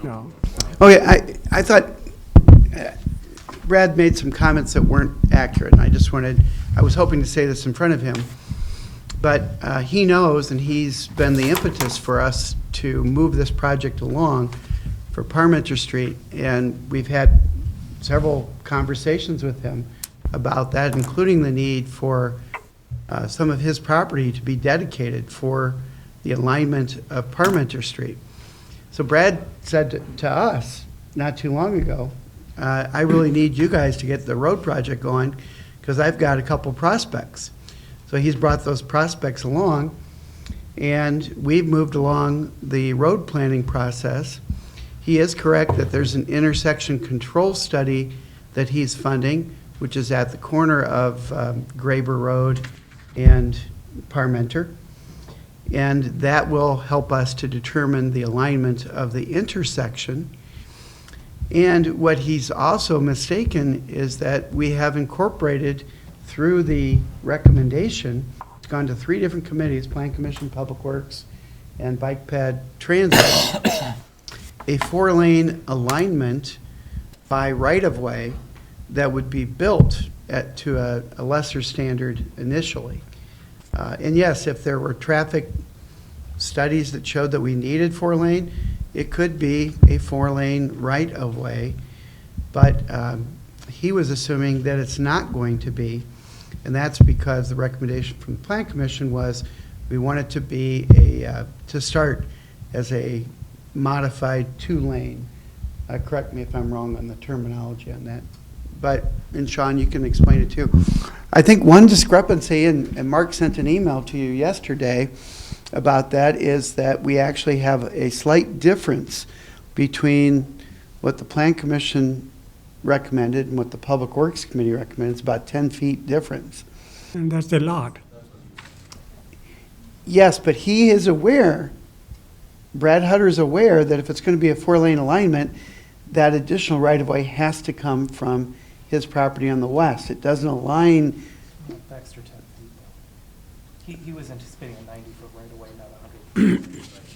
No. Okay, I thought Brad made some comments that weren't accurate, and I was hoping to say this in front of him, but he knows, and he's been the impetus for us to move this project along for Parmenter Street, and we've had several conversations with him about that, including the need for some of his property to be dedicated for the alignment of Parmenter Street. So Brad said to us not too long ago, I really need you guys to get the road project going because I've got a couple prospects. So he's brought those prospects along, and we've moved along the road planning process. He is correct that there's an intersection control study that he's funding, which is at the corner of Graber Road and Parmenter. And that will help us to determine the alignment of the intersection. And what he's also mistaken is that we have incorporated through the recommendation, it's gone to 3 different committees, Plan Commission, Public Works, and Bike Ped Transit, a 4-lane alignment by right-of-way that would be built to a lesser standard initially. And yes, if there were traffic studies that showed that we needed 4-lane, it could be a 4-lane right-of-way, but he was assuming that it's not going to be, and that's because the recommendation from the Plan Commission was we want it to be to start as a modified 2-lane. Correct me if I'm wrong on the terminology on that. But, and Sean, you can explain it too. I think one discrepancy, and Mark sent an email to you yesterday about that, is that we actually have a slight difference between what the Plan Commission recommended and what the Public Works Committee recommended. It's about 10 feet difference. And that's a lot. Yes, but he is aware, Brad Hutter is aware that if it's going to be a 4-lane alignment, that additional right-of-way has to come from his property on the west. It doesn't align. Extra 10 feet. He was anticipating a 90-foot right-of-way, not 100.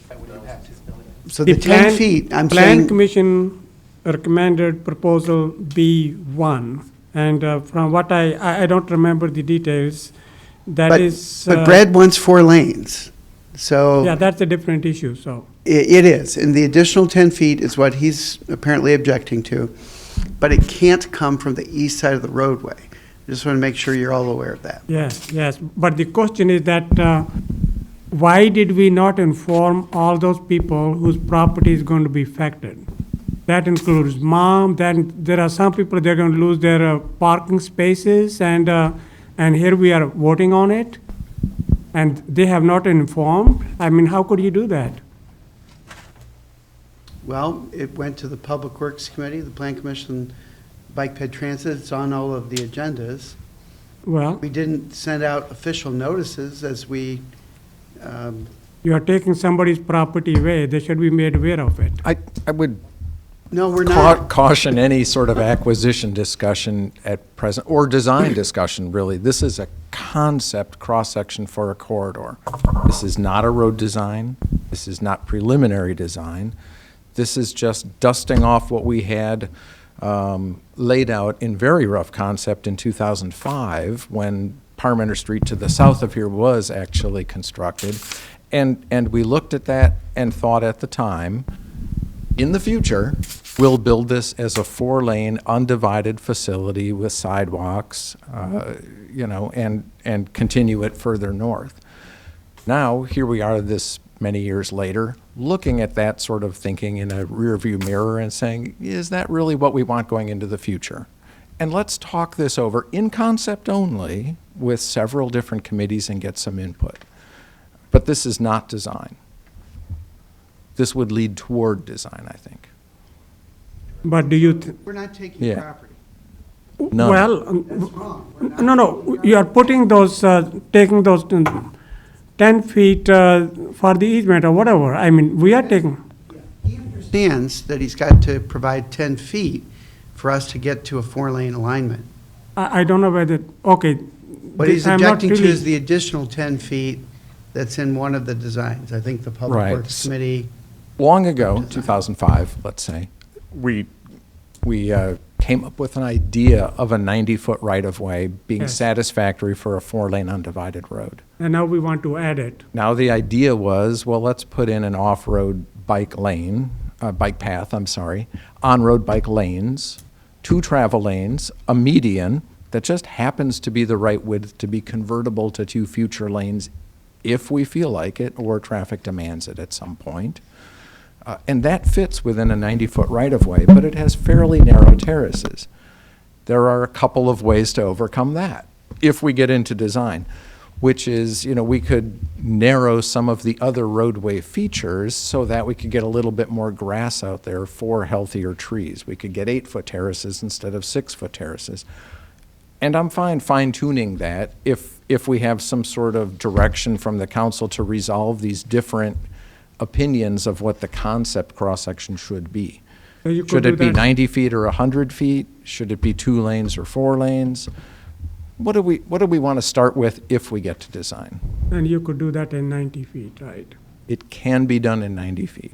That would impact his building. So the 10 feet, I'm Plan saying. Commission recommended proposal B1, and from what I don't remember the details, But Brad wants 4 lanes, so. Yeah, that's a different issue, so. It is, and the additional 10 feet is what he's apparently objecting to, but it can't come from the east side of the roadway. I just want to make sure you're all aware of that. Yes, but the question is that why did we not inform all those people whose property is going to be affected? That includes mom, then there are some people, they're going to lose their parking spaces, and here we are voting on it, and they have not informed. I mean, how could you do that? Well, it went to the Public Works Committee, the Plan Commission, Bike Ped Transit, it's on all of the agendas. Well, we didn't send out official notices as we. You are taking somebody's property away, they should be made aware of it. I would No, we're not. caution any sort of acquisition discussion at present, or design discussion, really. This is a concept cross-section for a corridor. This is not a road design. This is not preliminary design. This is just dusting off what we had laid out in very rough concept in 2005 when Parmenter Street to the south of here was actually constructed. And we looked at that and thought at the time, in the future, we'll build this as a 4-lane undivided facility with sidewalks, and continue it further north. Now, here we are this many years later, looking at that sort of thinking in a rearview mirror and saying, is that really what we want going into the future? And let's talk this over in concept only with several different committees and get some input. But this is not design. This would lead toward design, I think. But do you? We're not taking Yeah. property. None. Well, That's wrong. We're not no, you are putting those, taking those 10 feet for the easement or whatever. I mean, we are taking. He understands that he's got to provide 10 feet for us to get to a 4-lane alignment. I don't know whether, okay. What he's I'm not objecting to really- is the additional 10 feet that's in one of the designs. I think the Public Right. Works Committee. Long ago, 2005, let's say, we came up with an idea of a 90-foot right-of-way being Yes. satisfactory for a 4-lane undivided road. And now we want to add it. Now the idea was, well, let's put in an off-road bike lane, bike path, I'm sorry, on-road bike lanes, 2 travel lanes, a median that just happens to be the right width to be convertible to 2 future lanes if we feel like it or traffic demands it at some point. And that fits within a 90-foot right-of-way, but it has fairly narrow terraces. There are a couple of ways to overcome that if we get into design, which is, we could narrow some of the other roadway features so that we could get a little bit more grass out there for healthier trees. We could get 8-foot terraces instead of 6-foot terraces. And I'm fine fine-tuning that if we have some sort of direction from the council to resolve these different opinions of what the concept cross-section should be. So you could Should do it be that- 90 feet or 100 feet? Should it be 2 lanes or 4 lanes? What do we want to start with if we get to design? And you could do that in 90 feet, right? It can be done in 90 feet.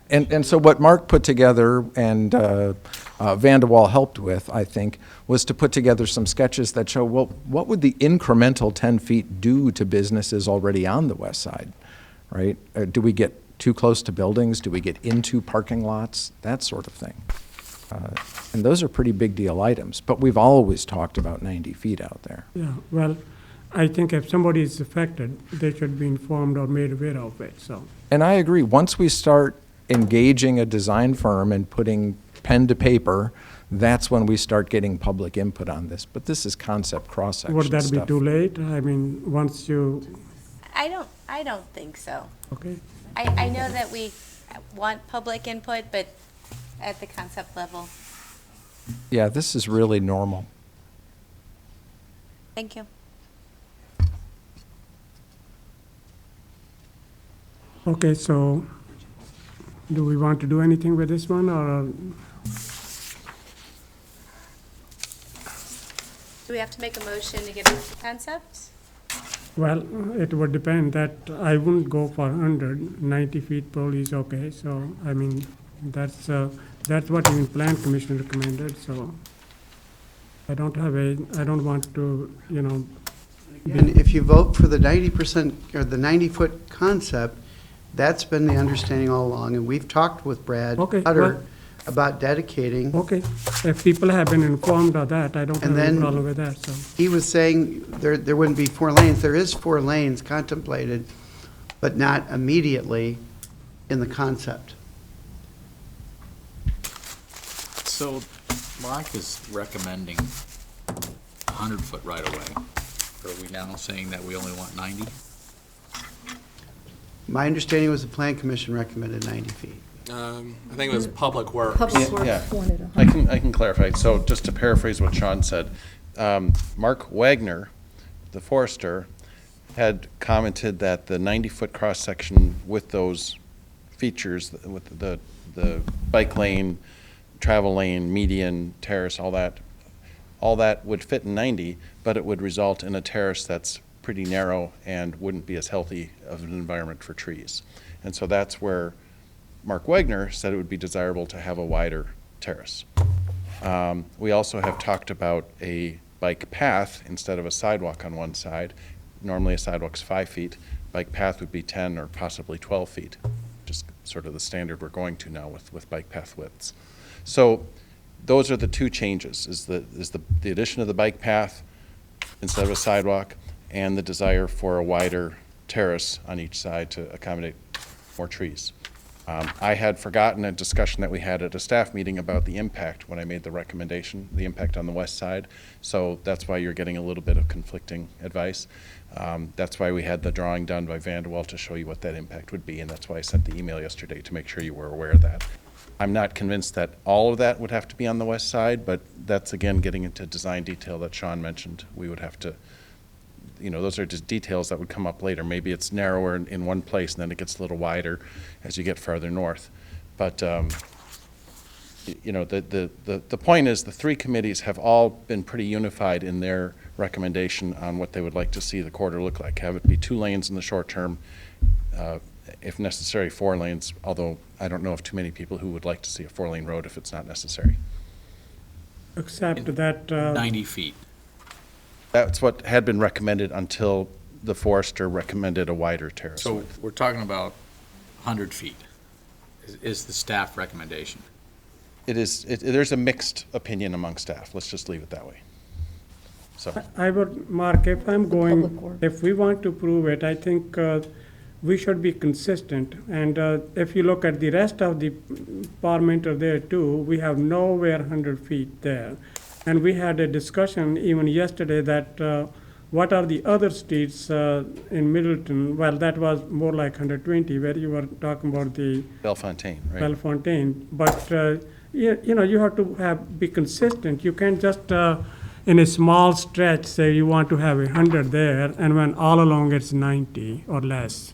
And so what Mark put together and Van de Waal helped with, I think, was to put together some sketches that show, well, what would the incremental 10 feet do to businesses already on the west side, right? Do we get too close to buildings? Do we get into parking lots? That sort of thing. And those are pretty big deal items, but we've always talked about 90 feet out there. Yeah, well, I think if somebody is affected, they should be informed or made aware of it, so. And I agree, once we start engaging a design firm and putting pen to paper, that's when we start getting public input on this. But this is concept cross-section Would that be stuff. too late? I mean, once you, I don't think so. okay. I know that we want public input, but at the concept level. Yeah, this is really normal. Thank you. Okay, so do we want to do anything with this one, or? Do we have to make a motion to get into the concept? Well, it would depend that I wouldn't go for 100, 90 feet probably is okay, so, I mean, that's what even plan commission recommended, so I don't want to, And if you vote for the 90% or the 90-foot concept, that's been the understanding all along, and we've talked with Brad Okay, Hutter well- about dedicating. Okay, if people have been informed of that, I don't have And any then problem with that, so. he was saying there wouldn't be 4 lanes. There is 4 lanes contemplated, but not immediately in the concept. So Mark is recommending 100-foot right-of-way. Are we now saying that we only want 90? My understanding was the plan commission recommended 90 feet. I think it was Public Works. Public Works Yeah. wanted a I can clarify. So just to paraphrase what Sean said, Mark Wagner, the forester, had commented that the 90-foot cross-section with those features, with the bike lane, travel lane, median, terrace, all that would fit in 90, but it would result in a terrace that's pretty narrow and wouldn't be as healthy of an environment for trees. And so that's where Mark Wagner said it would be desirable to have a wider terrace. We also have talked about a bike path instead of a sidewalk on one side. Normally a sidewalk's 5 feet. Bike path would be 10 or possibly 12 feet, just sort of the standard we're going to now with bike path widths. So those are the 2 changes, is the addition of the bike path instead of a sidewalk, and the desire for a wider terrace on each side to accommodate more trees. I had forgotten a discussion that we had at a staff meeting about the impact when I made the recommendation, the impact on the west side. So that's why you're getting a little bit of conflicting advice. That's why we had the drawing done by Van de Waal to show you what that impact would be, and that's why I sent the email yesterday to make sure you were aware of that. I'm not convinced that all of that would have to be on the west side, but that's, again, getting into design detail that Sean mentioned. We would have to, those are just details that would come up later. Maybe it's narrower in one place, and then it gets a little wider as you get farther north. But, the point is the 3 committees have all been pretty unified in their recommendation on what they would like to see the corridor look like. Have it be 2 lanes in the short term, if necessary 4 lanes, although I don't know of too many people who would like to see a 4-lane road if it's not necessary. Except that. 90 feet. That's what had been recommended until the forester recommended a wider terrace. So we're talking about 100 feet is the staff recommendation. It is, there's a mixed opinion among staff. Let's just leave it that way. So. I would, Mark, if we want to prove it, I think we should be consistent. And if you look at the rest of the parliament there too, we have nowhere 100 feet there. And we had a discussion even yesterday that what are the other streets in Middleton? Well, that was more like 120, where you were talking about the Bellefontaine, right? Bellefontaine. But you have to be consistent. You can't just, in a small stretch, say you want to have 100 there, and when all along it's 90 or less.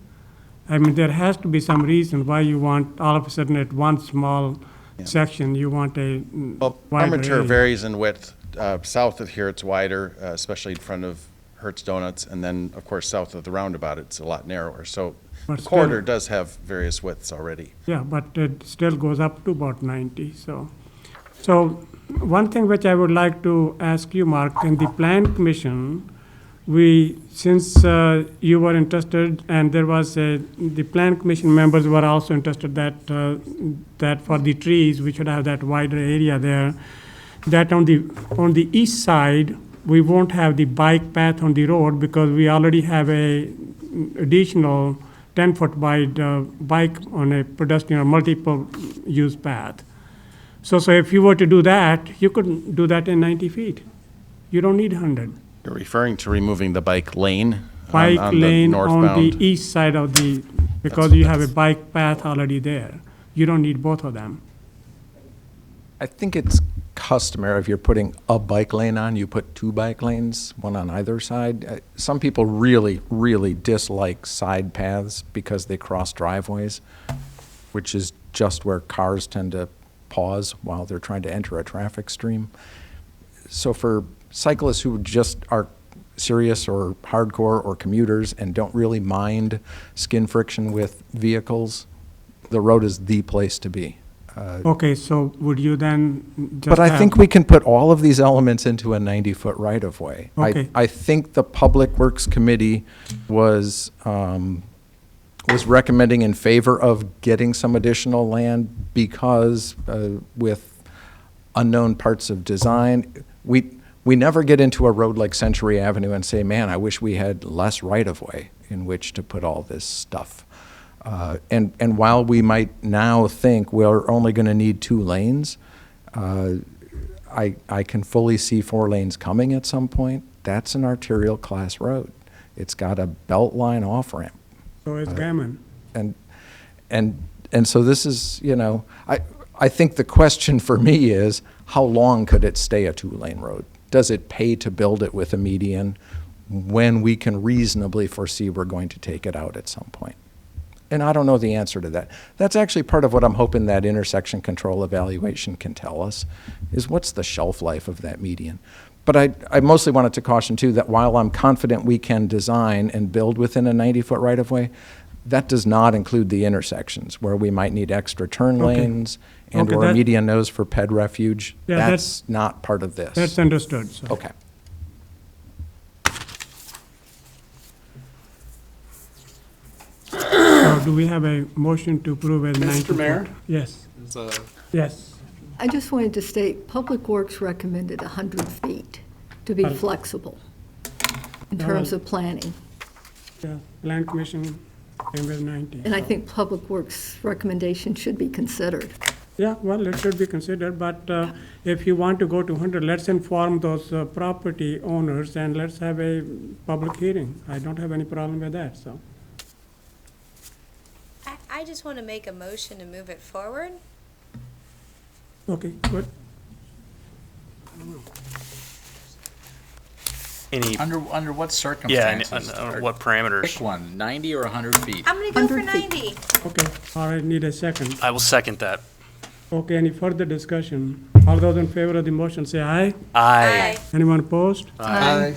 I mean, there has to be some reason why you want, all of a sudden, at one small section, you want a Well, wider perimeter area. varies in width. South of here, it's wider, especially in front of Hertz Donuts, and then, of course, south of the roundabout, it's a lot narrower. So But the still- corridor does have various widths already. Yeah, but it still goes up to about 90, so. So, one thing which I would like to ask you, Mark, in the Plan Commission, since you were interested, and there was the Plan Commission members were also interested that for the trees, we should have that wider area there, that on the east side, we won't have the bike path on the road because we already have a additional 10-foot wide bike on a pedestrian or multiple use path. So if you were to do that, you could do that in 90 feet. You don't need 100. You're referring to removing the bike lane Bike on the lane on northbound? the east side of because you have a bike path already there. You don't need both of them. I think it's customary, if you're putting a bike lane on, you put 2 bike lanes, one on either side. Some people really, really dislike side paths because they cross driveways, which is just where cars tend to pause while they're trying to enter a traffic stream. So for cyclists who just are serious or hardcore or commuters and don't really mind skin friction with vehicles, the road is the place to be. Okay, so would you then just But I have- think we can put all of these elements into a 90-foot right-of-way. Okay. I think the Public Works Committee was recommending in favor of getting some additional land because with unknown parts of design, we never get into a road like Century Avenue and say, man, I wish we had less right-of-way in which to put all this stuff. And while we might now think we're only going to need 2 lanes, I can fully see 4 lanes coming at some point. That's an arterial class road. It's got a belt line off ramp. So it's Gammon. And so this is, I think the question for me is, how long could it stay a 2-lane road? Does it pay to build it with a median when we can reasonably foresee we're going to take it out at some point? And I don't know the answer to that. That's actually part of what I'm hoping that intersection control evaluation can tell us, is what's the shelf life of that median. But I mostly wanted to caution, too, that while I'm confident we can design and build within a 90-foot right-of-way, that does not include the intersections where we might need extra turn Okay. lanes Okay, and/or that- median nose for ped refuge. Yeah, That's not part of this. That's understood, so. Okay. So do we have a motion to approve as 90 Mr. foot? Mayor? Yes, Is, uh, yes. I just wanted to state, Public Works recommended 100 feet to be flexible in terms of planning. Yeah, Plan Commission came with 90. And I think Public Works' recommendation should be considered. Yeah, well, it should be considered, but if you want to go to 100, let's inform those property owners and let's have a public hearing. I don't have any problem with that, so. I just want to make a motion to move it forward. Okay, good. Any, Under what yeah, and circumstances? what parameters? Pick one, 90 or 100 feet? I'm going to go for 100 feet. 90. Okay, all right, need a second. I will second that. Okay, any further discussion? All those in favor of the motion say aye. Aye. Anyone opposed? Aye.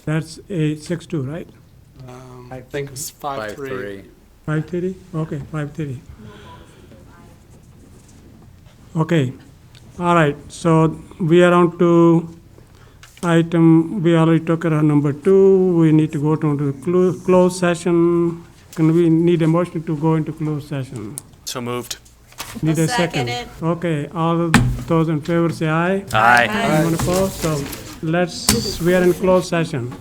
That's a 6-2, right? I think it's 5-3. 5:30? Okay, 5:30. Okay, all right, so we are on to item, we already took it on number 2. We need to go to the closed session. Can we need a motion to go into closed session? So moved. Need a second second? it. Okay, all of those in favor say aye. Aye. Anyone opposed? So we are in closed session.